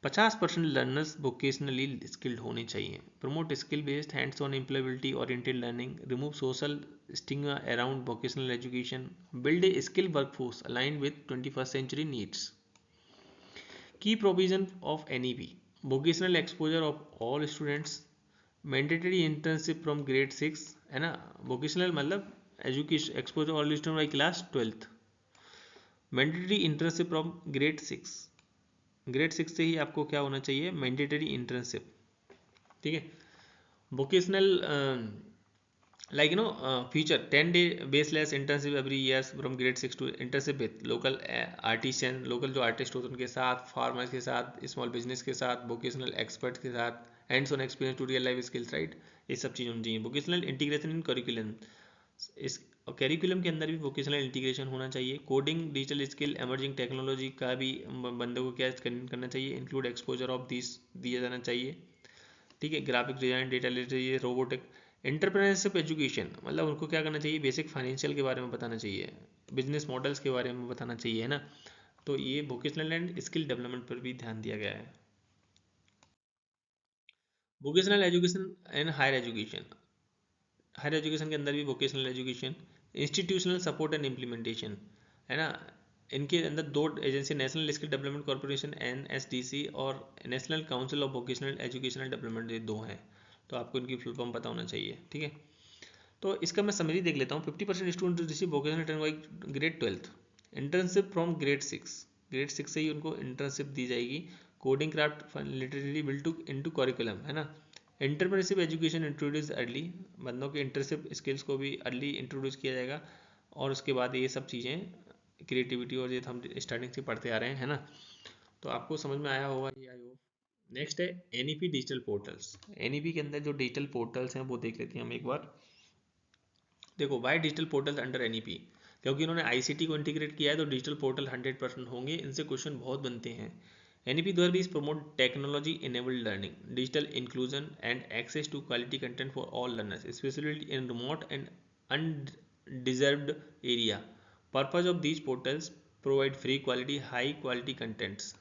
50% लर्नर्स वोकेशनली स्किल्ड होने चाहिए। Promote skill based hands on employability oriented learning, remove social stigma around vocational education, build a skill workforce aligned with 21st century needs. Key provision of NEP, vocational exposure of all students, mandatory internship from grade 6, है ना, vocational मतलब education exposure all student by class 12th, mandatory internship from grade 6, grade 6 से ही आपको क्या होना चाहिए? Mandatory internship, ठीक है। Vocational like future 10-day baseless internship every year from grade 6 to internship with local artisan, local जो artist होते हैं उनके साथ, फार्मर्स के साथ, स्मॉल बिजनेस के साथ, वोकेशनल एक्सपर्ट के साथ, hands on experience to real life skills, right. ये सब चीज़ होनी चाहिए। वोकेशनल इंटीग्रेशन इन करिकुलम, इस करिकुलम के अंदर भी वोकेशनल इंटीग्रेशन होना चाहिए। Coding, digital skill, emerging technology का भी बंदे को क्या करना चाहिए? इंक्लूड एक्सपोजर ऑफ दिस दिया जाना चाहिए, ठीक है। Graphic design, data literacy, robotic, entrepreneurship education, मतलब उनको क्या करना चाहिए? बेसिक फाइनेंशियल के बारे में बताना चाहिए, बिजनेस मॉडल्स के बारे में बताना चाहिए, है ना। तो ये वोकेशनल एंड स्किल डेवलपमेंट पर भी ध्यान दिया गया है। Vocational education and higher education, higher education के अंदर भी vocational education, institutional support and implementation, है ना। इनके अंदर दो agency, national skill development corporation NSDC और national council of vocational educational development, ये दो हैं। तो आपको इनकी फुल फॉर्म पता होना चाहिए, ठीक है। तो इसका मैं समरी देख लेता हूँ। 50% student receive vocational training by grade 12th, internship from grade 6, grade 6 से ही उनको इंटर्नशिप दी जाएगी। Coding, craft, literary build to into curriculum, है ना। एंटरप्रेन्योरशिप एजुकेशन इंट्रोड्यूस अर्ली, बंदों के इंटर्नशिप स्किल्स को भी अर्ली इंट्रोड्यूस किया जाएगा। और उसके बाद ये सब चीज़ें, क्रिएटिविटी और ये हम स्टार्टिंग से पढ़ते आ रहे हैं, है ना। तो आपको समझ में आया होगा ये, आई होप। नेक्स्ट है NEP डिजिटल पोर्टल्स। NEP के अंदर जो डिजिटल पोर्टल्स हैं वो देख लेते हैं हम एक बार। देखो, why digital portal under NEP, क्योंकि इन्होंने ICT को इंटीग्रेट किया है तो डिजिटल पोर्टल 100% होंगे। इनसे क्वेश्चन बहुत बनते हैं। NEP द्वारा भी promote technology enabled learning, digital inclusion and access to quality content for all learners, specially in remote and undeserved area. Purpose of these portals provide free quality high quality contents,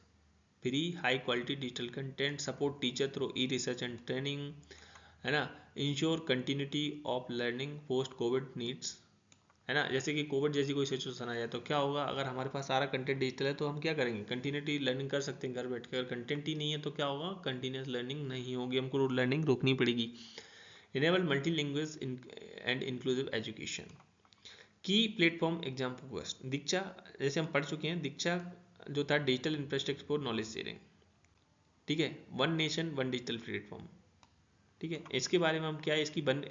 free high quality digital content, support teacher through research and training, है ना। Ensure continuity of learning post covid needs, है ना। जैसे कि Covid जैसी कोई situation आ जाए तो क्या होगा? अगर हमारे पास सारा कंटेंट डिजिटल है तो हम क्या करेंगे? कंटिन्यूटी लर्निंग कर सकते हैं घर बैठ कर। अगर कंटेंट ही नहीं है तो क्या होगा? कंटिन्यूस लर्निंग नहीं होगी, हमको लर्निंग रोकनी पड़ेगी। Enable multi language and inclusive education. की प्लेटफॉर्म एग्जाम्पल फर्स्ट, दीक्षा, जैसे हम पढ़ चुके हैं, दीक्षा जो था digital infrastructure for knowledge sharing, ठीक है। One nation one digital platform, ठीक है। इसके बारे में हम क्या है,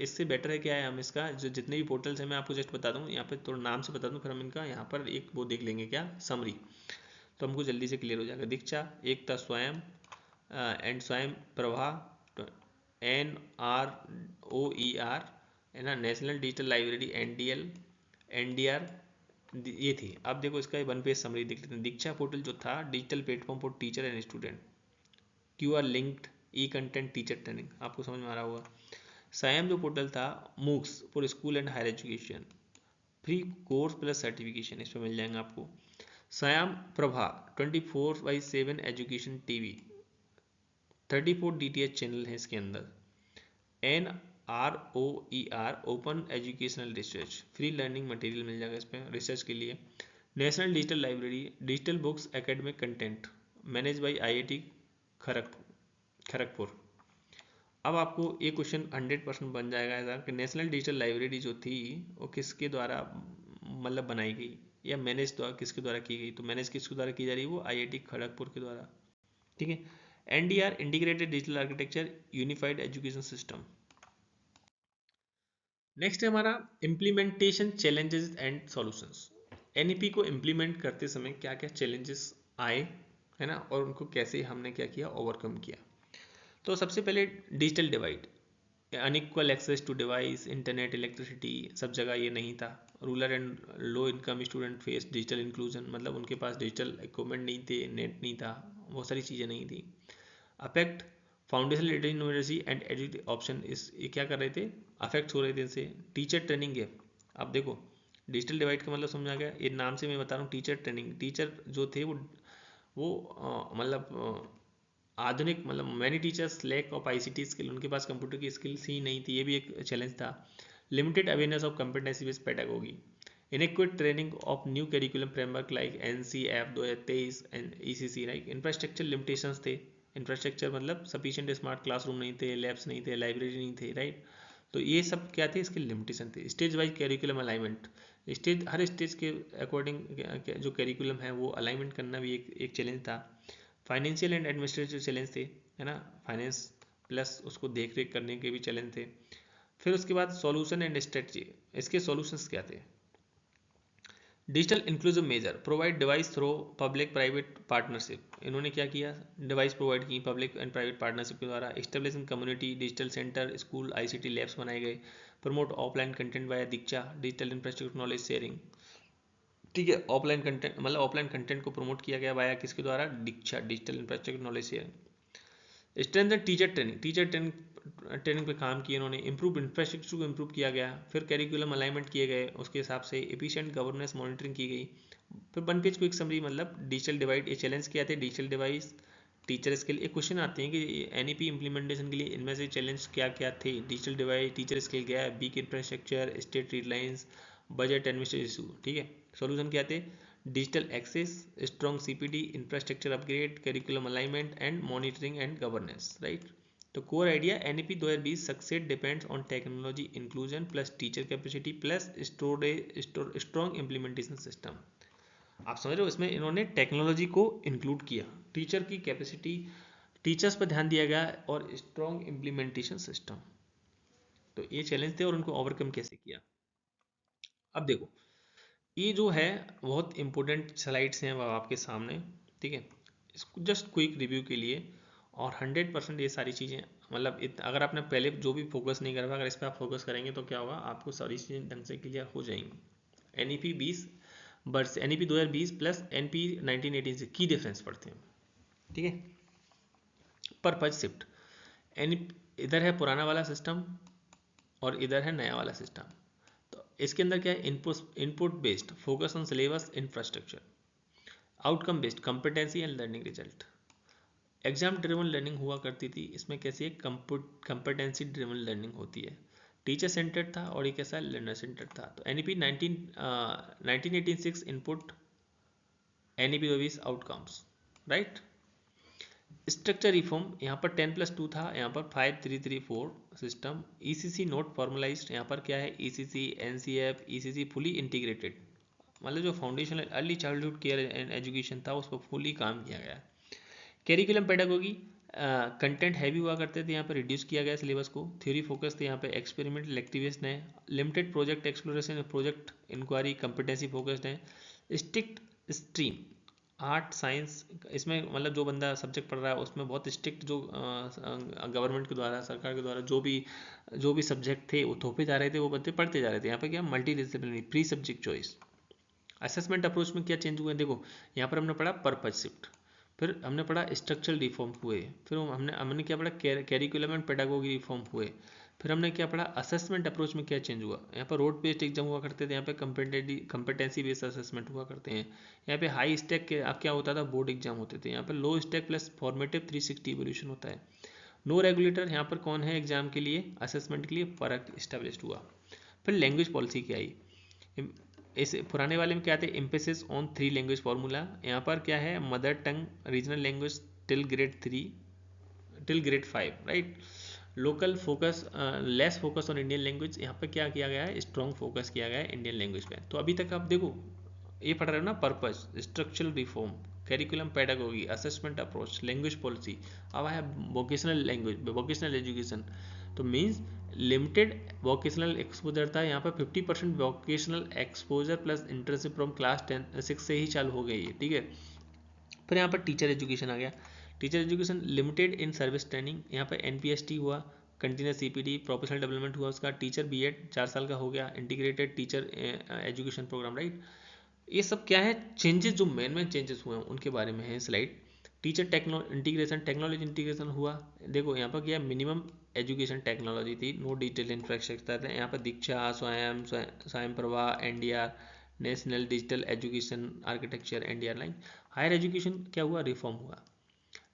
इससे बेटर है क्या है, हम इसका जो जितने भी पोर्टल्स हैं मैं आपको जस्ट बता दूँ, यहाँ पे थोड़ा नाम से बता दूँ, फिर हम इनका यहाँ पर एक वो देख लेंगे क्या, समरी, तो हमको जल्दी से क्लियर हो जाएगा। दीक्षा, एकता स्वयं एंड स्वयं प्रभा, NROER है ना, नेशनल डिजिटल लाइब्रेरी, NDR, ये थी। अब देखो इसका वन पेज समरी देख लेते हैं। दीक्षा पोर्टल जो था, digital platform for teacher and student, QR linked E content teacher training, आपको समझ में आ रहा होगा। सायम जो पोर्टल था, MOOCs for school and higher education, free course plus certification इसमें मिल जाएंगे आपको। Swayam Prabha 24/7 education TV, 34 DTH channel है इसके अंदर। NROER open educational research, free learning material मिल जाएगा इसमें रिसर्च के लिए। National digital library, digital books academic content, manage by IIT Kharagpur. अब आपको ये क्वेश्चन 100% बन जाएगा ऐसा कि नेशनल डिजिटल लाइब्रेरी जो थी वो किसके द्वारा मतलब बनाई गई, या मैनेज द्वारा किसके द्वारा की गई। तो मैनेज किसके द्वारा की जा रही है, वो IIT खड़गपुर के द्वारा, ठीक है। NDR integrated digital architecture, unified education system. Next है हमारा implementation challenges and solutions. NEP को इम्प्लीमेंट करते समय क्या क्या चैलेंजेस आए, है ना, और उनको कैसे हमने क्या किया, ओवरकम किया। तो सबसे पहले digital divide, unequal access to device, internet, electricity, सब जगह ये नहीं था। Rural and low income student face digital inclusion, मतलब उनके पास डिजिटल इक्विपमेंट नहीं थे, नेट नहीं था, बहुत सारी चीज़ें नहीं थी। Affect foundation literacy and education option, इस ये क्या कर रहे थे, अफेक्ट हो रहे थे इनसे। टीचर ट्रेनिंग गैप, अब देखो डिजिटल डिवाइड का मतलब समझ आ गया, ये नाम से मैं बता रहा हूँ। टीचर ट्रेनिंग, टीचर जो थे वो मतलब आधुनिक, मतलब many teachers lack of ICT skill, उनके पास कंप्यूटर की स्किल्स ही नहीं थी, ये भी एक चैलेंज था। Limited awareness of competency based pedagogy, inequitable training of new curriculum framework like NCF 2023 and ECC, right. Infrastructure limitations थे, इंफ्रास्ट्रक्चर मतलब सफिशिएंट स्मार्ट क्लासरूम नहीं थे, लैब्स नहीं थे, लाइब्रेरी नहीं थे, राइट। तो ये सब क्या थे, इसके लिमिटेशन थे। Stage wise curriculum alignment, stage हर स्टेज के अकॉर्डिंग जो करिकुलम है वो अलाइनमेंट करना भी एक चैलेंज था। फाइनेंशियल एंड एडमिनिस्ट्रेटिव चैलेंज थे, है ना, फाइनेंस प्लस उसको देख रेख करने के भी चैलेंज थे। फिर उसके बाद सॉल्यूशन एंड स्ट्रेटजी, इसके सॉल्यूशंस क्या थे। Digital inclusive major, provide device through public private partnership, इन्होंने क्या किया, डिवाइस प्रोवाइड की पब्लिक एंड प्राइवेट पार्टनरशिप के द्वारा। Establishing community digital center, school ICT labs बनाए गए। Promote offline content via Diksha, digital infrastructure knowledge sharing, ठीक है। ऑफलाइन कंटेंट मतलब ऑफलाइन कंटेंट को प्रमोट किया गया वाया किसके द्वारा, Diksha, digital infrastructure knowledge sharing. Strength teacher training, teacher training पे काम किया इन्होंने। इंप्रूव इंफ्रास्ट्रक्चर को इंप्रूव किया गया। फिर करिकुलम अलाइनमेंट किए गए, उसके हिसाब से एफिशिएंट गवर्नेंस मॉनिटरिंग की गई। फिर वन पेज क्विक समरी, मतलब डिजिटल डिवाइड, ये चैलेंज क्या थे, डिजिटल डिवाइस, टीचर स्किल। एक क्वेश्चन आते हैं कि NEP इंप्लीमेंटेशन के लिए इनमें से चैलेंज क्या क्या थे। Digital device, teacher skill gap, weak infrastructure, state redlines, budget administrative issue, ठीक है। सॉल्यूशन क्या थे, digital access, strong CPD, infrastructure upgrade, curriculum alignment and monitoring and governance, right. तो core idea, NEP 2020 success depends on technology inclusion plus teacher capacity plus strong implementation system. आप समझ रहे हो, इसमें इन्होंने टेक्नोलॉजी को इंक्लूड किया, टीचर की कैपेसिटी, टीचर्स पर ध्यान दिया गया और स्ट्रॉन्ग इम्प्लीमेंटेशन सिस्टम। तो ये चैलेंज थे और उनको ओवरकम कैसे किया। अब देखो ये जो है बहुत इंपॉर्टेंट स्लाइड्स हैं वो आपके सामने, ठीक है। इसको जस्ट क्विक रिव्यू के लिए, और 100% ये सारी चीज़ें मतलब अगर आपने पहले जो भी फोकस नहीं करा, अगर इस पर आप फोकस करेंगे तो क्या होगा, आपको सारी चीज़ें ढंग से क्लियर हो जाएंगी। NEP 20 बर्स, NEP 2020 प्लस NP 1918 से की डिफरेंस पड़ते हैं, ठीक है। पर्पज शिफ्ट, इधर है पुराना वाला सिस्टम और इधर है नया वाला सिस्टम। तो इसके अंदर क्या है, input based focus on syllabus infrastructure, outcome based competency and learning result. Exam driven learning हुआ करती थी, इसमें कैसी है, कॉम्पिटेंसी ड्रिवन लर्निंग होती है। टीचर सेंटर्ड था और ये कैसा लर्नर सेंटर्ड था। तो NEP 1986 input, NEP 20 outcomes, right. Structure reform, यहाँ पर 10+2 था, यहाँ पर 5334 सिस्टम। ECC नोट फॉर्मलाइज्ड, यहाँ पर क्या है, ECC NCF ECC fully integrated, मतलब जो foundation early childhood care and education था उस पर फुली काम किया गया। करिकुलम पेडागोगी, कंटेंट हैवी हुआ करते थे, यहाँ पर रिड्यूस किया गया सिलेबस को। थ्योरी फोकस थे, यहाँ पे एक्सपेरिमेंटल एक्टिविस्ट हैं। Limited project exploration, project inquiry, competency focused हैं। स्ट्रिक्ट स्ट्रीम, आर्ट साइंस, इसमें मतलब जो बंदा सब्जेक्ट पढ़ रहा है उसमें बहुत स्ट्रिक्ट जो गवर्नमेंट के द्वारा, सरकार के द्वारा जो भी सब्जेक्ट थे वो थोपे जा रहे थे, वो बच्चे पढ़ते जा रहे थे। यहाँ पे क्या multi disciplinary pre subject choice. Assessment approach में क्या चेंज हुए हैं देखो, यहाँ पर हमने पढ़ा पर्पज शिफ्ट, फिर हमने पढ़ा स्ट्रक्चरल रिफॉर्म हुए, फिर हमने हमने क्या पढ़ा कैरिकुलम एंड पेडागोगी रिफॉर्म हुए, फिर हमने क्या पढ़ा असेसमेंट अप्रोच में क्या चेंज हुआ। यहाँ पर रोड बेस्ड एग्जाम हुआ करते थे, यहाँ पे कंपेटेंसी बेस्ड असेसमेंट हुआ करते हैं। यहाँ पे हाई स्टैक के अब क्या होता था, बोर्ड एग्जाम होते थे। यहाँ पे लो स्टैक प्लस फॉर्मेटिव 360 इवोल्यूशन होता है। नो रेगुलेटर यहाँ पर कौन है एग्जाम के लिए, असेसमेंट के लिए परक इस्टेब्लिश हुआ। फिर लैंग्वेज पॉलिसी क्या आई, इस पुराने वाले में क्या थे, एम्फेसिस ऑन 3 लैंग्वेज फार्मूला। यहाँ पर क्या है, mother tongue regional language till grade 3 till grade 5, right. Local focus, less focus on Indian language. यहाँ पर क्या किया गया है, स्ट्रॉन्ग फोकस किया गया है इंडियन लैंग्वेज पे। तो अभी तक आप देखो ये पढ़ रहे हो ना, purpose, structural reform, curriculum pedagogy, assessment approach, language policy. अब है वोकेशनल लैंग्वेज, वोकेशनल एजुकेशन। तो मीन्स लिमिटेड वोकेशनल एक्सपोजर था, यहाँ पर 50% vocational exposure plus internship from class 6 से ही चालू हो गई है, ठीक है। फिर यहाँ पर टीचर एजुकेशन आ गया। Teacher education limited in service training, यहाँ पर एनपीएसटी हुआ, कंटिन्यूस सीपीडी, प्रोफेशनल डेवलपमेंट हुआ उसका, टेचर बीएड 4 साल का हो गया, integrated teacher education programme, right. ये सब क्या है चेंजेस, जो मेन चेंजेस हुए हैं उनके बारे में है स्लाइड। टीचर टेक्नोलॉजी इंटीग्रेशन हुआ। देखो यहाँ पर क्या मिनिमम एजुकेशन टेक्नोलॉजी थी, नो डिजिटल इंफ्रास्ट्रक्चर था। यहाँ पर Diksha, Swayam Prabha, NDEAR, national digital education architecture, NDEAR line. Higher education क्या हुआ, रिफॉर्म हुआ।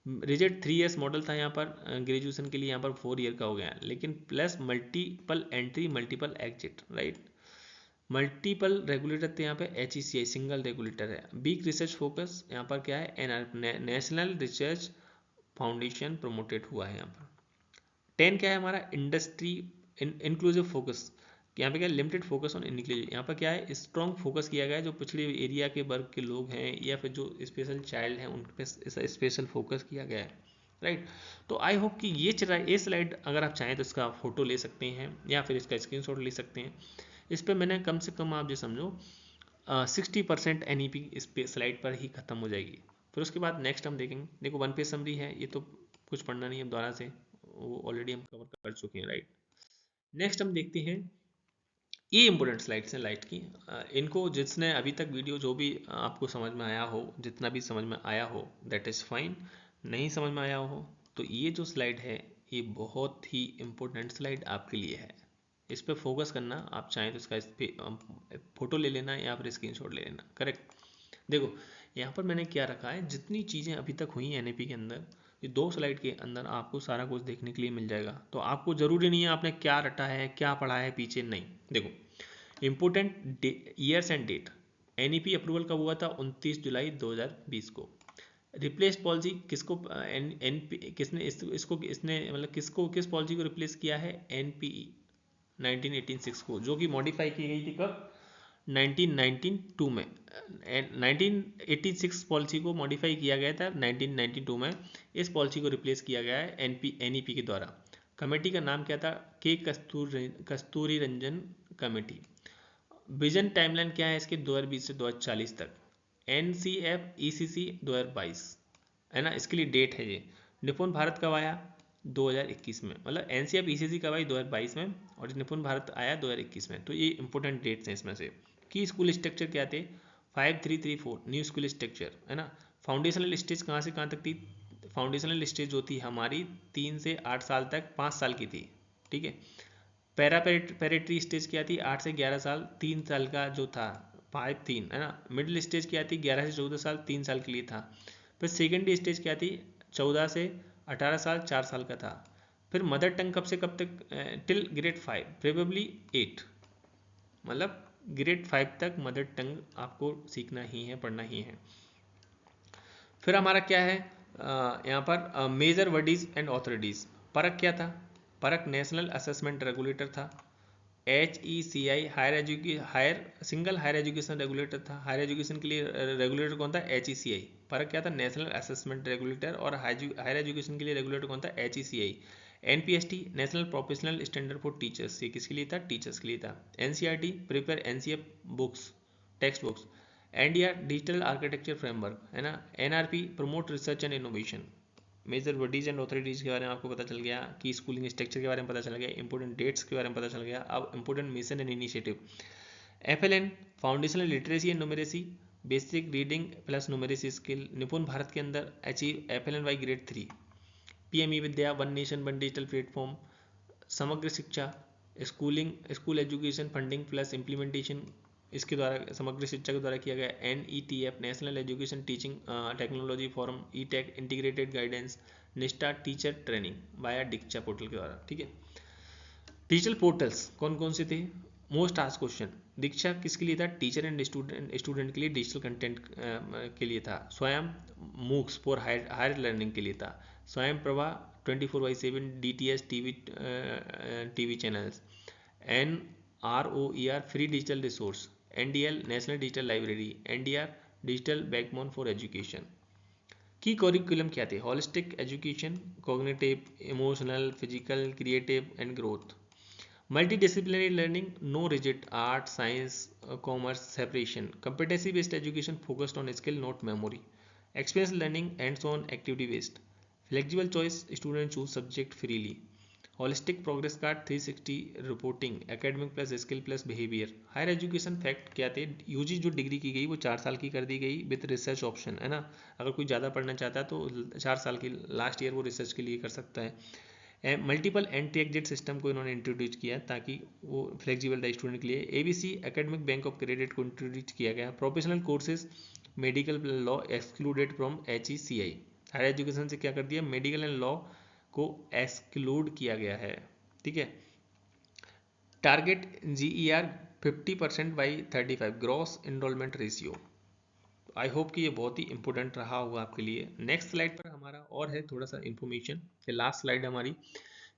रिजिड 3 years मॉडल था यहाँ पर ग्रेजुएशन के लिए, यहाँ पर 4 year का हो गया, लेकिन plus multiple entry multiple exit, right. Multiple regulator थे यहाँ पे, एच सिंगल रेगुलेटर है। बिग रिसर्च फोकस यहाँ पर क्या है, नेशनल रिसर्च फाउंडेशन प्रमोटेड हुआ है यहाँ पर। 10 क्या है हमारा, इंडस्ट्री इंक्लूसिव फोकस। यहाँ पे क्या लिमिटेड फोकस ऑन इंक्लूसिव, यहाँ पर क्या है स्ट्रॉन्ग फोकस किया गया है जो पिछड़े एरिया के वर्ग के लोग हैं या फिर जो स्पेशल चाइल्ड हैं उन पर स्पेशल फोकस किया गया है, राइट। तो आई होप कि ये स्लाइड अगर आप चाहें तो इसका फोटो ले सकते हैं या फिर इसका स्क्रीनशॉट ले सकते हैं। इस पर मैंने कम से कम आप जो समझो 60% NEP इस पे स्लाइड पर ही खत्म हो जाएगी। फिर उसके बाद नेक्स्ट हम देखेंगे, देखो 1 पेज समरी है, ये तो कुछ पढ़ना नहीं है दोबारा से, वो ऑलरेडी हम कवर कर चुके हैं, राइट। नेक्स्ट हम देखते हैं, ये इंपॉर्टेंट स्लाइड्स हैं लाइट की। इनको जिसने अभी तक वीडियो जो भी आपको समझ में आया हो, जितना भी समझ में आया हो दैट इज़ फाइन, नहीं समझ में आया हो तो ये जो स्लाइड है ये बहुत ही इंपॉर्टेंट स्लाइड आपके लिए है। इस पर फोकस करना, आप चाहें तो इसका इस पे फोटो ले लेना या फिर स्क्रीनशॉट ले लेना, करेक्ट। देखो यहाँ पर मैंने क्या रखा है, जितनी चीज़ें अभी तक हुई हैं NAP के अंदर, ये 2 स्लाइड के अंदर आपको सारा कुछ देखने के लिए मिल जाएगा। तो आपको ज़रूरी नहीं है आपने क्या रटा है क्या पढ़ा है पीछे, नहीं। देखो important years and date, NEP approval कब हुआ था, 29 जुलाई 2020 को। रिप्लेस पॉलिसी किसको किसने इसको इसने मतलब किसको किस पॉलिसी को रिप्लेस किया है, NPE 1986 को, जो कि मॉडिफाई की गई थी कब, 1992 में। 1986 पॉलिसी को मॉडिफाई किया गया था 1992 में। इस पॉलिसी को रिप्लेस किया गया है NEP के द्वारा। कमेटी का नाम क्या था, के कस्तूरी रंजन कमेटी। विजन टाइमलाइन क्या है इसके, 2020 से 2040 तक। NCF ECC 2022 है ना, इसके लिए डेट है ये। निपुण भारत कब आया, 2021 में, मतलब NCF ECC कब आई, 2022 में, और निपुण भारत आया 2021 में। तो ये इंपॉर्टेंट डेट्स हैं इसमें से। की स्कूल स्ट्रक्चर क्या थे, 5334 न्यू स्कूल स्ट्रक्चर है ना। फाउंडेशनल स्टेज कहाँ से कहाँ तक थी, फाउंडेशनल स्टेज जो थी हमारी 3 से 8 साल तक, 5 साल की थी, ठीक है। पैरापेरेटरी स्टेज क्या थी, 8 से 11 साल, 3 साल का जो था, 5-3 है ना। मिडिल स्टेज क्या थी, 11 से 14 साल, 3 साल के लिए था। फिर सेकेंडरी स्टेज क्या थी, 14 से 18 साल, 4 साल का था। फिर मदर टंग कब से कब तक, टिल ग्रेड 5 प्रेफरेबली 8, मतलब ग्रेड 5 तक मदर टंग आपको सीखना ही है, पढ़ना ही है। फिर हमारा क्या है यहाँ पर मेजर वर्डीज एंड ऑथोरिटीज। परक क्या था, परक नेशनल असेसमेंट रेगुलेटर था। HECI higher single higher education regulator था। हायर एजुकेशन के लिए रेगुलेटर कौन था, HECI। परक क्या था, नेशनल असेसमेंट रेगुलेटर। और हायर एजुकेशन के लिए रेगुलेटर कौन था, HECI। NPST national professional standard for teachers, ये किसके लिए था, टीचर्स के लिए था। NCERT prepare NCF books, text books. NDEAR digital architecture framework है ना, NRP promote research and innovation, major bodies and authorities के बारे में आपको पता चल गया, की स्कूलिंग स्ट्रक्चर के बारे में पता चल गया, इंपॉर्टेंट डेट्स के बारे में पता चल गया। अब important mission and initiative, FLN foundational literacy and numeracy, basic reading plus numeracy skill, Nipun Bharat के अंदर achieve FLN by grade 3, PM e Vidya, one nation one digital platform, Samagra Shiksha, school education funding plus implementation, इसके द्वारा समग्र शिक्षा के द्वारा किया गया, NETF national education teaching technology forum, etech integrated guidance, Nishtha teacher training via Diksha portal के द्वारा। ठीक है, डिजिटल पोर्टल्स कौन कौन से थे? मोस्ट आस्क्ड क्वेश्चन, दीक्षा किसके लिए था? टीचर एंड स्टूडेंट के लिए डिजिटल कंटेंट के लिए था। स्वयं मूक्स फॉर हायर लर्निंग के लिए था। Swayam Prabha 24/7 DTS TV channels, NROER free digital resource, NDL national digital library, NDR digital backbone for education. Key curriculum क्या थे? Holistic education, cognitive, emotional, physical, creative and growth, multidisciplinary learning, no rigid art science commerce separation, competency based education focused on skill not memory, experience learning hands on activity based, flexible choice student choose subject freely, holistic progress card 360 reporting, academic plus skill plus behaviour. Higher education fact क्या थे? UG जो degree की गई वो 4 साल की कर दी गई विद रिसर्च ऑप्शन, है ना। अगर कोई ज़्यादा पढ़ना चाहता है तो 4 साल की लास्ट ईयर वो रिसर्च के लिए कर सकता है। मल्टीपल एंट्री एग्जिट सिस्टम को इन्होंने इंट्रोड्यूस किया ताकि वो फ्लेक्सिबल रहे स्टूडेंट के लिए। ABC academic bank of credit को इंट्रोड्यूस किया गया। Professional courses, medical law excluded from HECI। Higher education से क्या कर दिया? मेडिकल एंड लॉ को एक्सक्लूड किया गया है। ठीक है, target GER 50% by 35 gross enrolment ratio. I hope कि ये बहुत ही इंपॉर्टेंट रहा होगा आपके लिए। नेक्स्ट स्लाइड पर हमारा और है थोड़ा सा इंफॉर्मेशन, ये लास्ट स्लाइड हमारी।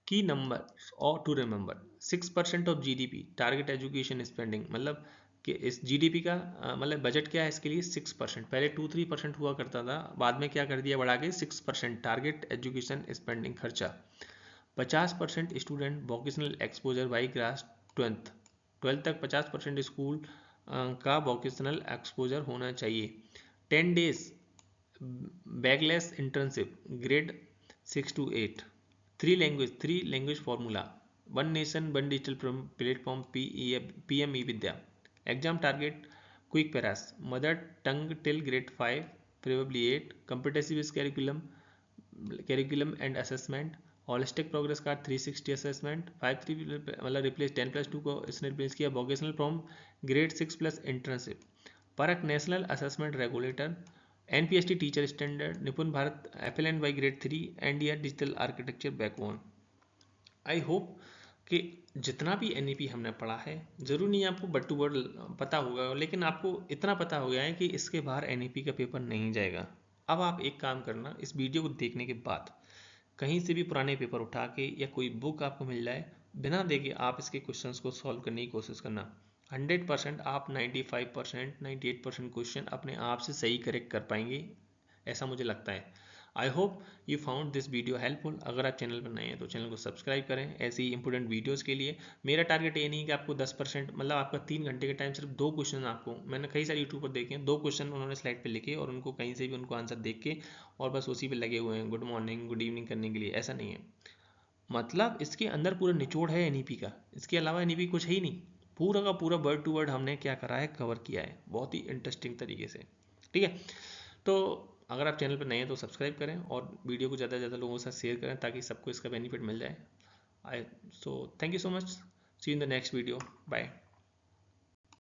की नंबर और to remember, 6% of GDP target education spending, मतलब कि इस GDP का मतलब बजट क्या है इसके लिए? 6%। पहले 2-3% हुआ करता था, बाद में क्या कर दिया बढ़ा के 6% टारगेट एजुकेशन स्पेंडिंग खर्चा। 50% student vocational exposure by class 12th तक 50% स्कूल का वोकेशनल एक्सपोजर होना चाहिए। 10 days bagless internship grade 6 to 8, 3 language formula, one nation one digital platform, PME Vidya. Exam target quick paras, mother tongue till grade 5 probably 8, competency based curriculum and assessment, holistic progress card 360 assessment, 5-3 मतलब replace 10+2 को इसने replace किया। Vocational from grade 6+ internship, Parakh national assessment regulator, NPST teacher standard, Nipun Bharat FLN by grade 3, NDR digital architecture backbone. I hope कि जितना भी NEP हमने पढ़ा है, जरूर नहीं आपको वर्ड टू वर्ड पता होगा, लेकिन आपको इतना पता हो गया है कि इसके बाहर NEP का पेपर नहीं जाएगा। अब आप एक काम करना, इस वीडियो को देखने के बाद कहीं से भी पुराने पेपर उठा के या कोई बुक आपको मिल जाए, बिना देखे आप इसके क्वेश्चंस को सॉल्व करने की कोशिश करना। 100% आप 95% 98% क्वेश्चन अपने आप से सही करेक्ट कर पाएंगे, ऐसा मुझे लगता है। I hope you found this video helpful. अगर आप चैनल पर नए हैं तो चैनल को सब्सक्राइब करें ऐसे ही इंपॉर्टेंट वीडियोस के लिए। मेरा टारगेट ये नहीं है कि आपको 10% मतलब आपका 3 घंटे के टाइम सिर्फ 2 क्वेश्चन आपको, मैंने कई सारे यूट्यूब पर देखे हैं, 2 क्वेश्चन उन्होंने स्लाइड पे लिखे और उनको कहीं से भी उनको आंसर देख के और बस उसी पे लगे हुए हैं गुड मॉर्निंग गुड इवनिंग करने के लिए, ऐसा नहीं है। मतलब इसके अंदर पूरा निचोड़ है NEP का, इसके अलावा NEP कुछ है ही नहीं। पूरा का पूरा वर्ड टू वर्ड हमने क्या करा है, कवर किया है बहुत ही इंटरेस्टिंग तरीके से। ठीक है, तो अगर आप चैनल पर नए हैं तो सब्सक्राइब करें और वीडियो को ज़्यादा से ज़्यादा लोगों के साथ शेयर करें ताकि सबको इसका बेनिफिट मिल जाए। Thank you so much, see in the next video, bye.